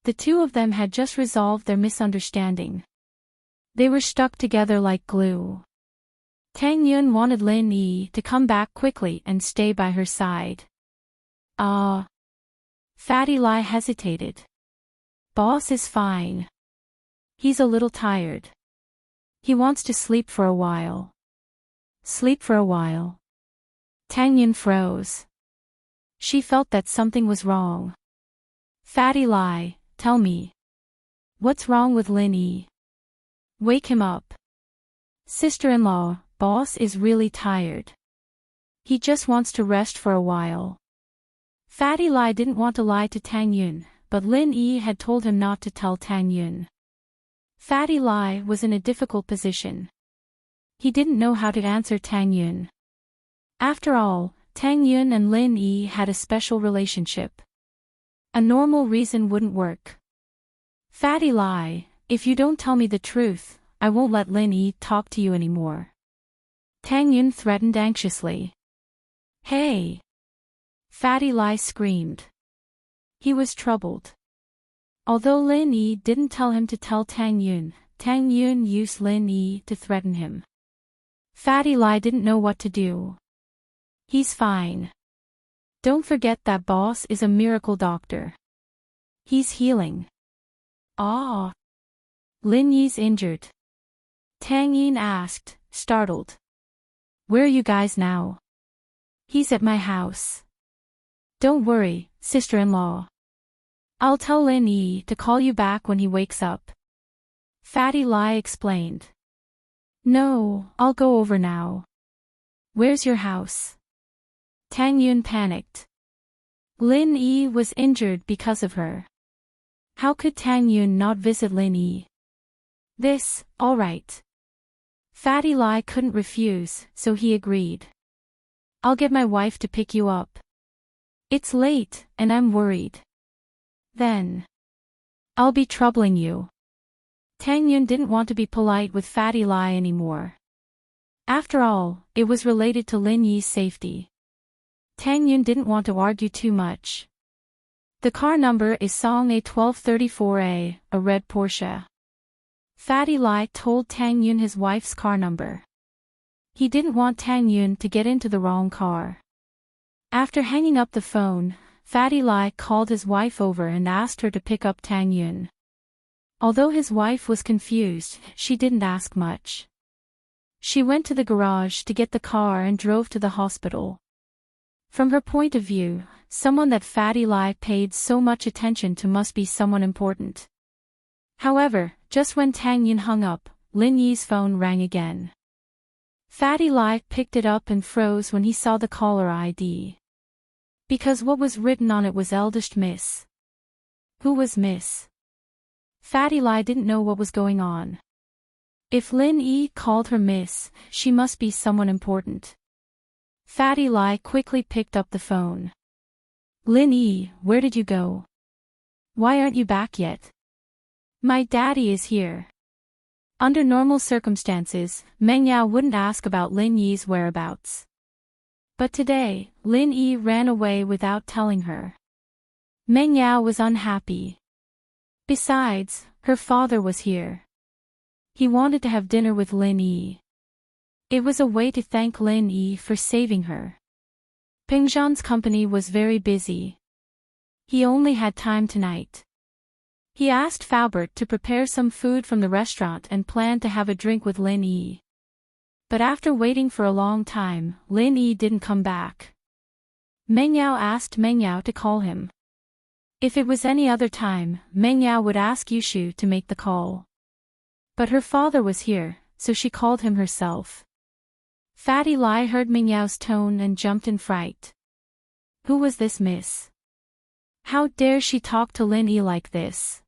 The two of them had just resolved their misunderstanding. They were stuck together like glue. Tang Yun wanted Lin Yi to come back quickly and stay by her side. Fatty Lai hesitated. Boss is fine. He's a little tired. He wants to sleep for a while. Sleep for a while. Tang Yun froze. She felt that something was wrong. Fatty Lai, tell me. What's wrong with Lin Yi? Wake him up. Sister-in-law, boss is really tired. He just wants to rest for a while. Fatty Lai didn't want to lie to Tang Yun, but Lin Yi had told him not to tell Tang Yun. Fatty Lai was in a difficult position. He didn't know how to answer Tang Yun. After all, Tang Yun and Lin Yi had a special relationship. A normal reason wouldn't work. Fatty Lai, if you don't tell me the truth, I won't let Lin Yi talk to you anymore. Tang Yun threatened anxiously. Hey! Fatty Lai screamed. He was troubled. Although Lin Yi didn't tell him to tell Tang Yun used Lin Yi to threaten him. Fatty Lai didn't know what to do. He's fine. Don't forget that boss is a miracle doctor. He's healing. Ah. Lin Yi's injured. Tang Yin asked, startled. Where are you guys now? He's at my house. Don't worry, sister-in-law. I'll tell Lin Yi to call you back when he wakes up. Fatty Lai explained. No, I'll go over now. Where's your house? Tang Yun panicked. Lin Yi was injured because of her. How could Tang Yun not visit Lin Yi? All right. Fatty Lai couldn't refuse, so he agreed. I'll get my wife to pick you up. It's late, and I'm worried. Then. I'll be troubling you. Tang Yun didn't want to be polite with Fatty Lai anymore. After all, it was related to Lin Yi's safety. Tang Yun didn't want to argue too much. The car number is Song A1234A, a red Porsche. Fatty Lai told Tang Yun his wife's car number. He didn't want Tang Yun to get into the wrong car. After hanging up the phone, Fatty Lai called his wife over and asked her to pick up Tang Yun. Although his wife was confused, she didn't ask much. She went to the garage to get the car and drove to the hospital. From her point of view, someone that Fatty Lai paid so much attention to must be someone important. However, just when Tang Yun hung up, Lin Yi's phone rang again. Fatty Lai picked it up and froze when he saw the caller ID. Because what was written on it was eldest Miss. Who was Miss? Fatty Lai didn't know what was going on. If Lin Yi called her Miss, she must be someone important. Fatty Lai quickly picked up the phone. Lin Yi, where did you go? Why aren't you back yet? My daddy is here. Under normal circumstances, Meng Yao wouldn't ask about Lin Yi's whereabouts. But today, Lin Yi ran away without telling her. Meng Yao was unhappy. Besides, her father was here. He wanted to have dinner with Lin Yi. It was a way to thank Lin Yi for saving her. Peng Zhan's company was very busy. He only had time tonight. He asked Faubert to prepare some food from the restaurant and planned to have a drink with Lin Yi. But after waiting for a long time, Lin Yi didn't come back. Meng Yao asked Meng Yao to call him. If it was any other time, Meng Yao would ask Yushu to make the call. But her father was here, so she called him herself. Fatty Lai heard Meng Yao's tone and jumped in fright. Who was this miss? How dare she talk to Lin Yi like this?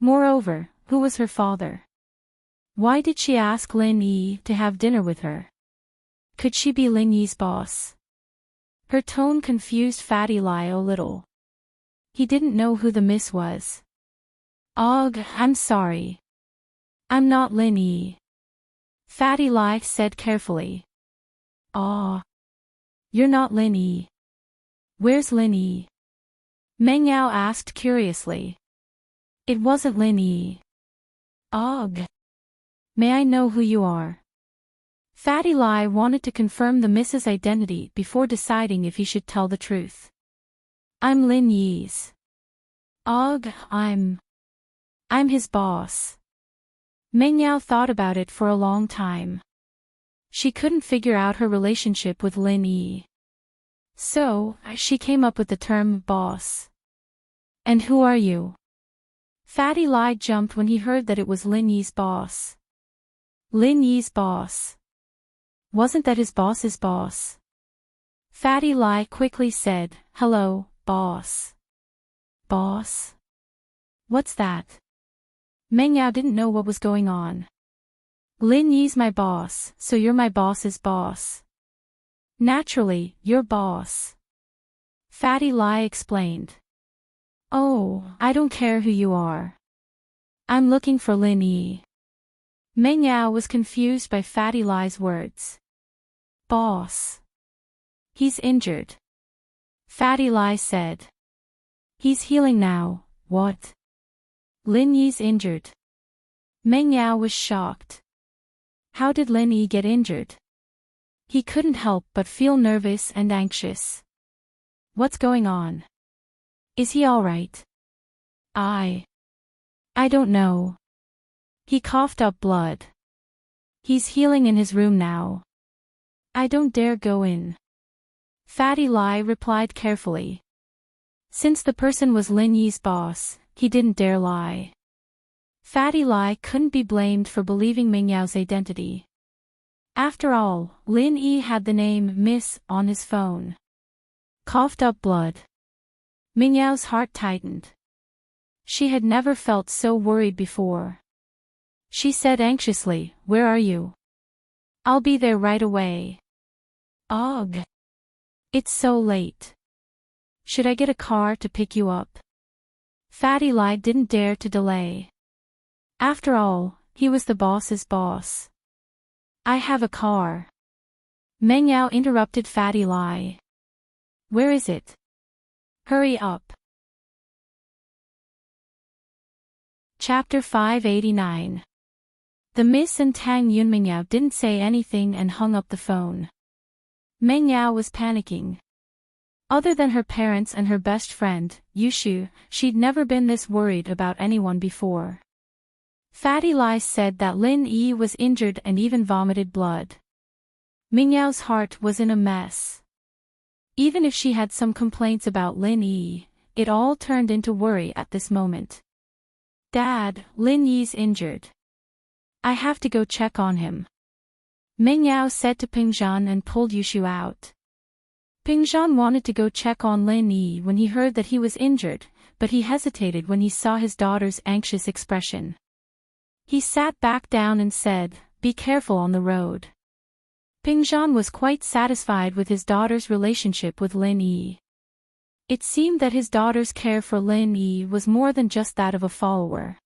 Moreover, who was her father? Why did she ask Lin Yi to have dinner with her? Could she be Lin Yi's boss? Her tone confused Fatty Lai a little. He didn't know who the miss was. Ugh, I'm sorry. I'm not Lin Yi. Fatty Lai said carefully. Ah. You're not Lin Yi. Where's Lin Yi? Meng Yao asked curiously. It wasn't Lin Yi. Ugh. May I know who you are? Fatty Lai wanted to confirm the miss's identity before deciding if he should tell the truth. I'm Lin Yi's. Ugh, I'm his boss. Meng Yao thought about it for a long time. She couldn't figure out her relationship with Lin Yi. So, she came up with the term boss. And who are you? Fatty Lai jumped when he heard that it was Lin Yi's boss. Lin Yi's boss. Wasn't that his boss's boss? Fatty Lai quickly said, "Hello, boss." Boss? What's that? Meng Yao didn't know what was going on. Lin Yi's my boss, so you're my boss's boss. Naturally, your boss. Fatty Lai explained. Oh, I don't care who you are. I'm looking for Lin Yi. Meng Yao was confused by Fatty Lai's words. Boss. He's injured. Fatty Lai said. He's healing now. What? Lin Yi's injured. Meng Yao was shocked. How did Lin Yi get injured? He couldn't help but feel nervous and anxious. What's going on? Is he alright? I don't know. He coughed up blood. He's healing in his room now. I don't dare go in. Fatty Lai replied carefully. Since the person was Lin Yi's boss, he didn't dare lie. Fatty Lai couldn't be blamed for believing Meng Yao's identity. After all, Lin Yi had the name Miss on his phone. Coughed up blood. Meng Yao's heart tightened. She had never felt so worried before. She said anxiously, "Where are you?" "I'll be there right away." "Ugh. It's so late. Should I get a car to pick you up?" Fatty Lai didn't dare to delay. After all, he was the boss's boss. "I have a car." Meng Yao interrupted Fatty Lai. "Where is it? Hurry up." Chapter 589. The Miss and Tang Yun. Meng Yao didn't say anything and hung up the phone. Meng Yao was panicking. Other than her parents and her best friend, Yushu, she'd never been this worried about anyone before. Fatty Lai said that Lin Yi was injured and even vomited blood. Meng Yao's heart was in a mess. Even if she had some complaints about Lin Yi, it all turned into worry at this moment. "Dad, Lin Yi's injured. I have to go check on him," Meng Yao said to Pingzhan and pulled Yushu out. Pingzhan wanted to go check on Lin Yi when he heard that he was injured, but he hesitated when he saw his daughter's anxious expression. He sat back down and said, "Be careful on the road." Pingzhan was quite satisfied with his daughter's relationship with Lin Yi. It seemed that his daughter's care for Lin Yi was more than just that of a follower.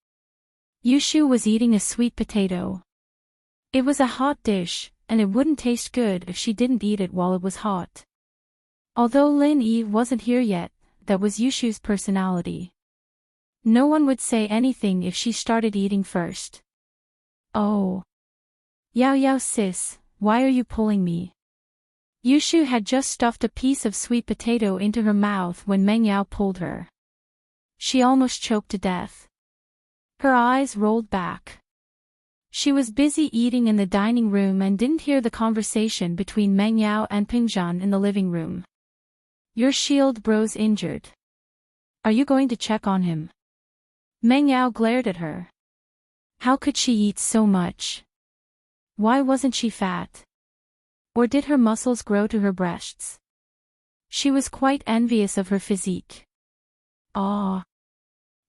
Yushu was eating a sweet potato. It was a hot dish, and it wouldn't taste good if she didn't eat it while it was hot. Although Lin Yi wasn't here yet, that was Yushu's personality. No one would say anything if she started eating first. "Oh. Yao Yao sis, why are you pulling me?" Yushu had just stuffed a piece of sweet potato into her mouth when Meng Yao pulled her. She almost choked to death. Her eyes rolled back. She was busy eating in the dining room and didn't hear the conversation between Meng Yao and Pingzhan in the living room. "Your shield bro's injured. Are you going to check on him?" Meng Yao glared at her. How could she eat so much? Why wasn't she fat? Or did her muscles grow to her breasts? She was quite envious of her physique. "Aw.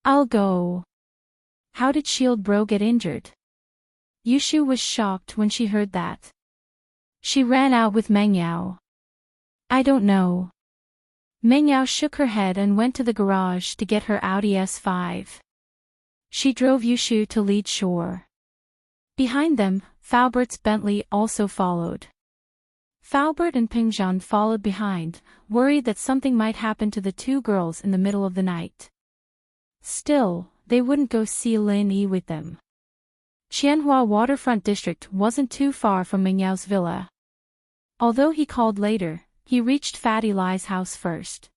I'll go." How did Shield Bro get injured? Yushu was shocked when she heard that. She ran out with Meng Yao. "I don't know." Meng Yao shook her head and went to the garage to get her Audi S5. She drove Yushu to Lead Shore. Behind them, Faubert's Bentley also followed. Faubert and Pingzhan followed behind, worried that something might happen to the two girls in the middle of the night. Still, they wouldn't go see Lin Yi with them. Qianhua Waterfront District wasn't too far from Meng Yao's villa. Although he called later, he reached Fatty Lai's house first.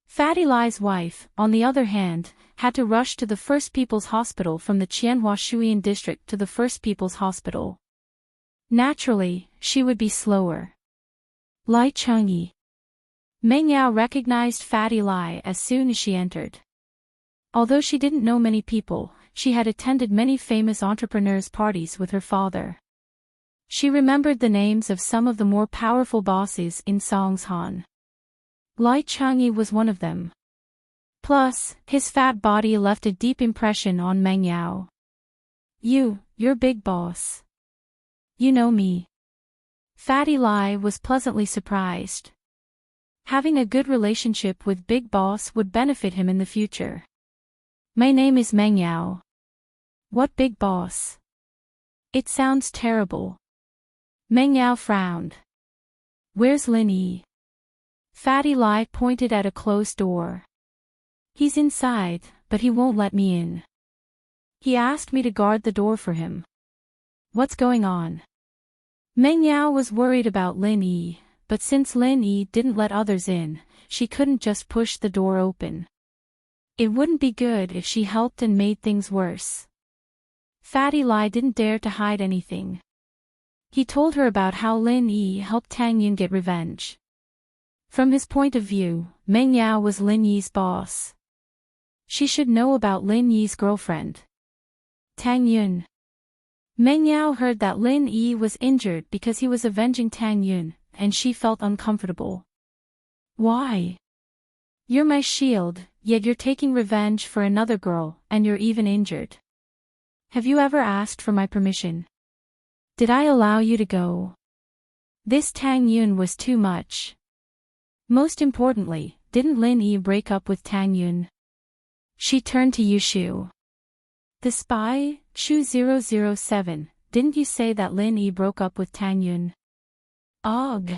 Fatty Lai's wife, on the other hand, had to rush to the First People's Hospital from the Qianhua Shuyan District to the First People's Hospital. Naturally, she would be slower. Lai Chengyi. Meng Yao recognized Fatty Lai as soon as she entered. Although she didn't know many people, she had attended many famous entrepreneurs' parties with her father. She remembered the names of some of the more powerful bosses in Songshan. Lai Changyi was one of them. Plus, his fat body left a deep impression on Meng Yao. You're big boss. You know me. Fatty Lai was pleasantly surprised. Having a good relationship with Big Boss would benefit him in the future. My name is Meng Yao. What Big Boss? It sounds terrible. Meng Yao frowned. Where's Lin Yi? Fatty Lai pointed at a closed door. He's inside, but he won't let me in. He asked me to guard the door for him. What's going on? Meng Yao was worried about Lin Yi, but since Lin Yi didn't let others in, she couldn't just push the door open. It wouldn't be good if she helped and made things worse. Fatty Lai didn't dare to hide anything. He told her about how Lin Yi helped Tang Yun get revenge. From his point of view, Meng Yao was Lin Yi's boss. She should know about Lin Yi's girlfriend, Tang Yun. Meng Yao heard that Lin Yi was injured because he was avenging Tang Yun, and she felt uncomfortable. Why? You're my shield, yet you're taking revenge for another girl, and you're even injured. Have you ever asked for my permission? Did I allow you to go? This Tang Yun was too much. Most importantly, didn't Lin Yi break up with Tang Yun? She turned to Yushu. The spy, Shu-007, didn't you say that Lin Yi broke up with Tang Yun? Ugh.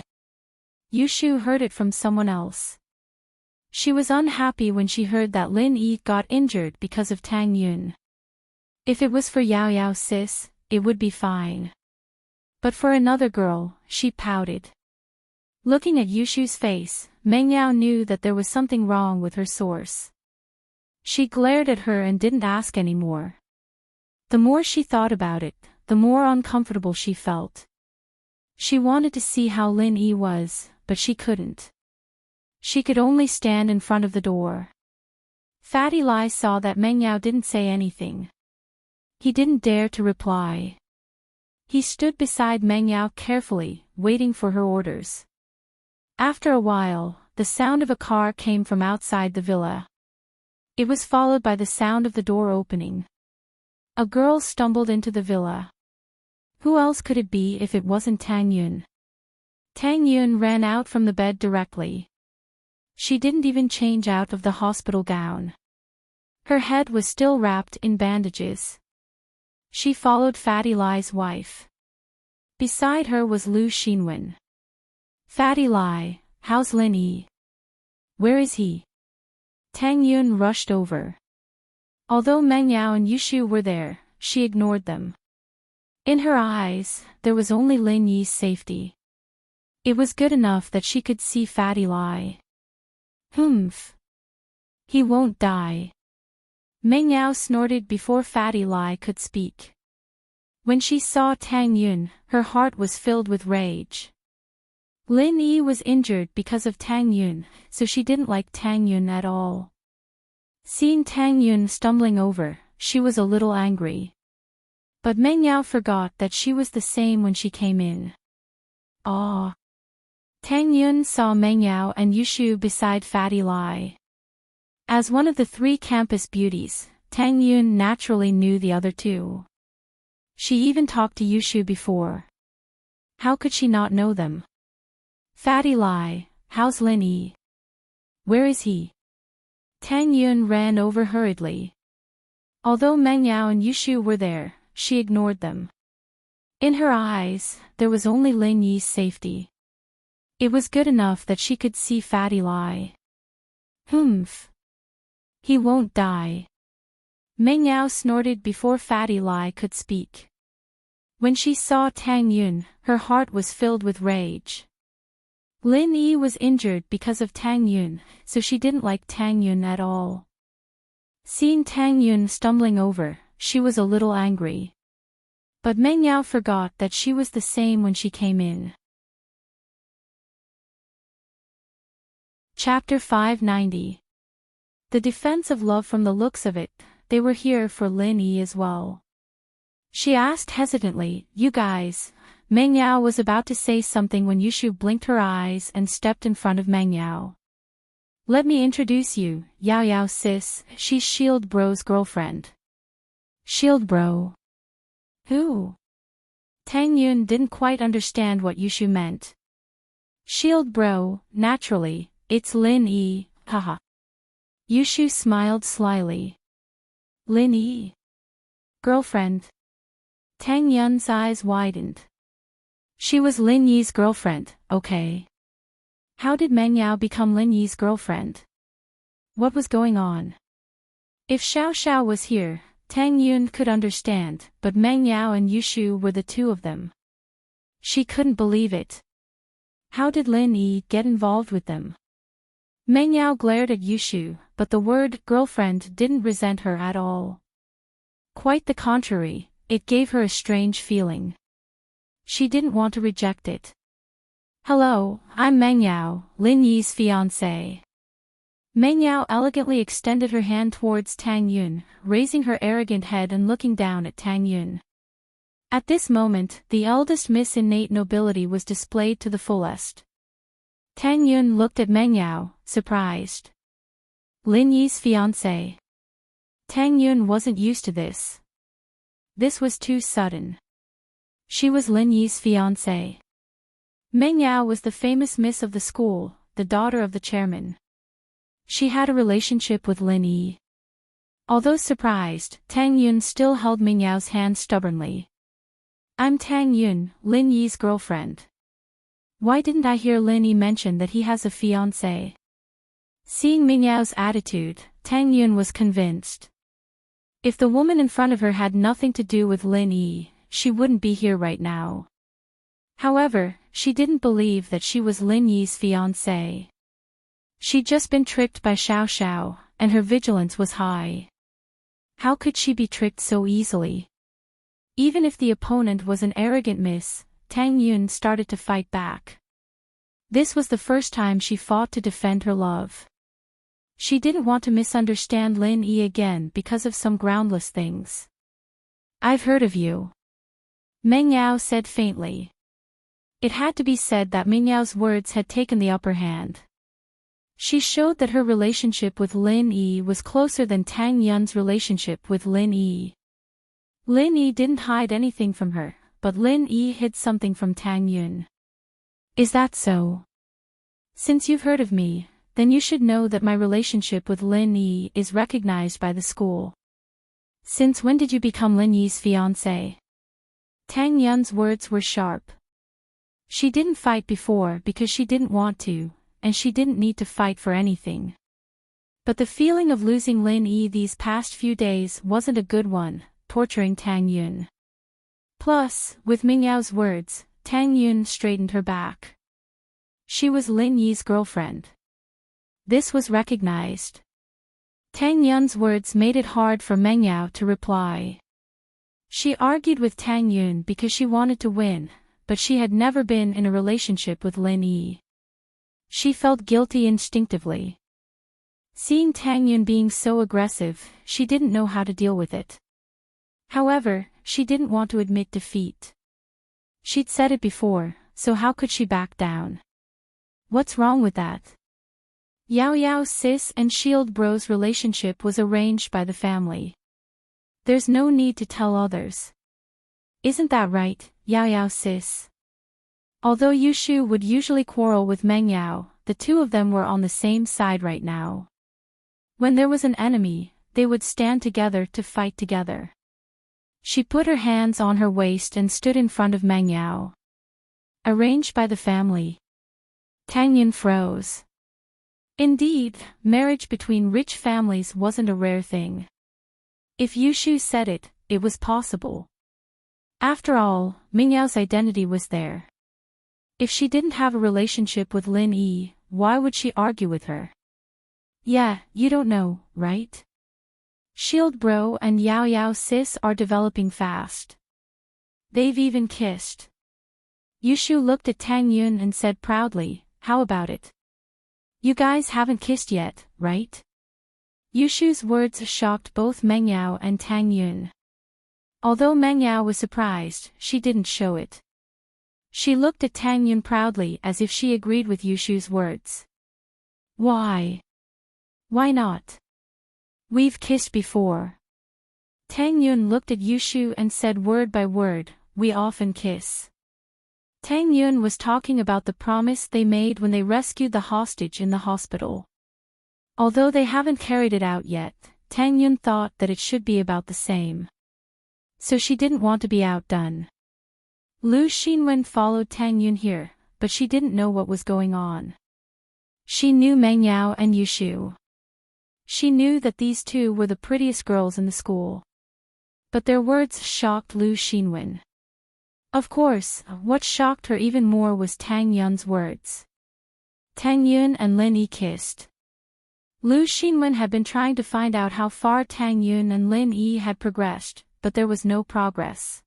Yushu heard it from someone else. She was unhappy when she heard that Lin Yi got injured because of Tang Yun. If it was for Yao Yao sis, it would be fine. But for another girl, she pouted. Looking at Yushu's face, Meng Yao knew that there was something wrong with her source. She glared at her and didn't ask anymore. The more she thought about it, the more uncomfortable she felt. She wanted to see how Lin Yi was, but she couldn't. She could only stand in front of the door. Fatty Lai saw that Meng Yao didn't say anything. He didn't dare to reply. He stood beside Meng Yao carefully, waiting for her orders. After a while, the sound of a car came from outside the villa. It was followed by the sound of the door opening. A girl stumbled into the villa. Who else could it be if it wasn't Tang Yun? Tang Yun ran out from the bed directly. She didn't even change out of the hospital gown. Her head was still wrapped in bandages. She followed Fatty Lai's wife. Beside her was Lu Xinwen. Fatty Lai, how's Lin Yi? Where is he? Tang Yun rushed over. Although Meng Yao and Yushu were there, she ignored them. In her eyes, there was only Lin Yi's safety. It was good enough that she could see Fatty Lai. Humph. He won't die. Meng Yao snorted before Fatty Lai could speak. When she saw Tang Yun, her heart was filled with rage. Lin Yi was injured because of Tang Yun, so she didn't like Tang Yun at all. Seeing Tang Yun stumbling over, she was a little angry. But Meng Yao forgot that she was the same when she came in. Ah. Tang Yun saw Meng Yao and Yushu beside Fatty Lai. As one of the three campus beauties, Tang Yun naturally knew the other two. She even talked to Yushu before. How could she not know them? Fatty Lai, how's Lin Yi? Where is he? Tang Yun ran over hurriedly. Although Meng Yao and Yushu were there, she ignored them. In her eyes, there was only Lin Yi's safety. It was good enough that she could see Fatty Lai. Humph. He won't die. Meng Yao snorted before Fatty Lai could speak. When she saw Tang Yun, her heart was filled with rage. Lin Yi was injured because of Tang Yun, so she didn't like Tang Yun at all. Seeing Tang Yun stumbling over, she was a little angry. But Meng Yao forgot that she was the same when she came in. Chapter 590. The defense of love from the looks of it, they were here for Lin Yi as well. She asked hesitantly, "You guys..." Meng Yao was about to say something when Yushu blinked her eyes and stepped in front of Meng Yao. "Let me introduce you, Yao Yao sis, she's Shield Bro's girlfriend." Shield Bro? Who? Tang Yun didn't quite understand what Yushu meant. Shield Bro, naturally, it's Lin Yi, haha. Yushu smiled slyly. Lin Yi? Girlfriend? Tang Yun's eyes widened. She was Lin Yi's girlfriend, okay. How did Meng Yao become Lin Yi's girlfriend? What was going on? If Xiao Xiao was here, Tang Yun could understand, but Meng Yao and Yushu were the two of them. She couldn't believe it. How did Lin Yi get involved with them? Meng Yao glared at Yushu, but the word girlfriend didn't resent her at all. Quite the contrary, it gave her a strange feeling. She didn't want to reject it. "Hello, I'm Meng Yao, Lin Yi's fiancé." Meng Yao elegantly extended her hand towards Tang Yun, raising her arrogant head and looking down at Tang Yun. At this moment, the eldest Miss Innate Nobility was displayed to the fullest. Tang Yun looked at Meng Yao, surprised. Lin Yi's fiancé. Tang Yun wasn't used to this. This was too sudden. She was Lin Yi's fiancé. Meng Yao was the famous miss of the school, the daughter of the chairman. She had a relationship with Lin Yi. Although surprised, Tang Yun still held Meng Yao's hand stubbornly. "I'm Tang Yun, Lin Yi's girlfriend. Why didn't I hear Lin Yi mention that he has a fiancé?" Seeing Meng Yao's attitude, Tang Yun was convinced. If the woman in front of her had nothing to do with Lin Yi, she wouldn't be here right now. However, she didn't believe that she was Lin Yi's fiancé. She'd just been tricked by Xiao Xiao, and her vigilance was high. How could she be tricked so easily? Even if the opponent was an arrogant miss, Tang Yun started to fight back. This was the first time she fought to defend her love. She didn't want to misunderstand Lin Yi again because of some groundless things. "I've heard of you," Meng Yao said faintly. It had to be said that Meng Yao's words had taken the upper hand. She showed that her relationship with Lin Yi was closer than Tang Yun's relationship with Lin Yi. Lin Yi didn't hide anything from her, but Lin Yi hid something from Tang Yun. "Is that so? Since you've heard of me, then you should know that my relationship with Lin Yi is recognized by the school." "Since when did you become Lin Yi's fiancé?" Tang Yun's words were sharp. She didn't fight before because she didn't want to, and she didn't need to fight for anything. But the feeling of losing Lin Yi these past few days wasn't a good one, torturing Tang Yun. Plus, with Meng Yao's words, Tang Yun straightened her back. She was Lin Yi's girlfriend. This was recognized. Tang Yun's words made it hard for Meng Yao to reply. She argued with Tang Yun because she wanted to win, but she had never been in a relationship with Lin Yi. She felt guilty instinctively. Seeing Tang Yun being so aggressive, she didn't know how to deal with it. However, she didn't want to admit defeat. She'd said it before, so how could she back down? What's wrong with that? Yao Yao sis and Shield Bro's relationship was arranged by the family. There's no need to tell others. Isn't that right, Yao Yao sis? Although Yushu would usually quarrel with Meng Yao, the two of them were on the same side right now. When there was an enemy, they would stand together to fight together. She put her hands on her waist and stood in front of Meng Yao. Arranged by the family. Tang Yun froze. Indeed, marriage between rich families wasn't a rare thing. If Yushu said it, it was possible. After all, Meng Yao's identity was there. If she didn't have a relationship with Lin Yi, why would she argue with her? Yeah, you don't know, right? Shield Bro and Yao Yao sis are developing fast. They've even kissed. Yushu looked at Tang Yun and said proudly, "How about it? You guys haven't kissed yet, right?" Yushu's words shocked both Meng Yao and Tang Yun. Although Meng Yao was surprised, she didn't show it. She looked at Tang Yun proudly as if she agreed with Yushu's words. Why? Why not? We've kissed before. Tang Yun looked at Yushu and said word by word, we often kiss. Tang Yun was talking about the promise they made when they rescued the hostage in the hospital. Although they haven't carried it out yet, Tang Yun thought that it should be about the same. So she didn't want to be outdone. Lu Xinwen followed Tang Yun here, but she didn't know what was going on. She knew Meng Yao and Yushu. She knew that these two were the prettiest girls in the school. But their words shocked Lu Xinwen. Of course, what shocked her even more was Tang Yun's words. Tang Yun and Lin Yi kissed. Lu Xinwen had been trying to find out how far Tang Yun and Lin Yi had progressed, but there was no progress.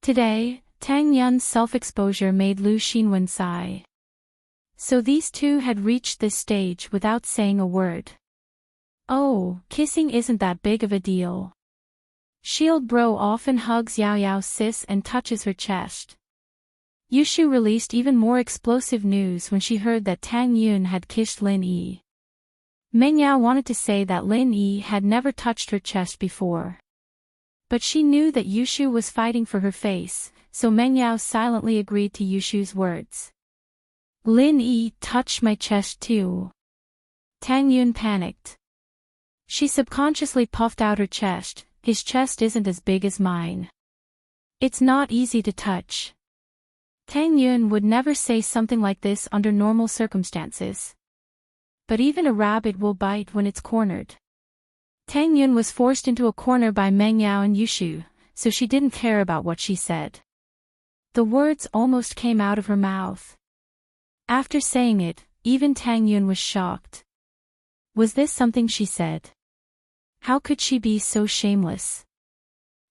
Today, Tang Yun's self-exposure made Lu Xinwen sigh. So these two had reached this stage without saying a word. Oh, kissing isn't that big of a deal. Shield Bro often hugs Yao Yao's sis and touches her chest. Yushu released even more explosive news when she heard that Tang Yun had kissed Lin Yi. Meng Yao wanted to say that Lin Yi had never touched her chest before. But she knew that Yushu was fighting for her face, so Meng Yao silently agreed to Yushu's words. Lin Yi touched my chest too. Tang Yun panicked. She subconsciously puffed out her chest. His chest isn't as big as mine. It's not easy to touch. Tang Yun would never say something like this under normal circumstances. But even a rabbit will bite when it's cornered. Tang Yun was forced into a corner by Meng Yao and Yushu, so she didn't care about what she said. The words almost came out of her mouth. After saying it, even Tang Yun was shocked. Was this something she said? How could she be so shameless?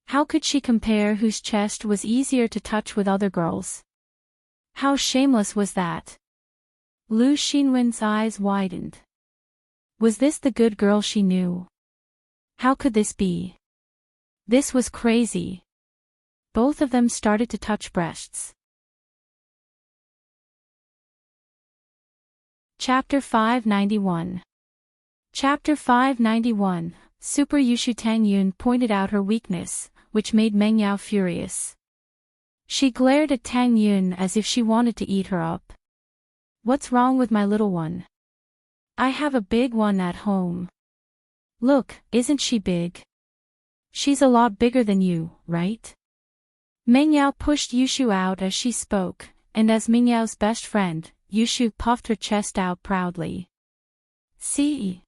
How could she compare whose chest was easier to touch with other girls? How shameless was that? Lu Xinwen's eyes widened. Was this the good girl she knew? How could this be? This was crazy. Both of them started to touch breasts. Chapter 591. Chapter 591. Super Yushu. Tang Yun pointed out her weakness, which made Meng Yao furious. She glared at Tang Yun as if she wanted to eat her up. What's wrong with my little one? I have a big one at home. Look, isn't she big? She's a lot bigger than you, right? Meng Yao pushed Yushu out as she spoke, and as Meng Yao's best friend, Yushu puffed her chest out proudly. See?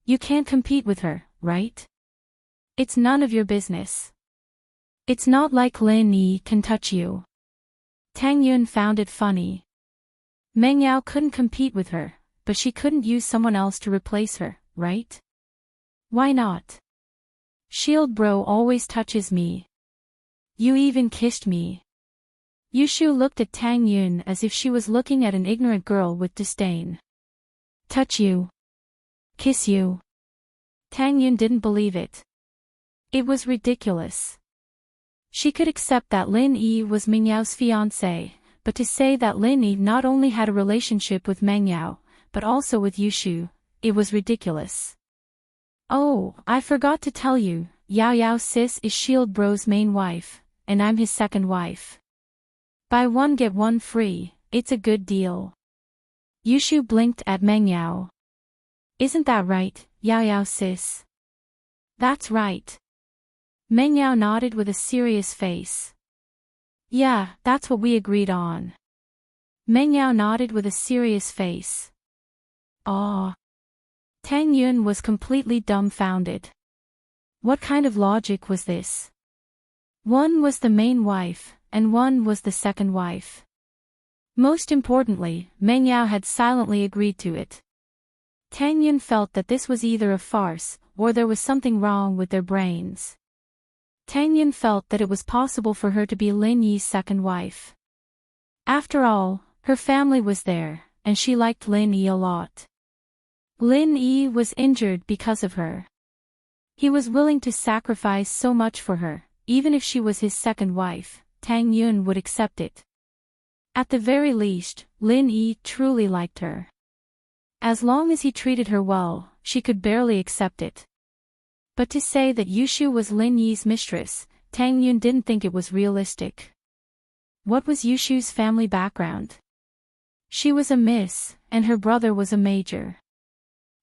You can't compete with her, right? It's none of your business. It's not like Lin Yi can touch you. Tang Yun found it funny. Meng Yao couldn't compete with her, but she couldn't use someone else to replace her, right? Why not? Shield Bro always touches me. You even kissed me. Yushu looked at Tang Yun as if she was looking at an ignorant girl with disdain. Touch you? Kiss you? Tang Yun didn't believe it. It was ridiculous. She could accept that Lin Yi was Meng Yao's fiancé, but to say that Lin Yi not only had a relationship with Meng Yao, but also with Yushu, it was ridiculous. Oh, I forgot to tell you, Yao Yao's sis is Shield Bro's main wife, and I'm his second wife. Buy one get one free, it's a good deal. Yushu blinked at Meng Yao. Isn't that right, Yao Yao sis? That's right. Meng Yao nodded with a serious face. Yeah, that's what we agreed on. Meng Yao nodded with a serious face. Aw. Tang Yun was completely dumbfounded. What kind of logic was this? One was the main wife, and one was the second wife. Most importantly, Meng Yao had silently agreed to it. Tang Yun felt that this was either a farce, or there was something wrong with their brains. Tang Yun felt that it was possible for her to be Lin Yi's second wife. After all, her family was there, and she liked Lin Yi a lot. Lin Yi was injured because of her. He was willing to sacrifice so much for her, even if she was his second wife, Tang Yun would accept it. At the very least, Lin Yi truly liked her. As long as he treated her well, she could barely accept it. But to say that Yushu was Lin Yi's mistress, Tang Yun didn't think it was realistic. What was Yushu's family background? She was a miss, and her brother was a major.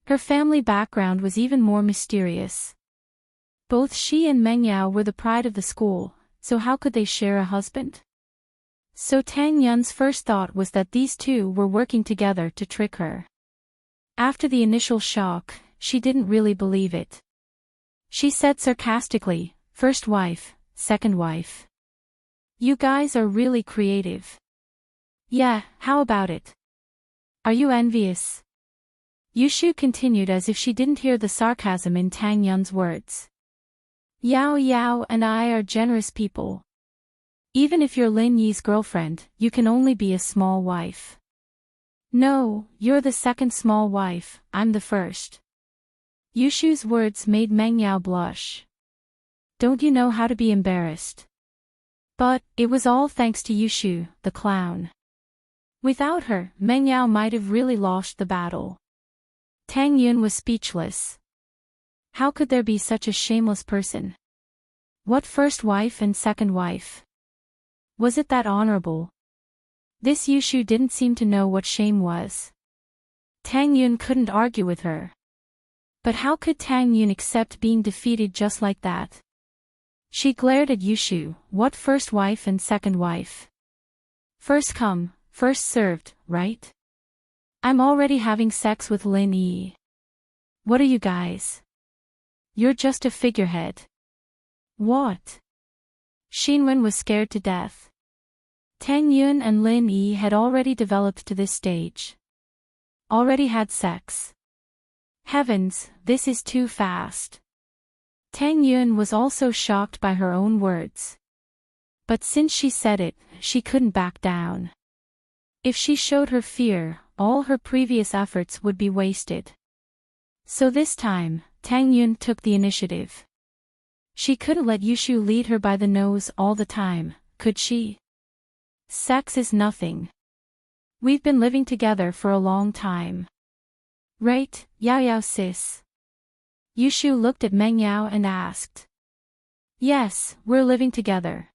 Her family background was even more mysterious. Both she and Meng Yao were the pride of the school, so how could they share a husband? So Tang Yun's first thought was that these two were working together to trick her. After the initial shock, she didn't really believe it. She said sarcastically, "First wife, second wife. You guys are really creative." "Yeah, how about it? Are you envious?" Yushu continued as if she didn't hear the sarcasm in Tang Yun's words. "Yao Yao and I are generous people. Even if you're Lin Yi's girlfriend, you can only be a small wife." "No, you're the second small wife, I'm the first." Yushu's words made Meng Yao blush. Don't you know how to be embarrassed? But, it was all thanks to Yushu, the clown. Without her, Meng Yao might have really lost the battle. Tang Yun was speechless. How could there be such a shameless person? What first wife and second wife? Was it that honorable? This Yushu didn't seem to know what shame was. Tang Yun couldn't argue with her. But how could Tang Yun accept being defeated just like that? She glared at Yushu. What first wife and second wife? First come, first served, right? I'm already having sex with Lin Yi. What are you guys? You're just a figurehead. What? Xinwen was scared to death. Tang Yun and Lin Yi had already developed to this stage. Already had sex. Heavens, this is too fast. Tang Yun was also shocked by her own words. But since she said it, she couldn't back down. If she showed her fear, all her previous efforts would be wasted. So this time, Tang Yun took the initiative. She couldn't let Yushu lead her by the nose all the time, could she? Sex is nothing. We've been living together for a long time. Right, Yao Yao sis? Yushu looked at Meng Yao and asked. Yes, we're living together.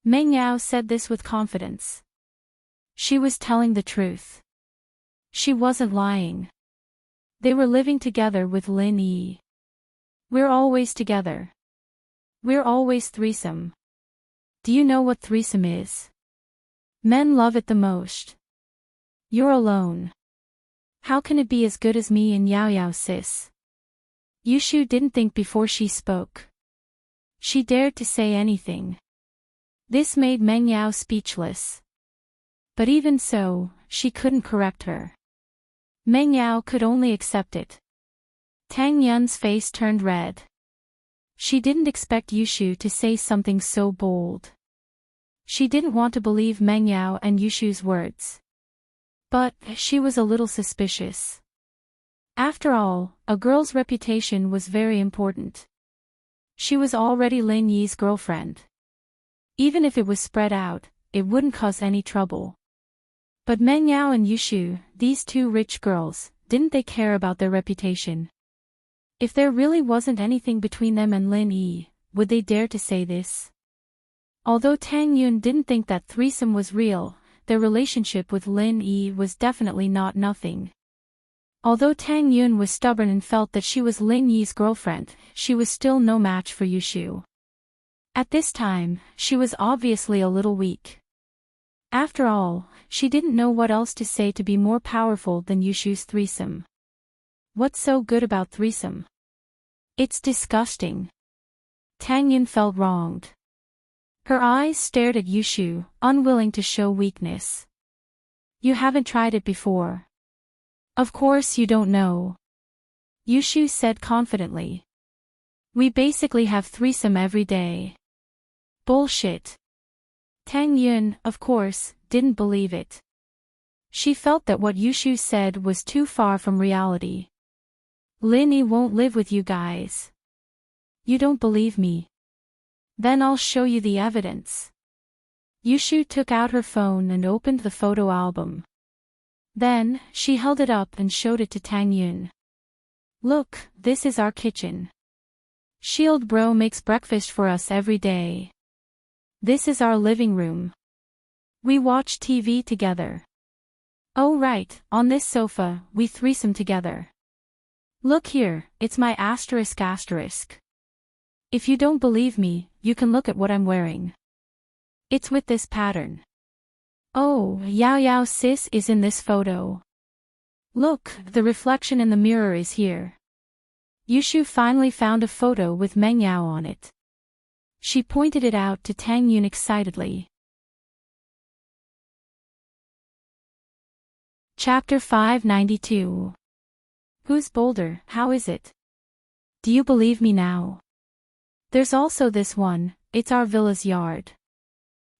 Meng Yao said this with confidence. She was telling the truth. She wasn't lying. They were living together with Lin Yi. We're always together. We're always threesome. Do you know what threesome is? Men love it the most. You're alone. How can it be as good as me and Yao Yao sis? Yushu didn't think before she spoke. She dared to say anything. This made Meng Yao speechless. But even so, she couldn't correct her. Meng Yao could only accept it. Tang Yun's face turned red. She didn't expect Yushu to say something so bold. She didn't want to believe Meng Yao and Yushu's words. But, she was a little suspicious. After all, a girl's reputation was very important. She was already Lin Yi's girlfriend. Even if it was spread out, it wouldn't cause any trouble. But Meng Yao and Yushu, these two rich girls, didn't they care about their reputation? If there really wasn't anything between them and Lin Yi, would they dare to say this? Although Tang Yun didn't think that threesome was real, their relationship with Lin Yi was definitely not nothing. Although Tang Yun was stubborn and felt that she was Lin Yi's girlfriend, she was still no match for Yushu. At this time, she was obviously a little weak. After all, she didn't know what else to say to be more powerful than Yushu's threesome. What's so good about threesome? It's disgusting. Tang Yun felt wronged. Her eyes stared at Yushu, unwilling to show weakness. You haven't tried it before. Of course you don't know. Yushu said confidently. We basically have threesome every day. Bullshit. Tang Yun, of course, didn't believe it. She felt that what Yushu said was too far from reality. Lin Yi won't live with you guys. You don't believe me? Then I'll show you the evidence. Yushu took out her phone and opened the photo album. Then, she held it up and showed it to Tang Yun. Look, this is our kitchen. Shield Bro makes breakfast for us every day. This is our living room. We watch TV together. Oh right, on this sofa, we threesome together. Look here, it's my ***. If you don't believe me, you can look at what I'm wearing. It's with this pattern. Oh, Yao Yao sis is in this photo. Look, the reflection in the mirror is here. Yushu finally found a photo with Meng Yao on it. She pointed it out to Tang Yun excitedly. Chapter 592. Who's bolder? How is it? Do you believe me now? There's also this one, it's our villa's yard.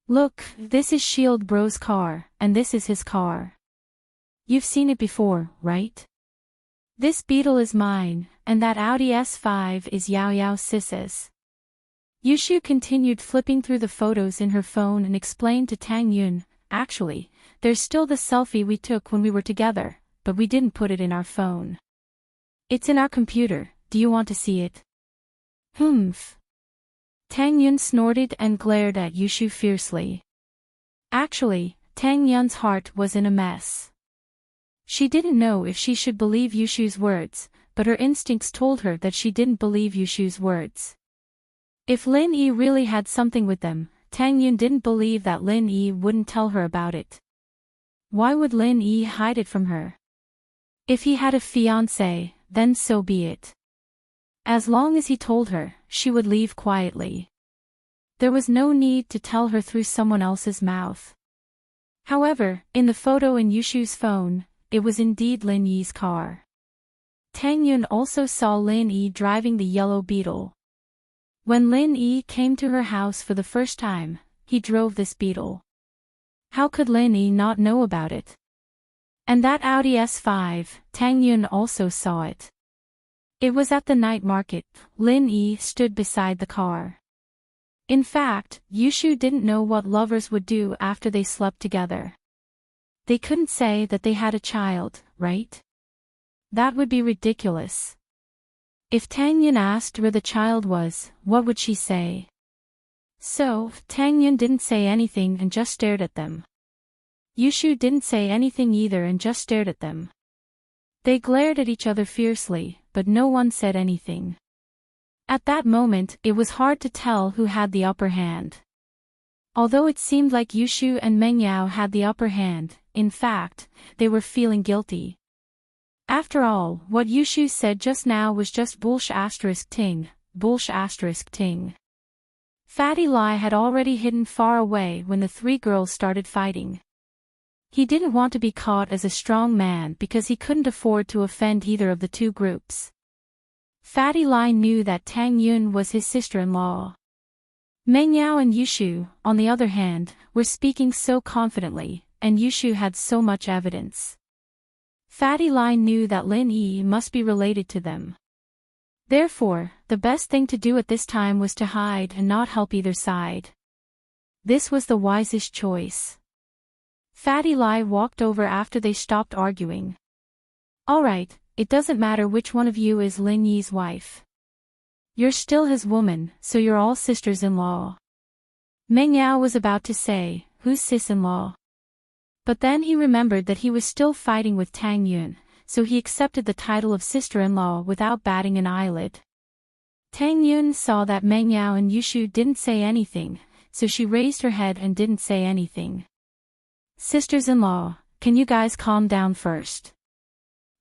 Look, this is Shield Bro's car, and this is his car. You've seen it before, right? This Beetle is mine, and that Audi S5 is Yao Yao Sis's. Yushu continued flipping through the photos in her phone and explained to Tang Yun, actually, there's still the selfie we took when we were together, but we didn't put it in our phone. It's in our computer, do you want to see it? Humph. Tang Yun snorted and glared at Yushu fiercely. Actually, Tang Yun's heart was in a mess. She didn't know if she should believe Yushu's words, but her instincts told her that she didn't believe Yushu's words. If Lin Yi really had something with them, Tang Yun didn't believe that Lin Yi wouldn't tell her about it. Why would Lin Yi hide it from her? If he had a fiancé, then so be it. As long as he told her, she would leave quietly. There was no need to tell her through someone else's mouth. However, in the photo in Yushu's phone, it was indeed Lin Yi's car. Tang Yun also saw Lin Yi driving the yellow Beetle. When Lin Yi came to her house for the first time, he drove this Beetle. How could Lin Yi not know about it? And that Audi S5, Tang Yun also saw it. It was at the night market. Lin Yi stood beside the car. In fact, Yushu didn't know what lovers would do after they slept together. They couldn't say that they had a child, right? That would be ridiculous. If Tang Yun asked where the child was, what would she say? So, Tang Yun didn't say anything and just stared at them. Yushu didn't say anything either and just stared at them. They glared at each other fiercely, but no one said anything. At that moment, it was hard to tell who had the upper hand. Although it seemed like Yushu and Meng Yao had the upper hand, in fact, they were feeling guilty. After all, what Yushu said just now was just bullsh**ting, bullsh**ting. Fatty Lai had already hidden far away when the three girls started fighting. He didn't want to be caught as a strong man because he couldn't afford to offend either of the two groups. Fatty Lai knew that Tang Yun was his sister-in-law. Meng Yao and Yushu, on the other hand, were speaking so confidently, and Yushu had so much evidence. Fatty Lai knew that Lin Yi must be related to them. Therefore, the best thing to do at this time was to hide and not help either side. This was the wisest choice. Fatty Lai walked over after they stopped arguing. Alright, it doesn't matter which one of you is Lin Yi's wife. You're still his woman, so you're all sisters-in-law. Meng Yao was about to say, who's sis-in-law? But then he remembered that he was still fighting with Tang Yun, so he accepted the title of sister-in-law without batting an eyelid. Tang Yun saw that Meng Yao and Yushu didn't say anything, so she raised her head and didn't say anything. Sisters-in-law, can you guys calm down first?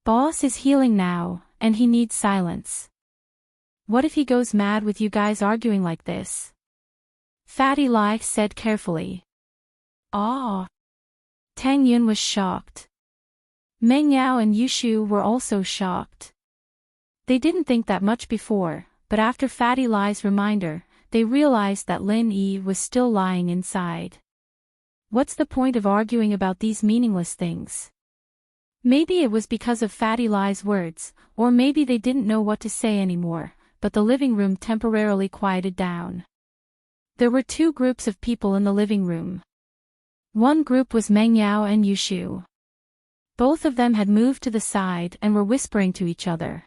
Boss is healing now, and he needs silence. What if he goes mad with you guys arguing like this? Fatty Lai said carefully. Ah. Tang Yun was shocked. Meng Yao and Yushu were also shocked. They didn't think that much before, but after Fatty Lai's reminder, they realized that Lin Yi was still lying inside. What's the point of arguing about these meaningless things? Maybe it was because of Fatty Lie's words, or maybe they didn't know what to say anymore, but the living room temporarily quieted down. There were two groups of people in the living room. One group was Meng Yao and Yushu. Both of them had moved to the side and were whispering to each other.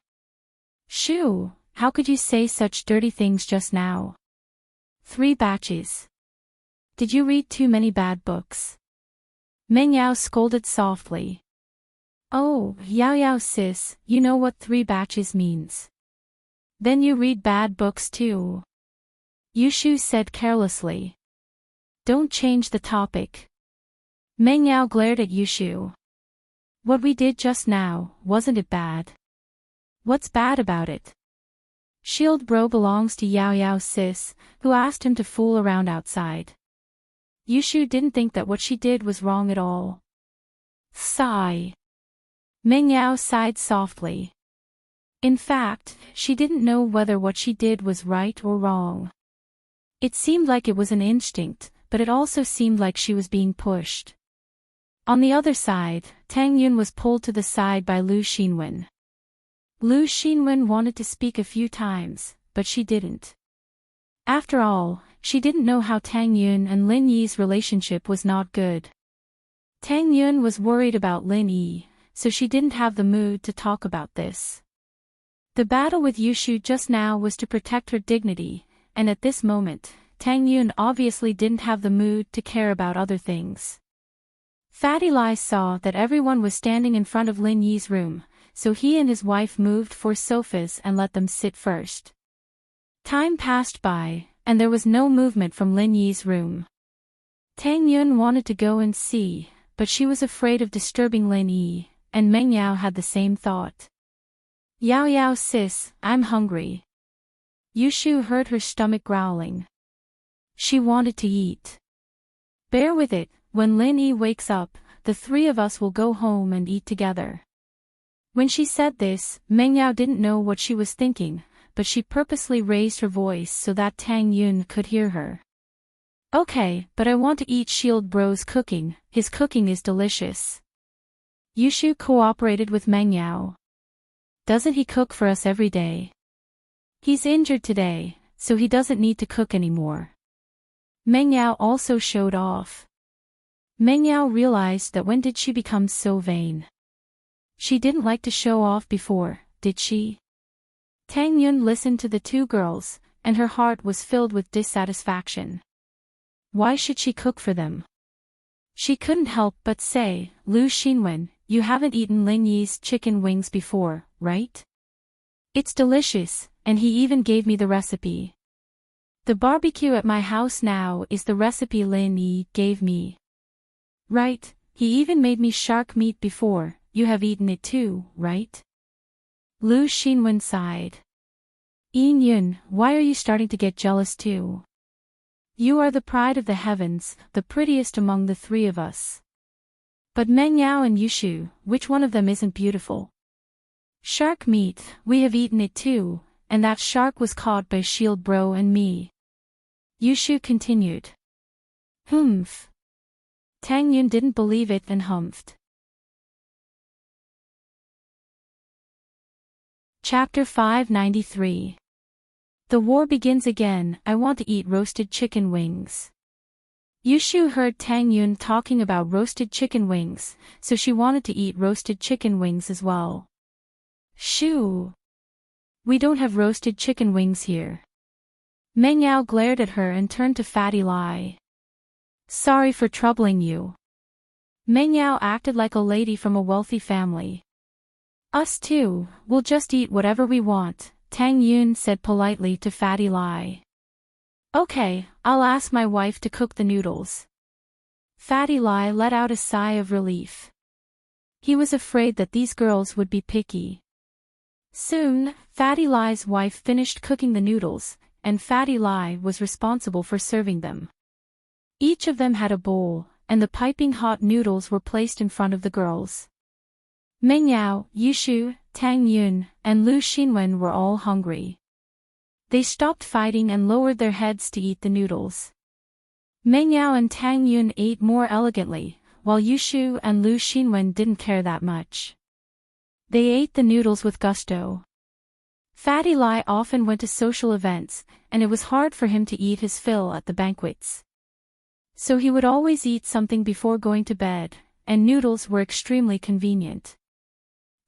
"Shu, how could you say such dirty things just now? 3 batches. Did you read too many bad books?" Meng Yao scolded softly. "Oh, Yao Yao sis, you know what 3 batches means. Then you read bad books too," Yushu said carelessly. "Don't change the topic." Meng Yao glared at Yushu. "What we did just now, wasn't it bad? What's bad about it? Shield bro belongs to Yao Yao sis, who asked him to fool around outside." Yushu didn't think that what she did was wrong at all. Sigh. Meng Yao sighed softly. In fact, she didn't know whether what she did was right or wrong. It seemed like it was an instinct, but it also seemed like she was being pushed. On the other side, Tang Yun was pulled to the side by Lu Xinwen. Lu Xinwen wanted to speak a few times, but she didn't. After all, she didn't know how Tang Yun and Lin Yi's relationship was not good. Tang Yun was worried about Lin Yi, so she didn't have the mood to talk about this. The battle with Yushu just now was to protect her dignity, and at this moment, Tang Yun obviously didn't have the mood to care about other things. Fatty Lie saw that everyone was standing in front of Lin Yi's room, so he and his wife moved 4 sofas and let them sit first. Time passed by, and there was no movement from Lin Yi's room. Tang Yun wanted to go and see, but she was afraid of disturbing Lin Yi, and Meng Yao had the same thought. "Yao Yao sis, I'm hungry." Yushu heard her stomach growling. She wanted to eat. "Bear with it, when Lin Yi wakes up, the 3 of us will go home and eat together." When she said this, Meng Yao didn't know what she was thinking, but she purposely raised her voice so that Tang Yun could hear her. "Okay, but I want to eat Shield Bro's cooking, his cooking is delicious." Yushu cooperated with Meng Yao. "Doesn't he cook for us every day? He's injured today, so he doesn't need to cook anymore." Meng Yao also showed off. Meng Yao realized that when did she become so vain? She didn't like to show off before, did she? Tang Yun listened to the 2 girls, and her heart was filled with dissatisfaction. Why should she cook for them? She couldn't help but say, "Lu Xinwen, you haven't eaten Lin Yi's chicken wings before, right? It's delicious, and he even gave me the recipe. The barbecue at my house now is the recipe Lin Yi gave me. Right, he even made me shark meat before, you have eaten it too, right?" Lu Xinwen sighed. "Yin Yun, why are you starting to get jealous too? You are the pride of the heavens, the prettiest among the 3 of us. But Meng Yao and Yushu, which one of them isn't beautiful?" "Shark meat, we have eaten it too, and that shark was caught by Shield Bro and me," Yushu continued. "Humph." Tang Yun didn't believe it and humphed. Chapter 593. The war begins again. I want to eat roasted chicken wings. Yushu heard Tang Yun talking about roasted chicken wings, so she wanted to eat roasted chicken wings as well. "Shoo! We don't have roasted chicken wings here." Meng Yao glared at her and turned to Fatty Lie. "Sorry for troubling you." Meng Yao acted like a lady from a wealthy family. "Us too, we'll just eat whatever we want," Tang Yun said politely to Fatty Lie. "Okay, I'll ask my wife to cook the noodles." Fatty Lie let out a sigh of relief. He was afraid that these girls would be picky. Soon, Fatty Lie's wife finished cooking the noodles, and Fatty Lie was responsible for serving them. Each of them had a bowl, and the piping hot noodles were placed in front of the girls. Meng Yao, Yushu, Tang Yun, and Lu Xinwen were all hungry. They stopped fighting and lowered their heads to eat the noodles. Meng Yao and Tang Yun ate more elegantly, while Yushu and Lu Xinwen didn't care that much. They ate the noodles with gusto. Fatty Lai often went to social events, and it was hard for him to eat his fill at the banquets. So he would always eat something before going to bed, and noodles were extremely convenient.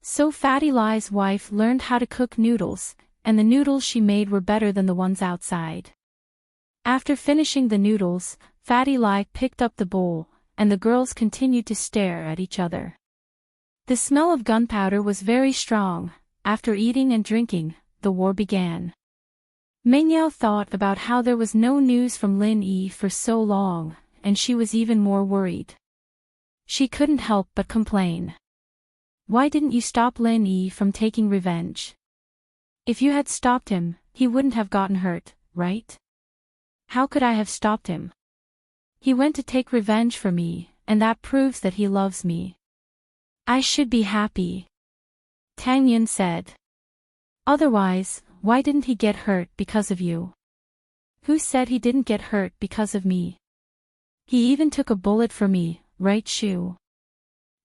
So Fatty Lai's wife learned how to cook noodles, and the noodles she made were better than the ones outside. After finishing the noodles, Fatty Lai picked up the bowl, and the girls continued to stare at each other. The smell of gunpowder was very strong. After eating and drinking, the war began. Mengyao thought about how there was no news from Lin Yi for so long, and she was even more worried. She couldn't help but complain. Why didn't you stop Lin Yi from taking revenge? If you had stopped him, he wouldn't have gotten hurt, right? How could I have stopped him? He went to take revenge for me, and that proves that he loves me. I should be happy. Tang Yun said. Otherwise, why didn't he get hurt because of you? Who said he didn't get hurt because of me? He even took a bullet for me, right Shu?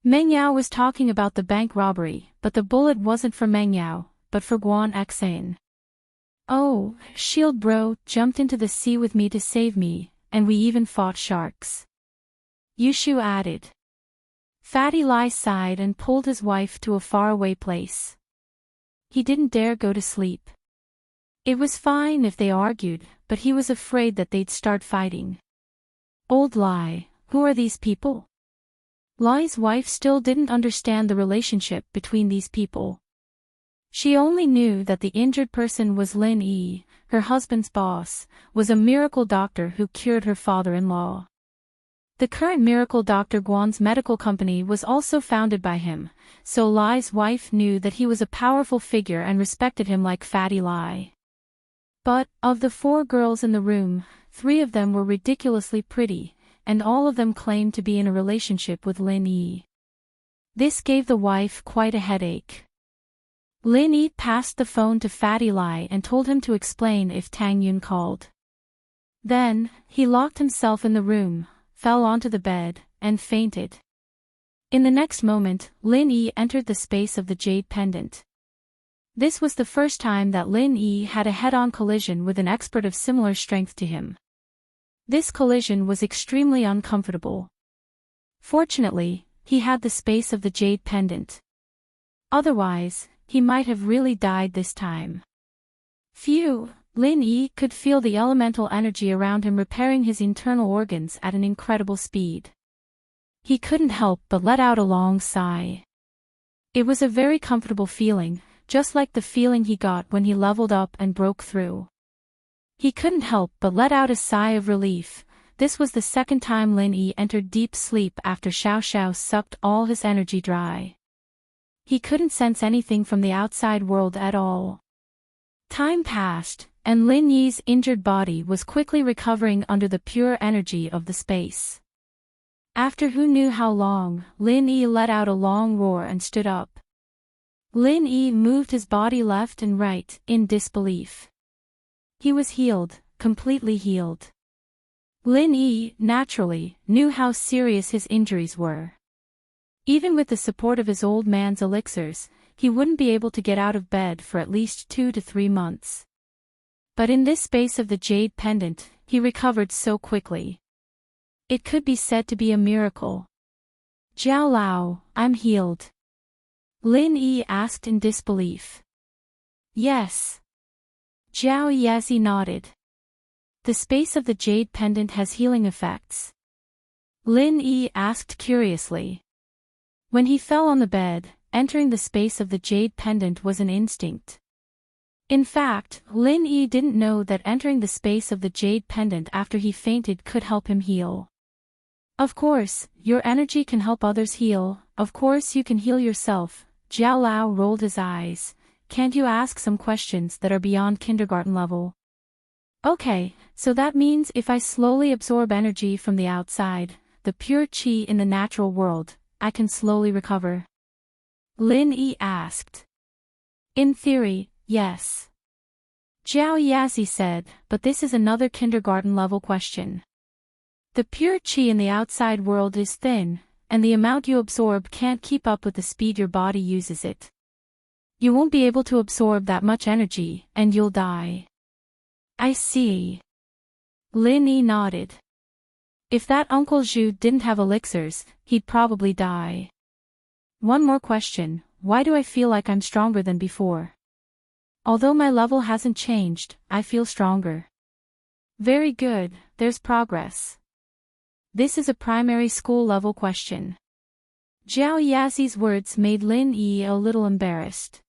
Meng Yao was talking about the bank robbery, but the bullet wasn't for Meng Yao, but for Guan Xane. Oh, Shield Bro jumped into the sea with me to save me, and we even fought sharks. Yushu added. Fatty Lai sighed and pulled his wife to a faraway place. He didn't dare go to sleep. It was fine if they argued, but he was afraid that they'd start fighting. Old Lai, who are these people? Lai's wife still didn't understand the relationship between these people. She only knew that the injured person was Lin Yi, her husband's boss, was a miracle doctor who cured her father-in-law. The current miracle doctor Guan's medical company was also founded by him, so Lai's wife knew that he was a powerful figure and respected him like Fatty Lai. But, of the 4 girls in the room, 3 of them were ridiculously pretty, and all of them claimed to be in a relationship with Lin Yi. This gave the wife quite a headache. Lin Yi passed the phone to Fatty Lai and told him to explain if Tang Yun called. Then, he locked himself in the room, fell onto the bed, and fainted. In the next moment, Lin Yi entered the space of the jade pendant. This was the first time that Lin Yi had a head-on collision with an expert of similar strength to him. This collision was extremely uncomfortable. Fortunately, he had the space of the jade pendant. Otherwise, he might have really died this time. Phew, Lin Yi could feel the elemental energy around him repairing his internal organs at an incredible speed. He couldn't help but let out a long sigh. It was a very comfortable feeling, just like the feeling he got when he leveled up and broke through. He couldn't help but let out a sigh of relief. This was the second time Lin Yi entered deep sleep after Xiao Xiao sucked all his energy dry. He couldn't sense anything from the outside world at all. Time passed, and Lin Yi's injured body was quickly recovering under the pure energy of the space. After who knew how long, Lin Yi let out a long roar and stood up. Lin Yi moved his body left and right, in disbelief. He was healed, completely healed. Lin Yi, naturally, knew how serious his injuries were. Even with the support of his old man's elixirs, he wouldn't be able to get out of bed for at least 2 to 3 months. But in this space of the jade pendant, he recovered so quickly. It could be said to be a miracle. Jiao Lao, I'm healed. Lin Yi asked in disbelief. Yes. Jiao Yazi nodded. The space of the jade pendant has healing effects. Lin Yi asked curiously. When he fell on the bed, entering the space of the jade pendant was an instinct. In fact, Lin Yi didn't know that entering the space of the jade pendant after he fainted could help him heal. Of course, your energy can help others heal, of course you can heal yourself. Jiao Lao rolled his eyes. Can't you ask some questions that are beyond kindergarten level? Okay, so that means if I slowly absorb energy from the outside, the pure qi in the natural world, I can slowly recover? Lin Yi asked. In theory, yes. Jiao Yazi said, but this is another kindergarten level question. The pure qi in the outside world is thin, and the amount you absorb can't keep up with the speed your body uses it. You won't be able to absorb that much energy, and you'll die. I see. Lin Yi nodded. If that Uncle Zhu didn't have elixirs, he'd probably die. One more question, why do I feel like I'm stronger than before? Although my level hasn't changed, I feel stronger. Very good, there's progress. This is a primary school level question. Zhao Yazi's words made Lin Yi a little embarrassed.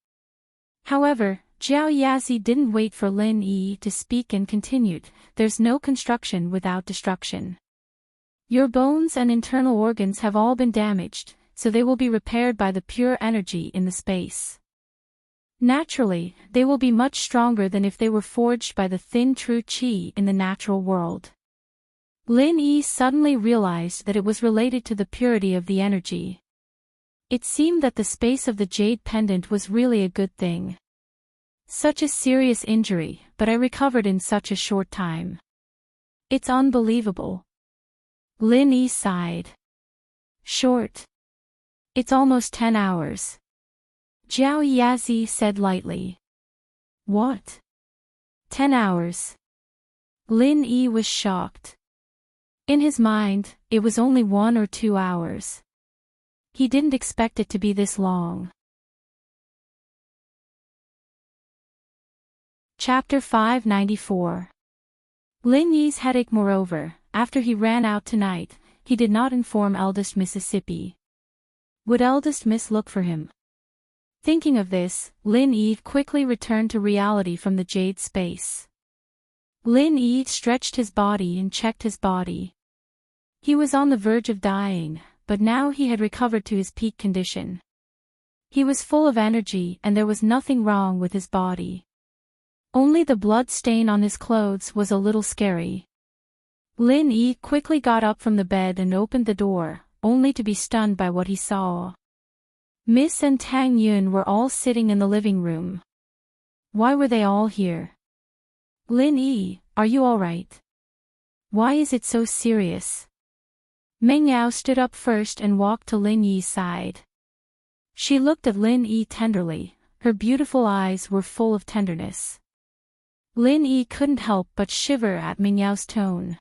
However, Zhao Yazi didn't wait for Lin Yi to speak and continued, there's no construction without destruction. Your bones and internal organs have all been damaged, so they will be repaired by the pure energy in the space. Naturally, they will be much stronger than if they were forged by the thin true qi in the natural world. Lin Yi suddenly realized that it was related to the purity of the energy. It seemed that the space of the jade pendant was really a good thing. Such a serious injury, but I recovered in such a short time. It's unbelievable. Lin Yi sighed. Short. It's almost 10 hours. Zhao Yazi said lightly. What? 10 hours. Lin Yi was shocked. In his mind, it was only 1 or 2 hours. He didn't expect it to be this long. Chapter 594. Lin Yi's headache. Moreover, after he ran out tonight, he did not inform eldest Mississippi. Would eldest Miss look for him? Thinking of this, Lin Yi quickly returned to reality from the jade space. Lin Yi stretched his body and checked his body. He was on the verge of dying, but now he had recovered to his peak condition. He was full of energy and there was nothing wrong with his body. Only the blood stain on his clothes was a little scary. Lin Yi quickly got up from the bed and opened the door, only to be stunned by what he saw. Miss and Tang Yun were all sitting in the living room. Why were they all here? Lin Yi, are you all right? Why is it so serious? Meng Yao stood up first and walked to Lin Yi's side. She looked at Lin Yi tenderly, her beautiful eyes were full of tenderness. Lin Yi couldn't help but shiver at Meng Yao's tone.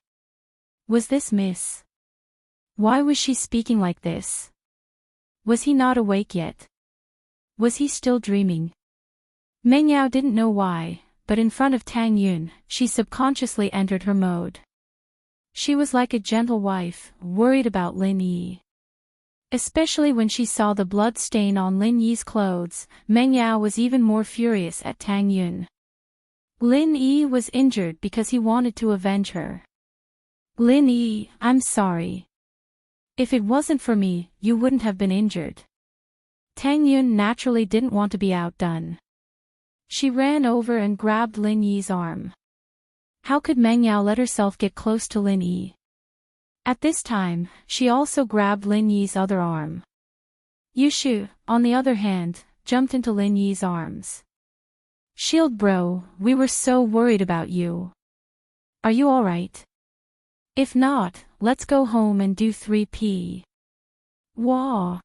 Was this Miss? Why was she speaking like this? Was he not awake yet? Was he still dreaming? Meng Yao didn't know why, but in front of Tang Yun, she subconsciously entered her mode. She was like a gentle wife, worried about Lin Yi. Especially when she saw the blood stain on Lin Yi's clothes, Meng Yao was even more furious at Tang Yun. Lin Yi was injured because he wanted to avenge her. Lin Yi, I'm sorry. If it wasn't for me, you wouldn't have been injured. Tang Yun naturally didn't want to be outdone. She ran over and grabbed Lin Yi's arm. How could Meng Yao let herself get close to Lin Yi? At this time, she also grabbed Lin Yi's other arm. Yushu, on the other hand, jumped into Lin Yi's arms. Shield bro, we were so worried about you. Are you alright? If not, let's go home and do 3P. Wah!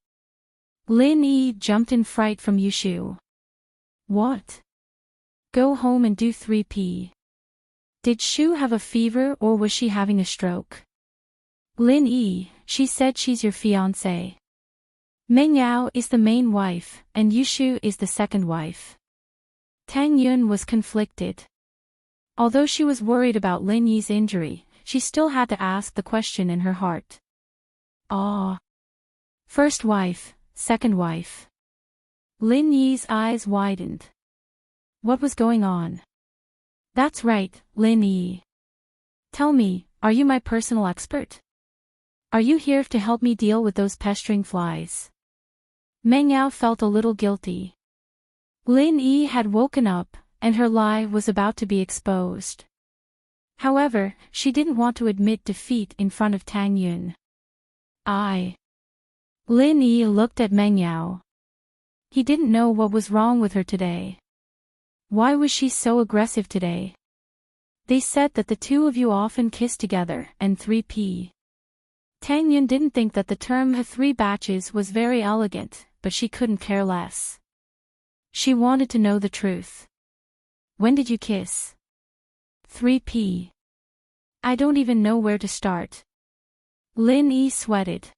Lin Yi jumped in fright from Yushu. What? Go home and do 3P. Did Shu have a fever or was she having a stroke? Lin Yi, she said she's your fiancé. Meng Yao is the main wife, and Yushu is the second wife. Tang Yun was conflicted. Although she was worried about Lin Yi's injury, she still had to ask the question in her heart. Ah. First wife, second wife. Lin Yi's eyes widened. What was going on? That's right, Lin Yi. Tell me, are you my personal expert? Are you here to help me deal with those pestering flies? Meng Yao felt a little guilty. Lin Yi had woken up, and her lie was about to be exposed. However, she didn't want to admit defeat in front of Tang Yun. Lin Yi looked at Meng Yao. He didn't know what was wrong with her today. Why was she so aggressive today? They said that the two of you often kiss together, and 3P. Tang Yun didn't think that the term 3 batches was very elegant, but she couldn't care less. She wanted to know the truth. When did you kiss? 3p. I don't even know where to start. Lin Yi sweated.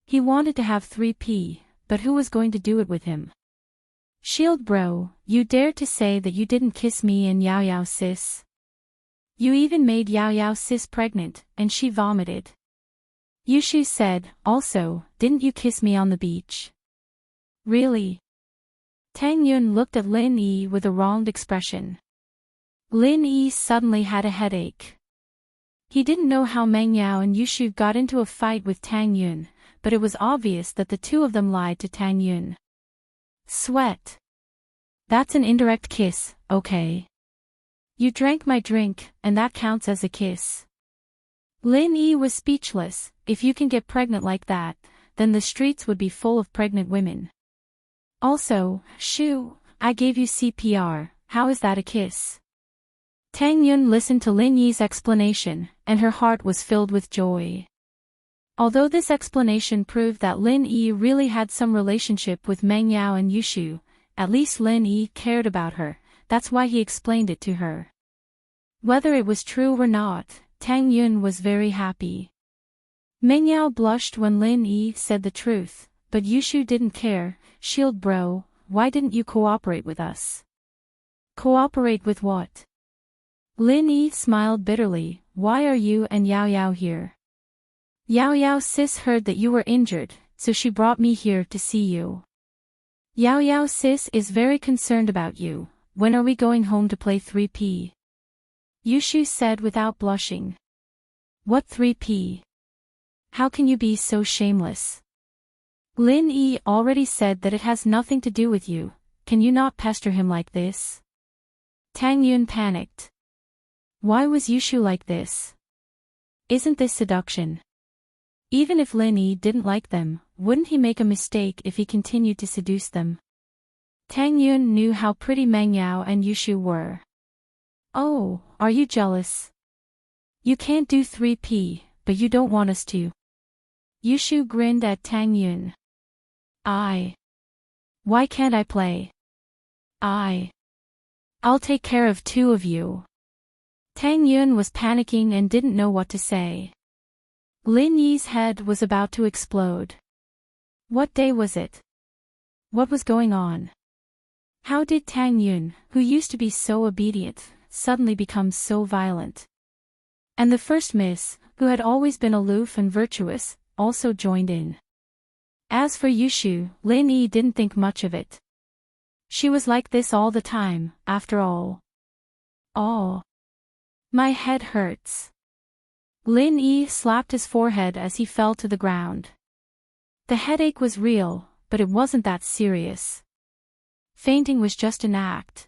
He wanted to have 3p, but who was going to do it with him? Shield bro, you dared to say that you didn't kiss me and Yao Yao sis. You even made Yao Yao sis pregnant, and she vomited. Yushu said, also, didn't you kiss me on the beach? Really? Tang Yun looked at Lin Yi with a wronged expression. Lin Yi suddenly had a headache. He didn't know how Meng Yao and Yushu got into a fight with Tang Yun, but it was obvious that the two of them lied to Tang Yun. Sweat. That's an indirect kiss, okay? You drank my drink, and that counts as a kiss. Lin Yi was speechless. If you can get pregnant like that, then the streets would be full of pregnant women. Also, Shu, I gave you CPR, how is that a kiss? Tang Yun listened to Lin Yi's explanation, and her heart was filled with joy. Although this explanation proved that Lin Yi really had some relationship with Meng Yao and Yushu, at least Lin Yi cared about her, that's why he explained it to her. Whether it was true or not, Tang Yun was very happy. Meng Yao blushed when Lin Yi said the truth, but Yushu didn't care. Shield bro, why didn't you cooperate with us? Cooperate with what? Lin Yi smiled bitterly, why are you and Yao Yao here? Yao Yao sis heard that you were injured, so she brought me here to see you. Yao Yao sis is very concerned about you, when are we going home to play 3p? Yushu said without blushing. What 3p? How can you be so shameless? Lin Yi already said that it has nothing to do with you, can you not pester him like this? Tang Yun panicked. Why was Yushu like this? Isn't this seduction? Even if Lin Yi didn't like them, wouldn't he make a mistake if he continued to seduce them? Tang Yun knew how pretty Meng Yao and Yushu were. Oh, are you jealous? You can't do 3p, but you don't want us to. Yushu grinned at Tang Yun. Why can't I play? I'll take care of two of you. Tang Yun was panicking and didn't know what to say. Lin Yi's head was about to explode. What day was it? What was going on? How did Tang Yun, who used to be so obedient, suddenly become so violent? And the first miss, who had always been aloof and virtuous, also joined in. As for Yushu, Lin Yi didn't think much of it. She was like this all the time, after all. Oh. My head hurts. Lin Yi slapped his forehead as he fell to the ground. The headache was real, but it wasn't that serious. Fainting was just an act.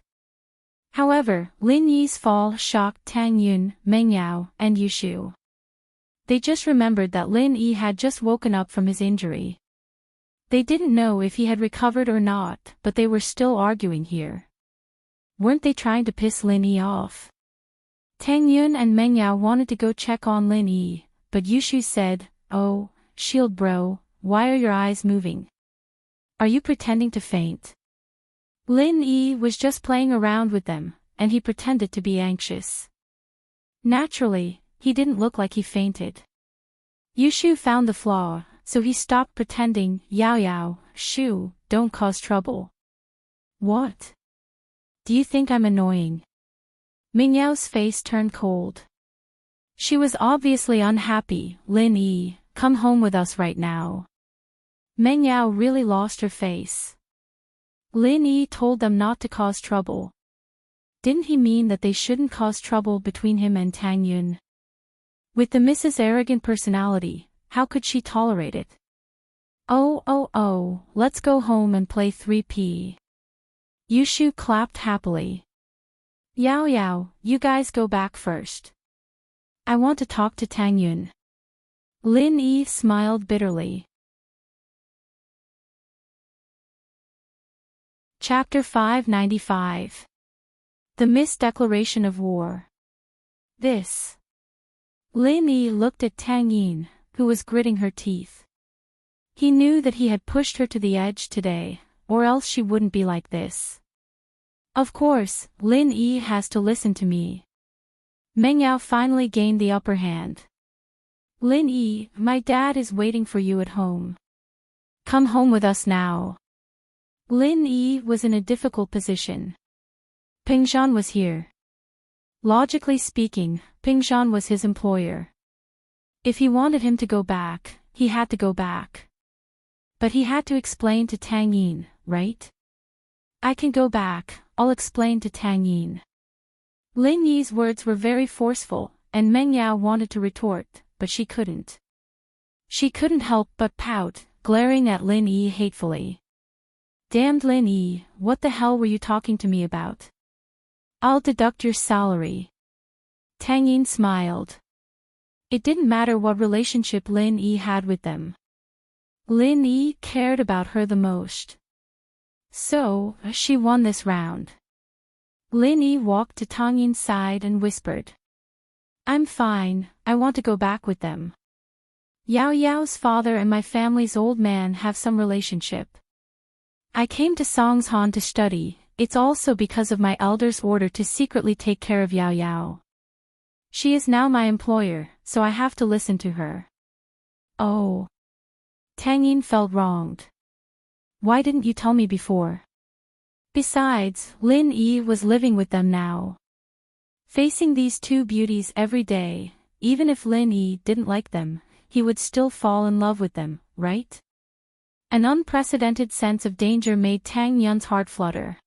However, Lin Yi's fall shocked Tang Yun, Meng Yao, and Yushu. They just remembered that Lin Yi had just woken up from his injury. They didn't know if he had recovered or not, but they were still arguing here. Weren't they trying to piss Lin Yi off? Tang Yun and Meng Yao wanted to go check on Lin Yi, but Yushu said, oh, Shield bro, why are your eyes moving? Are you pretending to faint? Lin Yi was just playing around with them, and he pretended to be anxious. Naturally, he didn't look like he fainted. Yushu found the flaw, so he stopped pretending. Yao Yao, Shu, don't cause trouble. What? Do you think I'm annoying? Meng Yao's face turned cold. She was obviously unhappy. Lin Yi, come home with us right now. Meng Yao really lost her face. Lin Yi told them not to cause trouble. Didn't he mean that they shouldn't cause trouble between him and Tang Yun? With the Mrs. Arrogant personality, how could she tolerate it? Oh, let's go home and play 3p. Yushu clapped happily. Yao Yao, you guys go back first. I want to talk to Tang Yun. Lin Yi smiled bitterly. Chapter 595. The Misdeclaration of War. This. Lin Yi looked at Tang Yin, who was gritting her teeth. He knew that he had pushed her to the edge today, or else she wouldn't be like this. Of course, Lin Yi has to listen to me. Meng Yao finally gained the upper hand. Lin Yi, my dad is waiting for you at home. Come home with us now. Lin Yi was in a difficult position. Ping Shan was here. Logically speaking, Ping Shan was his employer. If he wanted him to go back, he had to go back. But he had to explain to Tang Yin, right? I can go back, I'll explain to Tang Yin. Lin Yi's words were very forceful, and Meng Yao wanted to retort, but she couldn't. She couldn't help but pout, glaring at Lin Yi hatefully. Damned Lin Yi, what the hell were you talking to me about? I'll deduct your salary. Tang Yin smiled. It didn't matter what relationship Lin Yi had with them. Lin Yi cared about her the most. So, she won this round. Lin Yi walked to Tang Yin's side and whispered. I'm fine, I want to go back with them. Yao Yao's father and my family's old man have some relationship. I came to Songshan to study, it's also because of my elder's order to secretly take care of Yao Yao. She is now my employer, so I have to listen to her. Oh. Tang Yin felt wronged. Why didn't you tell me before? Besides, Lin Yi was living with them now. Facing these two beauties every day, even if Lin Yi didn't like them, he would still fall in love with them, right? An unprecedented sense of danger made Tang Yun's heart flutter.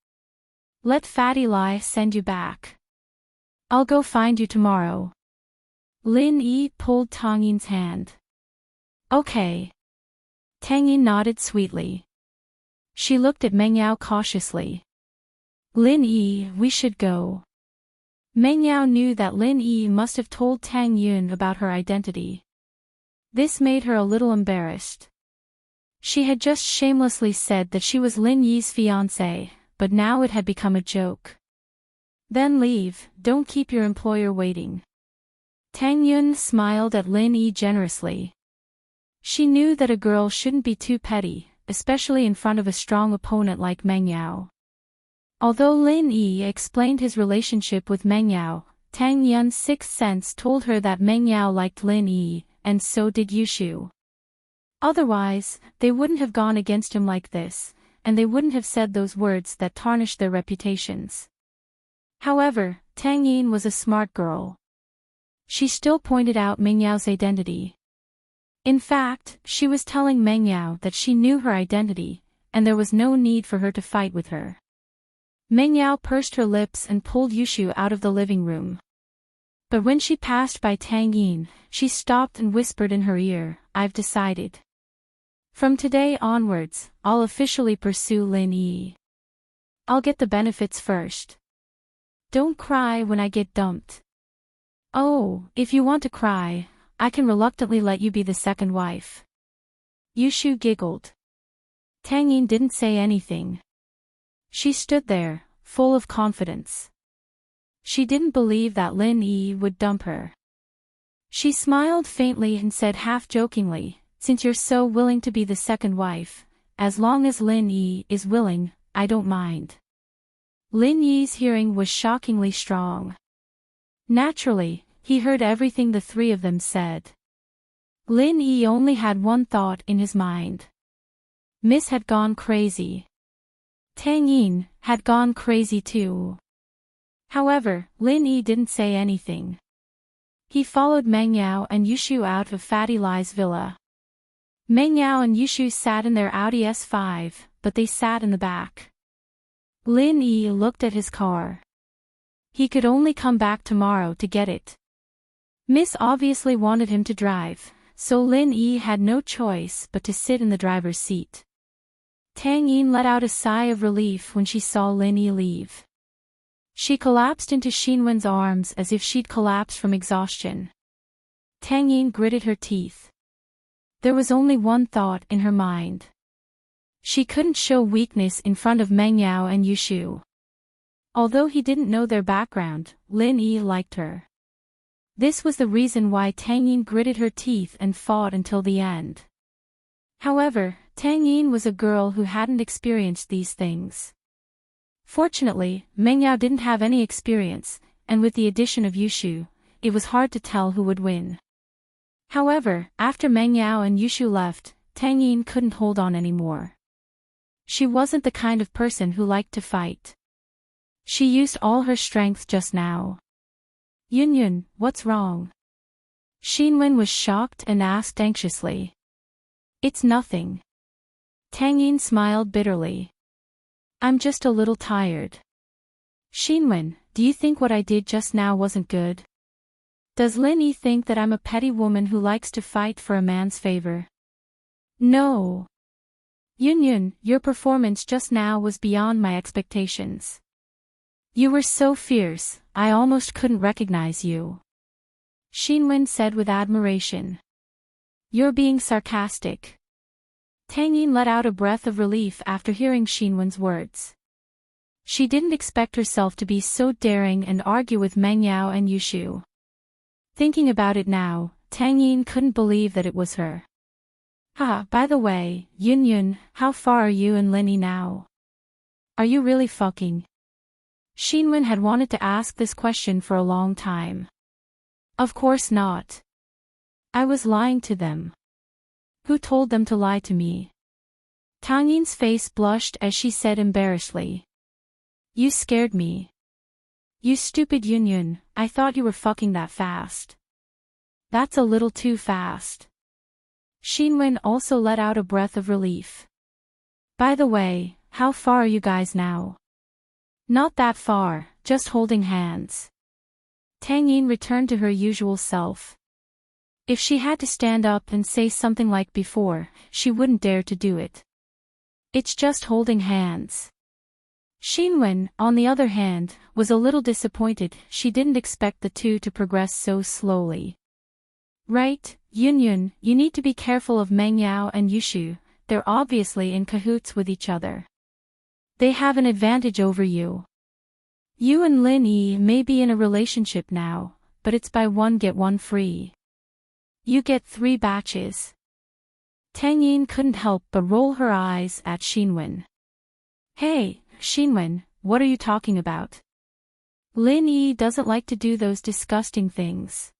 Let Fatty Lai send you back. I'll go find you tomorrow. Lin Yi pulled Tang Yin's hand. Okay. Tang Yin nodded sweetly. She looked at Meng Yao cautiously. Lin Yi, we should go. Meng Yao knew that Lin Yi must have told Tang Yun about her identity. This made her a little embarrassed. She had just shamelessly said that she was Lin Yi's fiancé, but now it had become a joke. Then leave, don't keep your employer waiting. Tang Yun smiled at Lin Yi generously. She knew that a girl shouldn't be too petty, especially in front of a strong opponent like Meng Yao. Although Lin Yi explained his relationship with Meng Yao, Tang Yun's sixth sense told her that Meng Yao liked Lin Yi, and so did Yushu. Otherwise, they wouldn't have gone against him like this, and they wouldn't have said those words that tarnished their reputations. However, Tang Yin was a smart girl. She still pointed out Meng Yao's identity. In fact, she was telling Meng Yao that she knew her identity, and there was no need for her to fight with her. Meng Yao pursed her lips and pulled Yushu out of the living room. But when she passed by Tang Yin, she stopped and whispered in her ear, I've decided. From today onwards, I'll officially pursue Lin Yi. I'll get the benefits first. Don't cry when I get dumped. Oh, if you want to cry, I can reluctantly let you be the second wife. Yushu giggled. Tang Yin didn't say anything. She stood there, full of confidence. She didn't believe that Lin Yi would dump her. She smiled faintly and said half-jokingly, since you're so willing to be the second wife, as long as Lin Yi is willing, I don't mind. Lin Yi's hearing was shockingly strong. Naturally, he heard everything the three of them said. Lin Yi only had one thought in his mind. Miss had gone crazy. Tang Yin had gone crazy too. However, Lin Yi didn't say anything. He followed Meng Yao and Yushu out of Fatty Lai's villa. Meng Yao and Yushu sat in their Audi S5, but they sat in the back. Lin Yi looked at his car. He could only come back tomorrow to get it. Miss obviously wanted him to drive, so Lin Yi had no choice but to sit in the driver's seat. Tang Yin let out a sigh of relief when she saw Lin Yi leave. She collapsed into Xinwen's arms as if she'd collapsed from exhaustion. Tang Yin gritted her teeth. There was only one thought in her mind. She couldn't show weakness in front of Meng Yao and Yushu. Although he didn't know their background, Lin Yi liked her. This was the reason why Tang Yin gritted her teeth and fought until the end. However, Tang Yin was a girl who hadn't experienced these things. Fortunately, Meng Yao didn't have any experience, and with the addition of Yushu, it was hard to tell who would win. However, after Meng Yao and Yushu left, Tang Yin couldn't hold on anymore. She wasn't the kind of person who liked to fight. She used all her strength just now. Yun, what's wrong? Xinwen was shocked and asked anxiously. It's nothing. Tang Yin smiled bitterly. I'm just a little tired. Xinwen, do you think what I did just now wasn't good? Does Lin Yi think that I'm a petty woman who likes to fight for a man's favor? No. Yun, your performance just now was beyond my expectations. You were so fierce, I almost couldn't recognize you. Xinwen said with admiration. You're being sarcastic. Tang Yin let out a breath of relief after hearing Xinwen's words. She didn't expect herself to be so daring and argue with Meng Yao and Yushu. Thinking about it now, Tang Yin couldn't believe that it was her. By the way, Yun, how far are you and Lin Yi now? Are you really fucking? Xinwen had wanted to ask this question for a long time. Of course not. I was lying to them. Who told them to lie to me? Tang Yin's face blushed as she said embarrassedly. You scared me. You stupid Yun, I thought you were fucking that fast. That's a little too fast. Xinwen also let out a breath of relief. By the way, how far are you guys now? Not that far, just holding hands. Tang Yin returned to her usual self. If she had to stand up and say something like before, she wouldn't dare to do it. It's just holding hands. Xinwen, on the other hand, was a little disappointed. She didn't expect the two to progress so slowly. Right, Yun, you need to be careful of Meng Yao and Yushu, they're obviously in cahoots with each other. They have an advantage over you. You and Lin Yi may be in a relationship now, but it's buy one get one free. You get 3 batches. Tang Yin couldn't help but roll her eyes at Xinwen. Hey, Xinwen, what are you talking about? Lin Yi doesn't like to do those disgusting things.